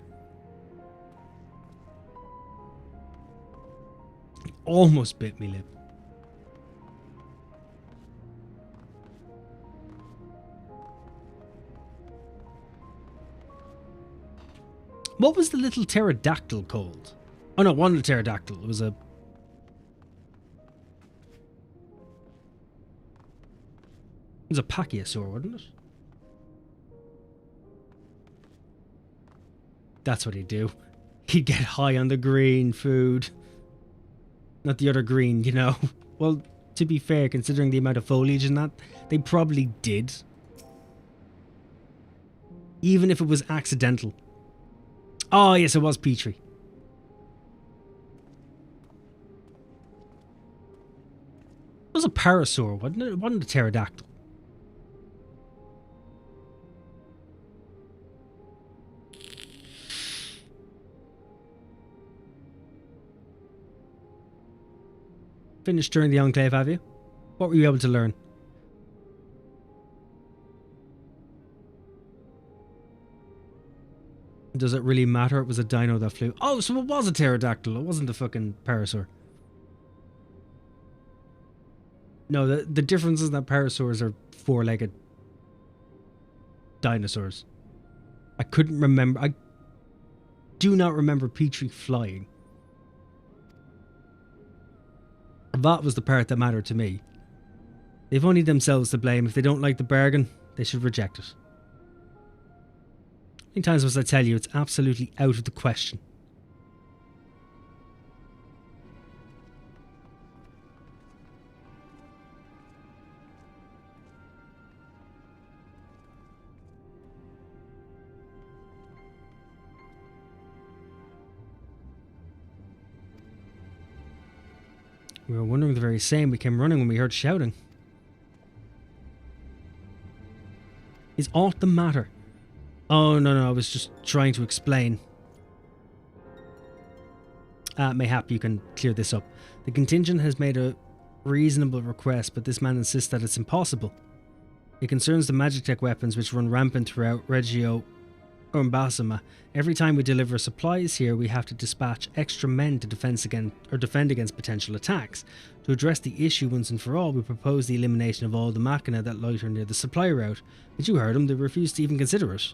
Almost bit me lip. What was the little pterodactyl called? Oh no, it wasn't a pterodactyl. It was a... It was a pachyosaur, wasn't it? That's what he'd do. He'd get high on the green food. Not the other green, you know. Well, to be fair, considering the amount of foliage in that, they probably did. Even if it was accidental. Oh, yes, it was Petrie. It was a parasaur, wasn't it? It wasn't a pterodactyl. Finished during the Enclave, have you? What were you able to learn? Does it really matter? It was a dino that flew. Oh, so it was a pterodactyl. It wasn't a fucking parasaur. No, the difference is that parasaurs are four-legged dinosaurs. I couldn't remember. I do not remember Petrie flying. That was the part that mattered to me. They've only themselves to blame. If they don't like the bargain, they should reject it. How many times must I tell you, it's absolutely out of the question. We were wondering the very same. We came running when we heard shouting. Is aught the matter? Oh, no, I was just trying to explain. Mayhap you can clear this up. The contingent has made a reasonable request, but this man insists that it's impossible. It concerns the Magitech weapons which run rampant throughout Reggio Urbasima. Every time we deliver supplies here, we have to dispatch extra men to defend against potential attacks. To address the issue once and for all, we propose the elimination of all the machina that loiter near the supply route. But you heard them, they refused to even consider it.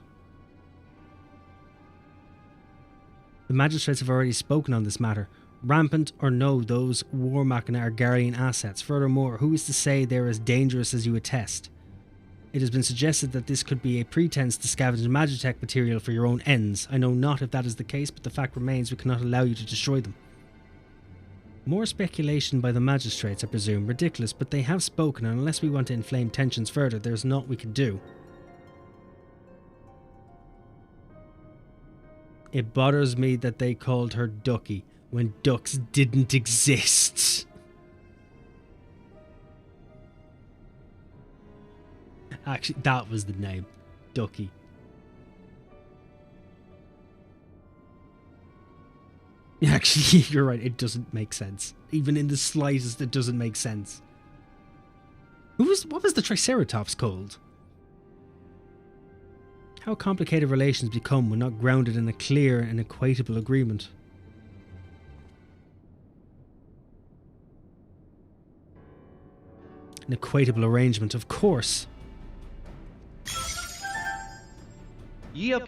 The magistrates have already spoken on this matter. Rampant or no, those war machina are Guardian assets. Furthermore, who is to say they're as dangerous as you attest? It has been suggested that this could be a pretense to scavenge Magitech material for your own ends. I know not if that is the case, but the fact remains we cannot allow you to destroy them. More speculation by the magistrates, I presume. Ridiculous, but they have spoken, and unless we want to inflame tensions further, there's naught we can do. It bothers me that they called her Ducky when ducks didn't exist. Actually, that was the name. Ducky. Actually, you're right. It doesn't make sense. Even in the slightest, it doesn't make sense. What was the Triceratops called? How complicated relations become when not grounded in a clear and equitable agreement. An equitable arrangement, of course. Yep.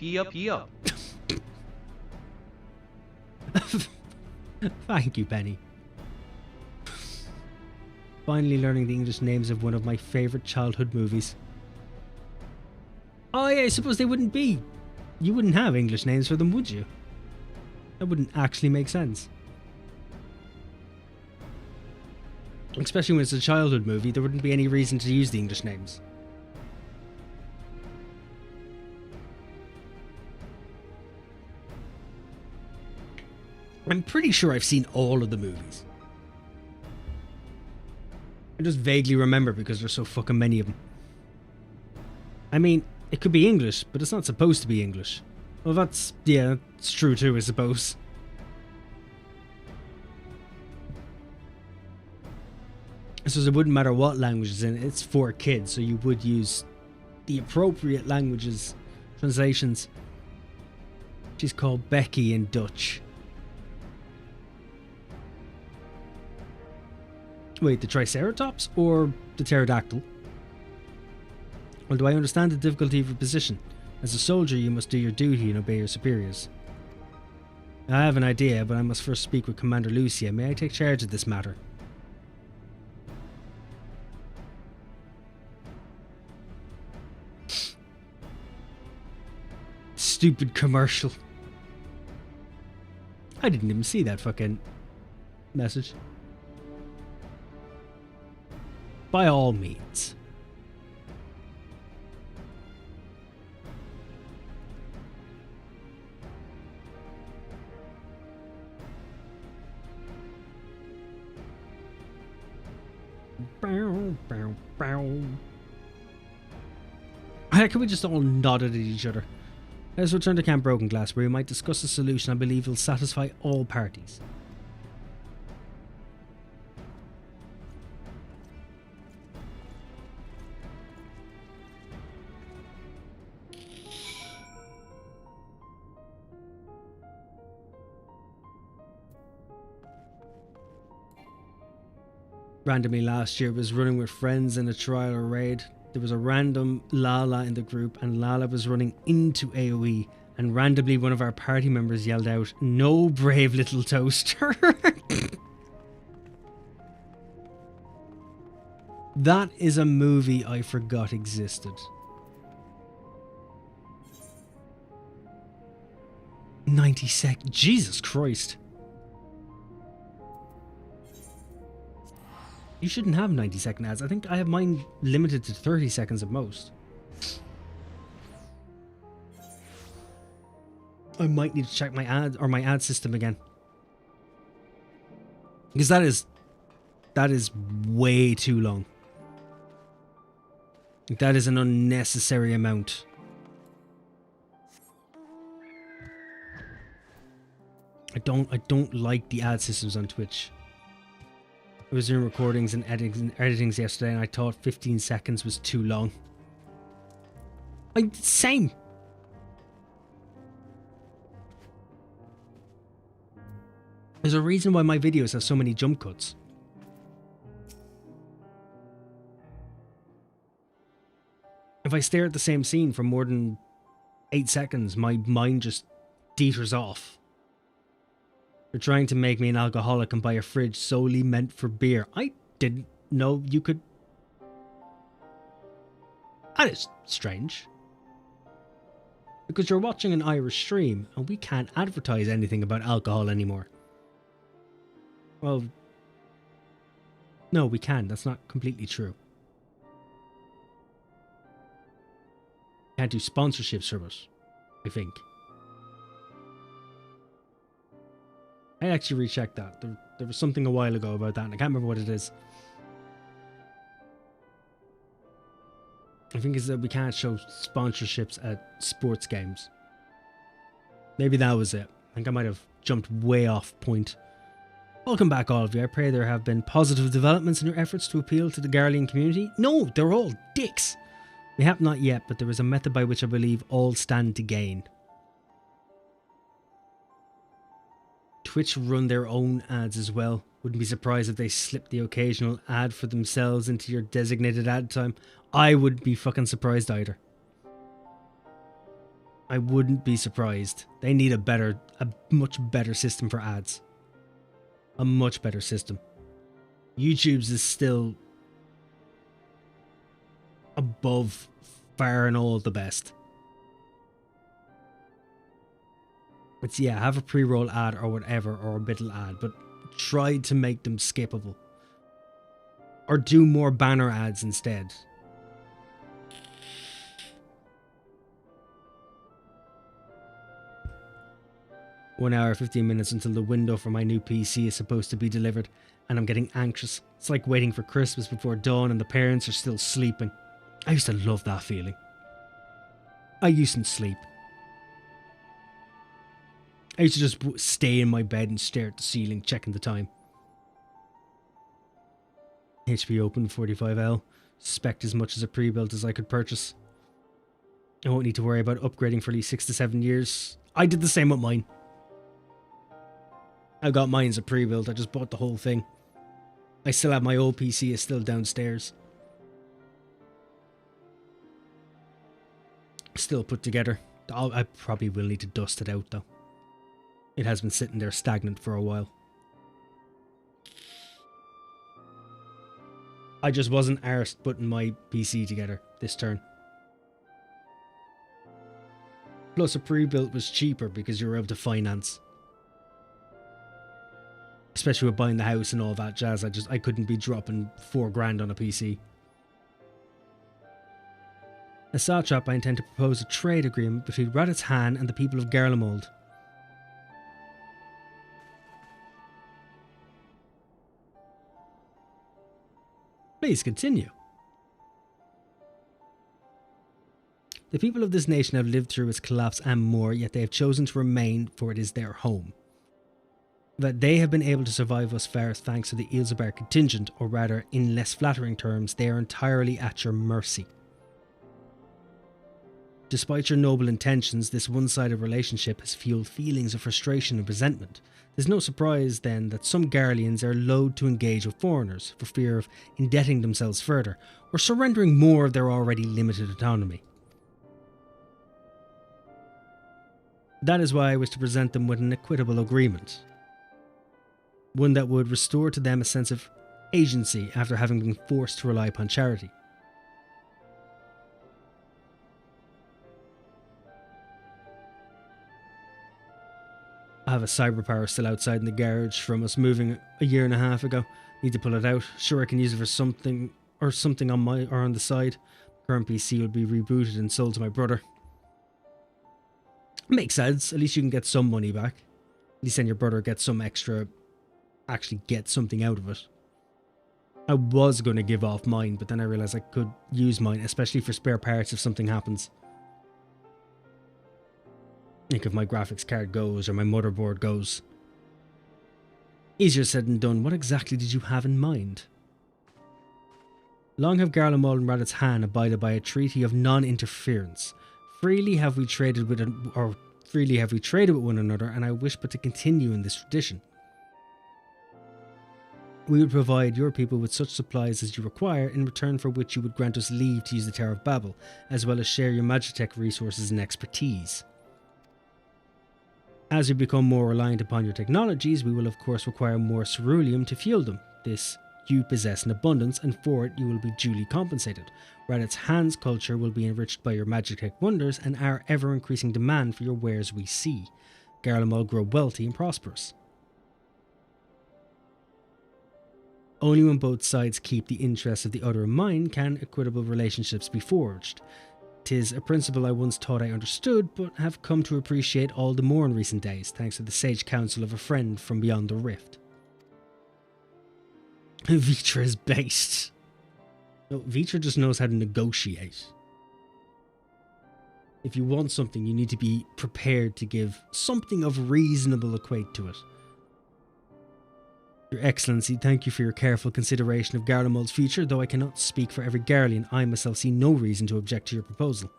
Thank you, Penny. Finally learning the English names of one of my favourite childhood movies. Oh yeah, I suppose they wouldn't be. You wouldn't have English names for them, would you? That wouldn't actually make sense. Especially when it's a childhood movie, there wouldn't be any reason to use the English names. I'm pretty sure I've seen all of the movies. I just vaguely remember because there's so fucking many of them. I mean, it could be English, but it's not supposed to be English. Well, yeah, it's true too, I suppose. So it wouldn't matter what language is in it. It's for kids, so you would use the appropriate languages, translations. She's called Becky in Dutch. Wait, the Triceratops or the pterodactyl? Well, do I understand the difficulty of your position? As a soldier, you must do your duty and obey your superiors. I have an idea, but I must first speak with Commander Lucia. May I take charge of this matter? Stupid commercial. I didn't even see that fucking message. By all means. Bow, bow, bow. How can we just all nod at each other? Let's return to Camp Broken Glass, where we might discuss a solution I believe will satisfy all parties. Randomly last year, was running with friends in a trial or raid. There was a random Lala in the group, and Lala was running into AoE, and randomly one of our party members yelled out, "No, brave little toaster." That is a movie I forgot existed. 90 seconds. Jesus Christ. You shouldn't have 90-second ads. I think I have mine limited to 30 seconds at most. I might need to check my ad or my ad system again. Because that is way too long. That is an unnecessary amount. I don't like the ad systems on Twitch. I was doing recordings and editings yesterday, and I thought 15 seconds was too long. Same. There's a reason why my videos have so many jump cuts. If I stare at the same scene for more than 8 seconds, my mind just teeters off. They're trying to make me an alcoholic and buy a fridge solely meant for beer. I didn't know you could... That is strange. Because you're watching an Irish stream and we can't advertise anything about alcohol anymore. Well, no, we can. That's not completely true. Can't do sponsorships for us, I think. I actually rechecked that. There was something a while ago about that, and I can't remember what it is. I think it's that we can't show sponsorships at sports games. Maybe that was it. I think I might have jumped way off point. Welcome back, all of you. I pray there have been positive developments in your efforts to appeal to the Garlean community. No, they're all dicks. They have not yet, but there is a method by which I believe all stand to gain. Twitch run their own ads as well. Wouldn't be surprised if they slip the occasional ad for themselves into your designated ad time. I wouldn't be fucking surprised either. I wouldn't be surprised. They need a much better system for ads. A much better system. YouTube's is still above far and all the best. It's, yeah, have a pre-roll ad or whatever, or a middle ad, but try to make them skippable. Or do more banner ads instead. One hour, 15 minutes until the window for my new PC is supposed to be delivered, and I'm getting anxious. It's like waiting for Christmas before dawn and the parents are still sleeping. I used to love that feeling. I used to sleep. I used to just stay in my bed and stare at the ceiling, checking the time. HP open 45L. Suspect as much as a pre-built as I could purchase. I won't need to worry about upgrading for at least 6 to 7 years. I did the same with mine. I got mine as a pre-built. I just bought the whole thing. I still have my old PC. It's still downstairs. Still put together. I probably will need to dust it out though. It has been sitting there stagnant for a while. I just wasn't arsed putting my PC together this turn. Plus a pre-built was cheaper because you were able to finance. Especially with buying the house and all that jazz. I couldn't be dropping $4,000 on a PC. As Satrap, I intend to propose a trade agreement between Raditz Han and the people of Garlemald. Please continue. The people of this nation have lived through its collapse and more, yet they have chosen to remain, for it is their home. That they have been able to survive thus far thanks to the Ilzabar contingent, or rather, in less flattering terms, they are entirely at your mercy. Despite your noble intentions, this one-sided relationship has fueled feelings of frustration and resentment. There's no surprise, then, that some Garleans are loath to engage with foreigners for fear of indebting themselves further, or surrendering more of their already limited autonomy. That is why I wish to present them with an equitable agreement. One that would restore to them a sense of agency after having been forced to rely upon charity. I have a cyber power still outside in the garage from us moving a year and a half ago. Need to pull it out. Sure, I can use it for something on the side. Current PC will be rebooted and sold to my brother. Makes sense. At least you can get some money back. At least then your brother gets some extra, actually get something out of it. I was going to give off mine, but then I realised I could use mine, especially for spare parts if something happens. Like if my graphics card goes or my motherboard goes. Easier said than done. What exactly did you have in mind? Long have Garlemald and Raditz Han abided by a treaty of non-interference. Freely have we traded with one another, and I wish but to continue in this tradition. We would provide your people with such supplies as you require, in return for which you would grant us leave to use the Tower of Babel, as well as share your Magitech resources and expertise. As we become more reliant upon your technologies, we will of course require more ceruleum to fuel them. This you possess in abundance, and for it you will be duly compensated. Raditz Han's culture will be enriched by your Magitech wonders and our ever-increasing demand for your wares we see. Garlemald grow wealthy and prosperous. Only when both sides keep the interests of the other in mind can equitable relationships be forged. 'Tis a principle I once thought I understood, but have come to appreciate all the more in recent days, thanks to the sage counsel of a friend from beyond the rift. Vitra is based. No, Vitra just knows how to negotiate. If you want something, you need to be prepared to give something of reasonable equate to it. Your Excellency, thank you for your careful consideration of Garlemald's future. Though I cannot speak for every Garlean, I myself see no reason to object to your proposal.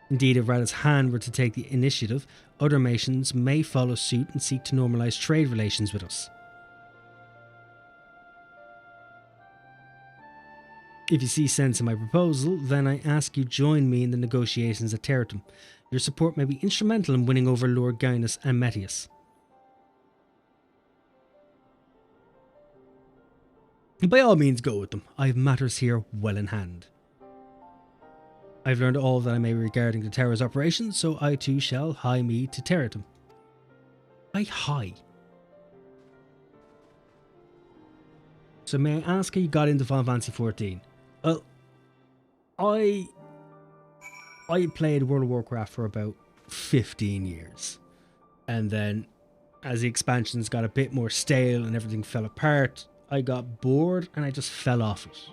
Indeed, if Raditz Han were to take the initiative, other nations may follow suit and seek to normalise trade relations with us. If you see sense in my proposal, then I ask you join me in the negotiations at Territum. Your support may be instrumental in winning over Lord Gaius and Metius. By all means go with them. I have matters here well in hand. I've learned all that I may regarding the tower's operations, so I too shall hie me to Territum. I hie. So may I ask how you got into Final Fantasy XIV? Well, I played World of Warcraft for about 15 years. And then, as the expansions got a bit more stale and everything fell apart, I got bored and I just fell off it.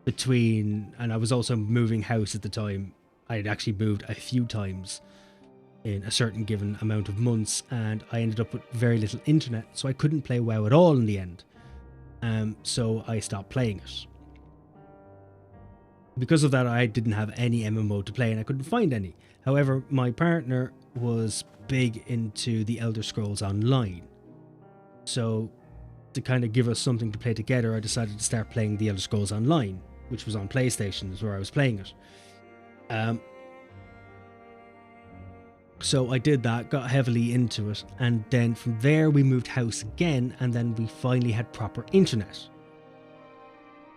And I was also moving house at the time. I had actually moved a few times. in a certain given amount of months, and I ended up with very little internet, so I couldn't play WoW at all in the end. So I stopped playing it. Because of that, I didn't have any MMO to play, and I couldn't find any. However, my partner was big into the Elder Scrolls Online. So, to kind of give us something to play together, I decided to start playing the Elder Scrolls Online, which was on PlayStation, is where I was playing it. So I did that, got heavily into it, and then from there we moved house again, and then we finally had proper internet.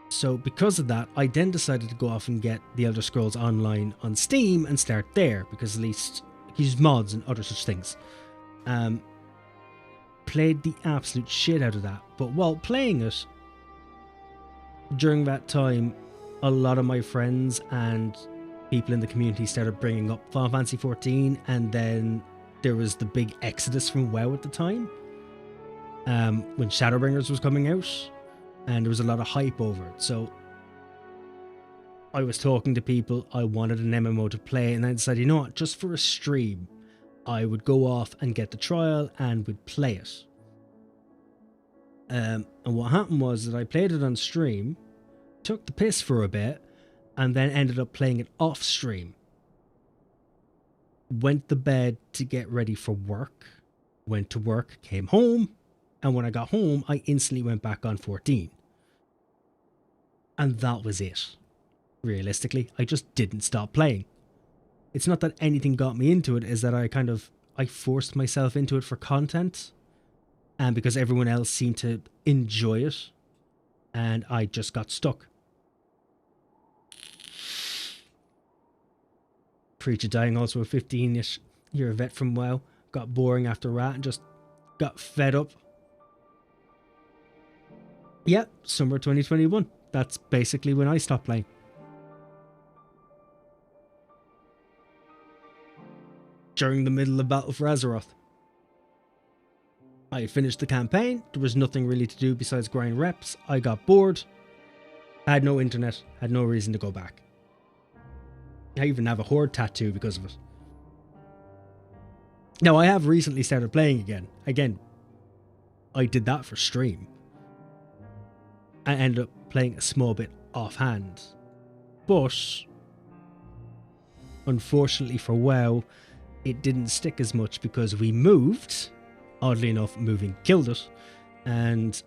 So because of that, I then decided to go off and get the Elder Scrolls Online on Steam and start there, because at least I could use mods and other such things. Played the absolute shit out of that, but while playing it, during that time, a lot of my friends and people in the community started bringing up Final Fantasy XIV, and then there was the big exodus from WoW at the time, when Shadowbringers was coming out, and there was a lot of hype over it. So I was talking to people, I wanted an MMO to play, and I decided, you know what, just for a stream, I would go off and get the trial and would play it. And what happened was that I played it on stream, took the piss for a bit, and then ended up playing it off stream. Went to bed to get ready for work, went to work, came home, and when I got home, I instantly went back on 14. And that was it. Realistically, I just didn't stop playing. It's not that anything got me into it, is that I forced myself into it for content, and because everyone else seemed to enjoy it, and I just got stuck. Preacher dying also at 15ish. You're a vet from WoW. Got boring after that and just got fed up. Yeah, summer 2021. That's basically when I stopped playing. During the middle of Battle for Azeroth. I finished the campaign. There was nothing really to do besides grind reps. I got bored. Had no internet. Had no reason to go back. I even have a horde tattoo because of it. Now, I have recently started playing again. Again, I did that for stream. I ended up playing a small bit offhand. But, unfortunately for WoW, it didn't stick as much because we moved. Oddly enough, moving killed it. And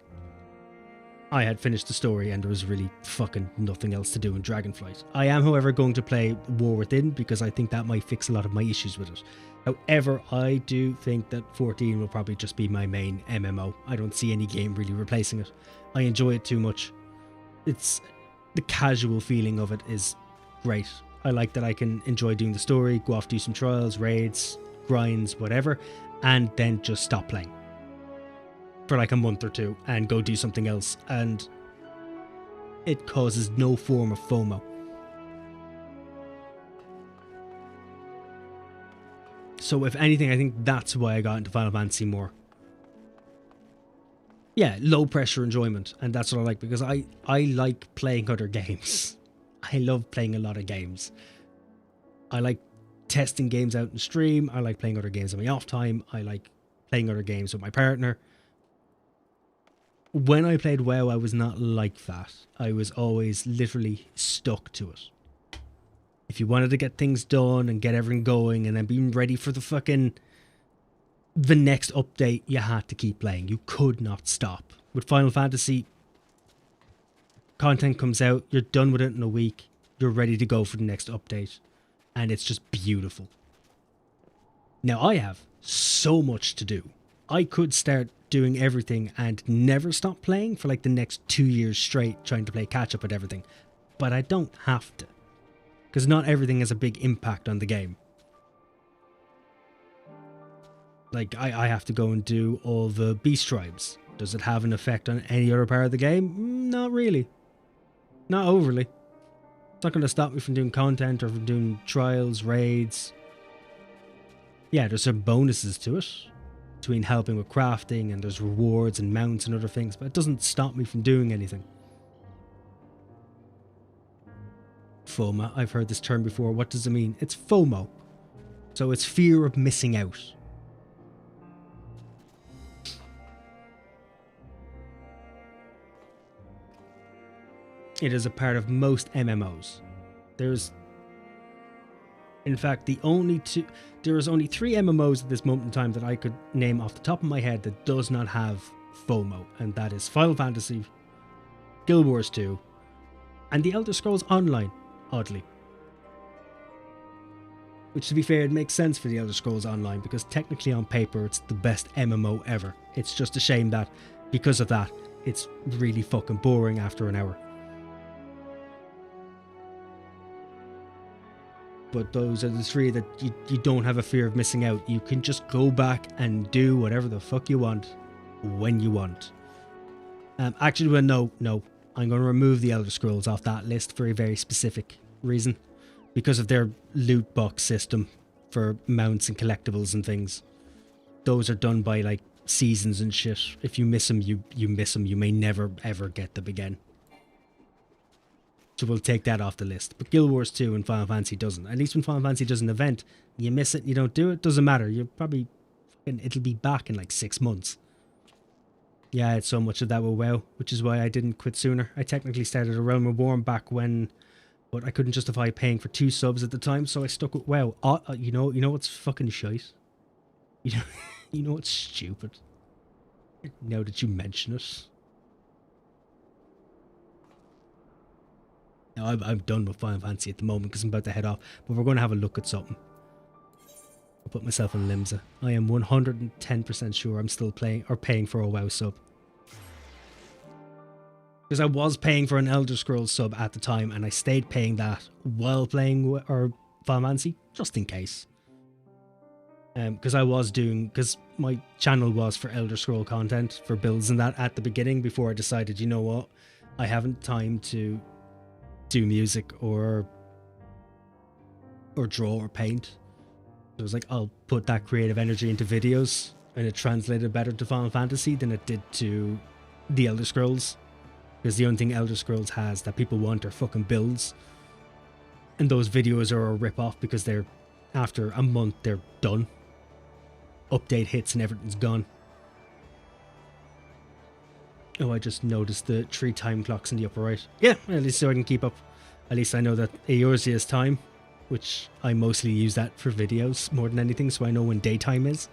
I had finished the story and there was really fucking nothing else to do in Dragonflight. I am, however, going to play War Within because I think that might fix a lot of my issues with it. However, I do think that 14 will probably just be my main MMO. I don't see any game really replacing it. I enjoy it too much. It's the casual feeling of it is great. I like that I can enjoy doing the story, go off, do some trials, raids, grinds, whatever, and then just stop playing for like a month or two and go do something else, and it causes no form of FOMO. So if anything, I think that's why I got into Final Fantasy more. Yeah, low pressure enjoyment, and that's what I like, because I like playing other games. I love playing a lot of games. I like testing games out in stream. I like playing other games on my off time. I like playing other games with my partner. When I played WoW, I was not like that. I was always literally stuck to it. If you wanted to get things done and get everything going and then being ready for the next update, you had to keep playing. You could not stop. With Final Fantasy, content comes out, you're done with it in a week, you're ready to go for the next update, and it's just beautiful. Now, I have so much to do. I could start doing everything and never stop playing for like the next 2 years straight, trying to play catch up with everything, but I don't have to, because not everything has a big impact on the game. Like, I have to go and do all the beast tribes. Does it have an effect on any other part of the game? Not really. Not overly. It's not going to stop me from doing content or from doing trials, raids. Yeah, there's some bonuses to it, between helping with crafting, and there's rewards and mounts and other things, but it doesn't stop me from doing anything. FOMO, I've heard this term before. What does it mean? It's FOMO. So it's fear of missing out. It is a part of most MMOs. In fact, there is only 3 MMOs at this moment in time that I could name off the top of my head that does not have FOMO, and that is Final Fantasy, Guild Wars 2, and the Elder Scrolls Online, oddly. Which, to be fair, it makes sense for the Elder Scrolls Online, because technically on paper it's the best MMO ever. It's just a shame that, because of that, it's really fucking boring after an hour. But those are the 3 that you don't have a fear of missing out. You can just go back and do whatever the fuck you want, when you want. Actually, well, no. I'm going to remove the Elder Scrolls off that list for a very specific reason. Because of their loot box system for mounts and collectibles and things. Those are done by, like, seasons and shit. If you miss them, you miss them. You may never, ever get them again. So we'll take that off the list. But Guild Wars 2 and Final Fantasy doesn't. At least when Final Fantasy does an event, you miss it, you don't do it, doesn't matter. You're probably... It'll be back in like 6 months. Yeah, I had so much of that with WoW, which is why I didn't quit sooner. I technically started a Realm Reborn back when... But I couldn't justify paying for 2 subs at the time, so I stuck with WoW. You know what's fucking shite? You know what's stupid? Now that you mention it. No, I'm done with Final Fantasy at the moment because I'm about to head off. But we're going to have a look at something. I'll put myself in Limsa. I am 110% sure I'm still paying for a WoW sub. Because I was paying for an Elder Scrolls sub at the time, and I stayed paying that while playing Final Fantasy, just in case. Because my channel was for Elder Scroll content, for builds and that at the beginning, before I decided, you know what, I haven't time to do music or draw or paint. So I was like, I'll put that creative energy into videos, and it translated better to Final Fantasy than it did to the Elder Scrolls. Because the only thing Elder Scrolls has that people want are fucking builds. And those videos are a rip-off because they're, after a month, they're done. Update hits and everything's gone. Oh, I just noticed the 3 time clocks in the upper right. Yeah, at least so I can keep up. At least I know that Eorzea is time, which I mostly use that for videos more than anything, so I know when daytime is.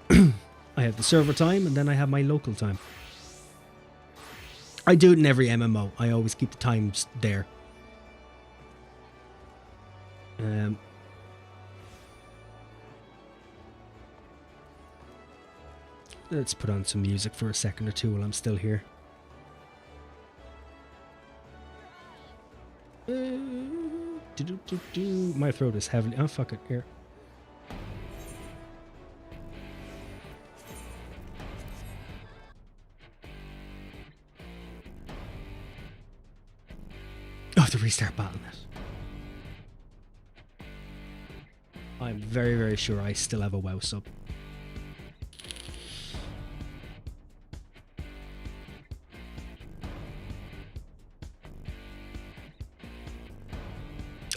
I have the server time, and then I have my local time. I do it in every MMO. I always keep the times there. Let's put on some music for a second or two while I'm still here. My throat is heavily... Oh, fuck it. Here. Oh, the restart Battle.net. I'm very, very sure I still have a WoW sub.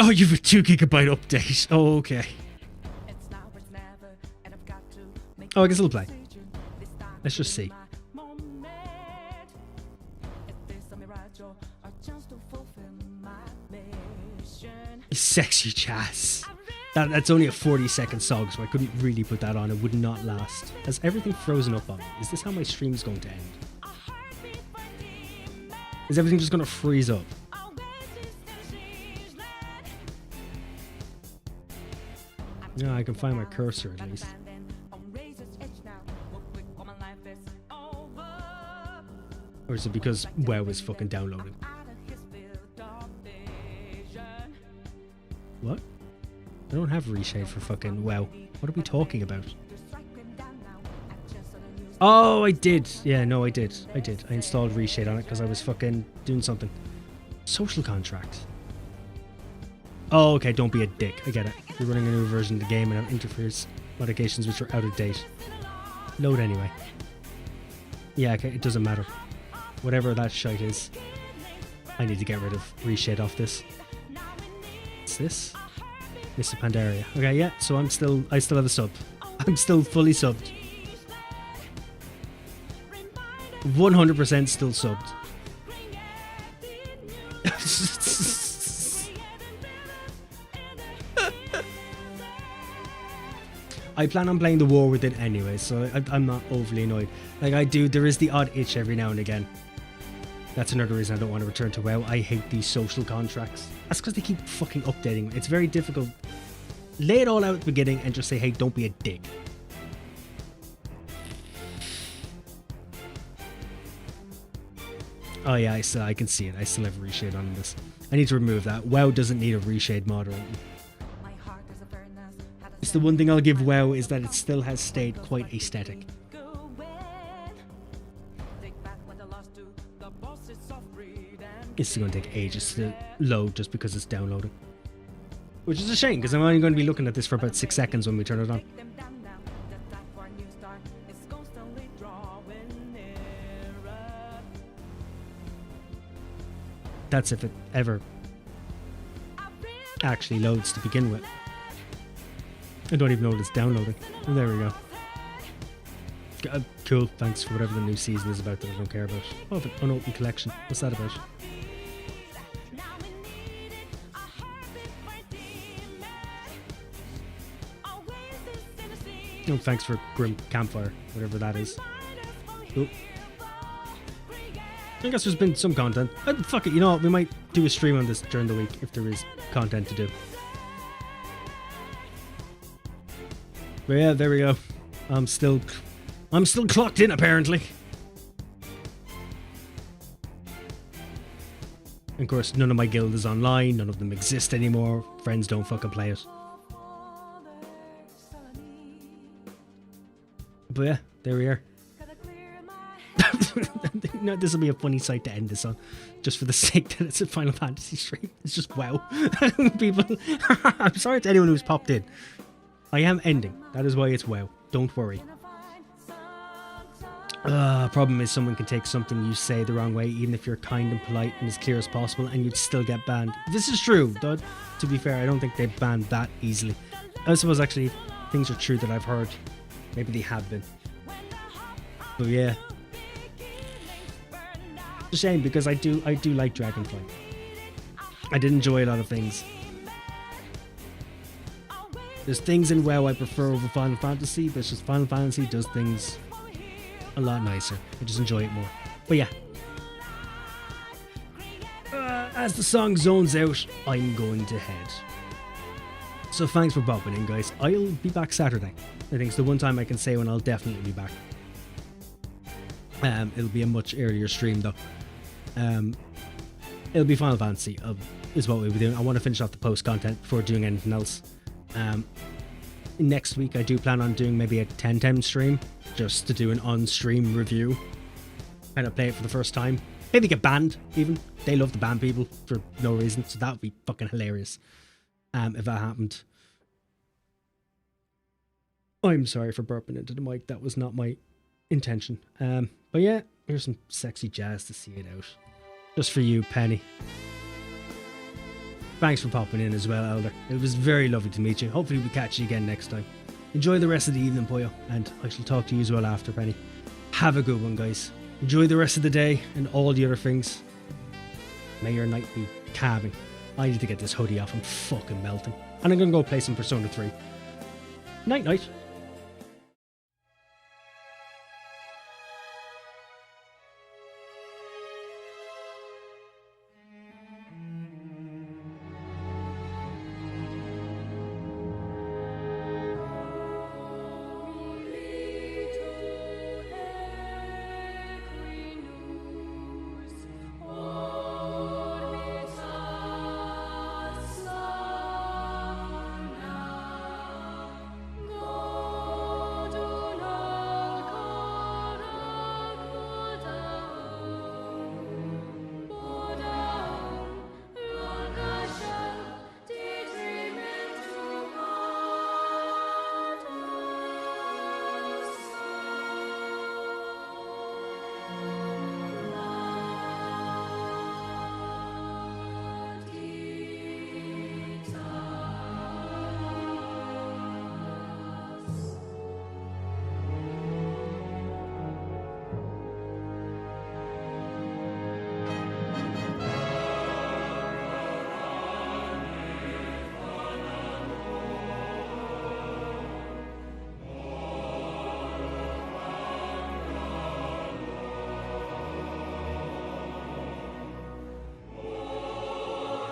Oh, you have a 2 gigabyte update. Oh, okay. Oh, I can still play. Let's just see. Sexy Chas. That's only a 40-second song, so I couldn't really put that on. It would not last. Has everything frozen up on me? Is this how my stream's going to end? Is everything just going to freeze up? No, I can find my cursor at least. Or is it because WoW is fucking downloading? What? I don't have reshade for fucking WoW. What are we talking about? Oh, I did. Yeah, no, I did. I installed reshade on it because I was fucking doing something. Social contract. Oh, okay, don't be a dick. I get it. You're running a new version of the game and have interference modifications which are out of date. Load anyway. Yeah, okay, it doesn't matter. Whatever that shite is. I need to get rid of reshade off this. What's this? Mr. Pandaria. Okay, yeah, so I still have a sub. I'm still fully subbed. 100% still subbed. I plan on playing the war with it anyway, so I'm not overly annoyed. Like there is the odd itch every now and again. That's another reason I don't want to return to WoW. I hate these social contracts. That's because they keep fucking updating. It's very difficult. Lay it all out at the beginning and just say, hey, don't be a dick. Oh yeah, I can see it. I still have reshade on this. I need to remove that. WoW doesn't need a reshade mod or anything. It's the one thing I'll give WoW is that it still has stayed quite aesthetic. It's still going to take ages to load just because it's downloading. Which is a shame, because I'm only going to be looking at this for about 6 seconds when we turn it on. That's if it ever actually loads to begin with. I don't even know what it's downloading. And there we go. Cool, thanks for whatever the new season is about that I don't care about. Oh, the unopened collection. What's that about? Oh, thanks for Grim Campfire, whatever that is. Cool. I guess there's been some content. Fuck it, you know what? We might do a stream on this during the week if there is content to do. But yeah, there we go. I'm still clocked in apparently. And of course, none of my guild is online. None of them exist anymore. Friends don't fucking play it. But yeah, there we are. No, this will be a funny sight to end this on, just for the sake that it's a Final Fantasy stream. It's just wow. People, I'm sorry to anyone who's popped in. I am ending. That is why it's wow. Don't worry. Problem is someone can take something you say the wrong way, even if you're kind and polite and as clear as possible, and you'd still get banned. This is true, though. To be fair, I don't think they banned that easily. I suppose actually things are true that I've heard. Maybe they have been. But yeah. It's a shame because I do like Dragonfly. I did enjoy a lot of things. There's things in WoW I prefer over Final Fantasy, but it's just Final Fantasy does things a lot nicer. I just enjoy it more. But yeah. As the song zones out, I'm going to head. So thanks for popping in, guys. I'll be back Saturday. I think it's the one time I can say when I'll definitely be back. It'll be a much earlier stream though. It'll be Final Fantasy is what we'll be doing. I want to finish off the post content before doing anything else. Next week I do plan on doing maybe a 10-10 stream just to do an on-stream review. Kind of play it for the first time. Maybe get banned even. They love to ban people for no reason, so that would be fucking hilarious if that happened. I'm sorry for burping into the mic. That was not my intention. But yeah, here's some sexy jazz to see it out. Just for you, Penny. Thanks for popping in as well, Elder. It was very lovely to meet you. Hopefully we catch you again next time. Enjoy the rest of the evening, Poyo, and I shall talk to you as well after, Penny. Have a good one, guys. Enjoy the rest of the day and all the other things. May your night be calming. I need to get this hoodie off. I'm fucking melting. And I'm going to go play some Persona 3. Night, night.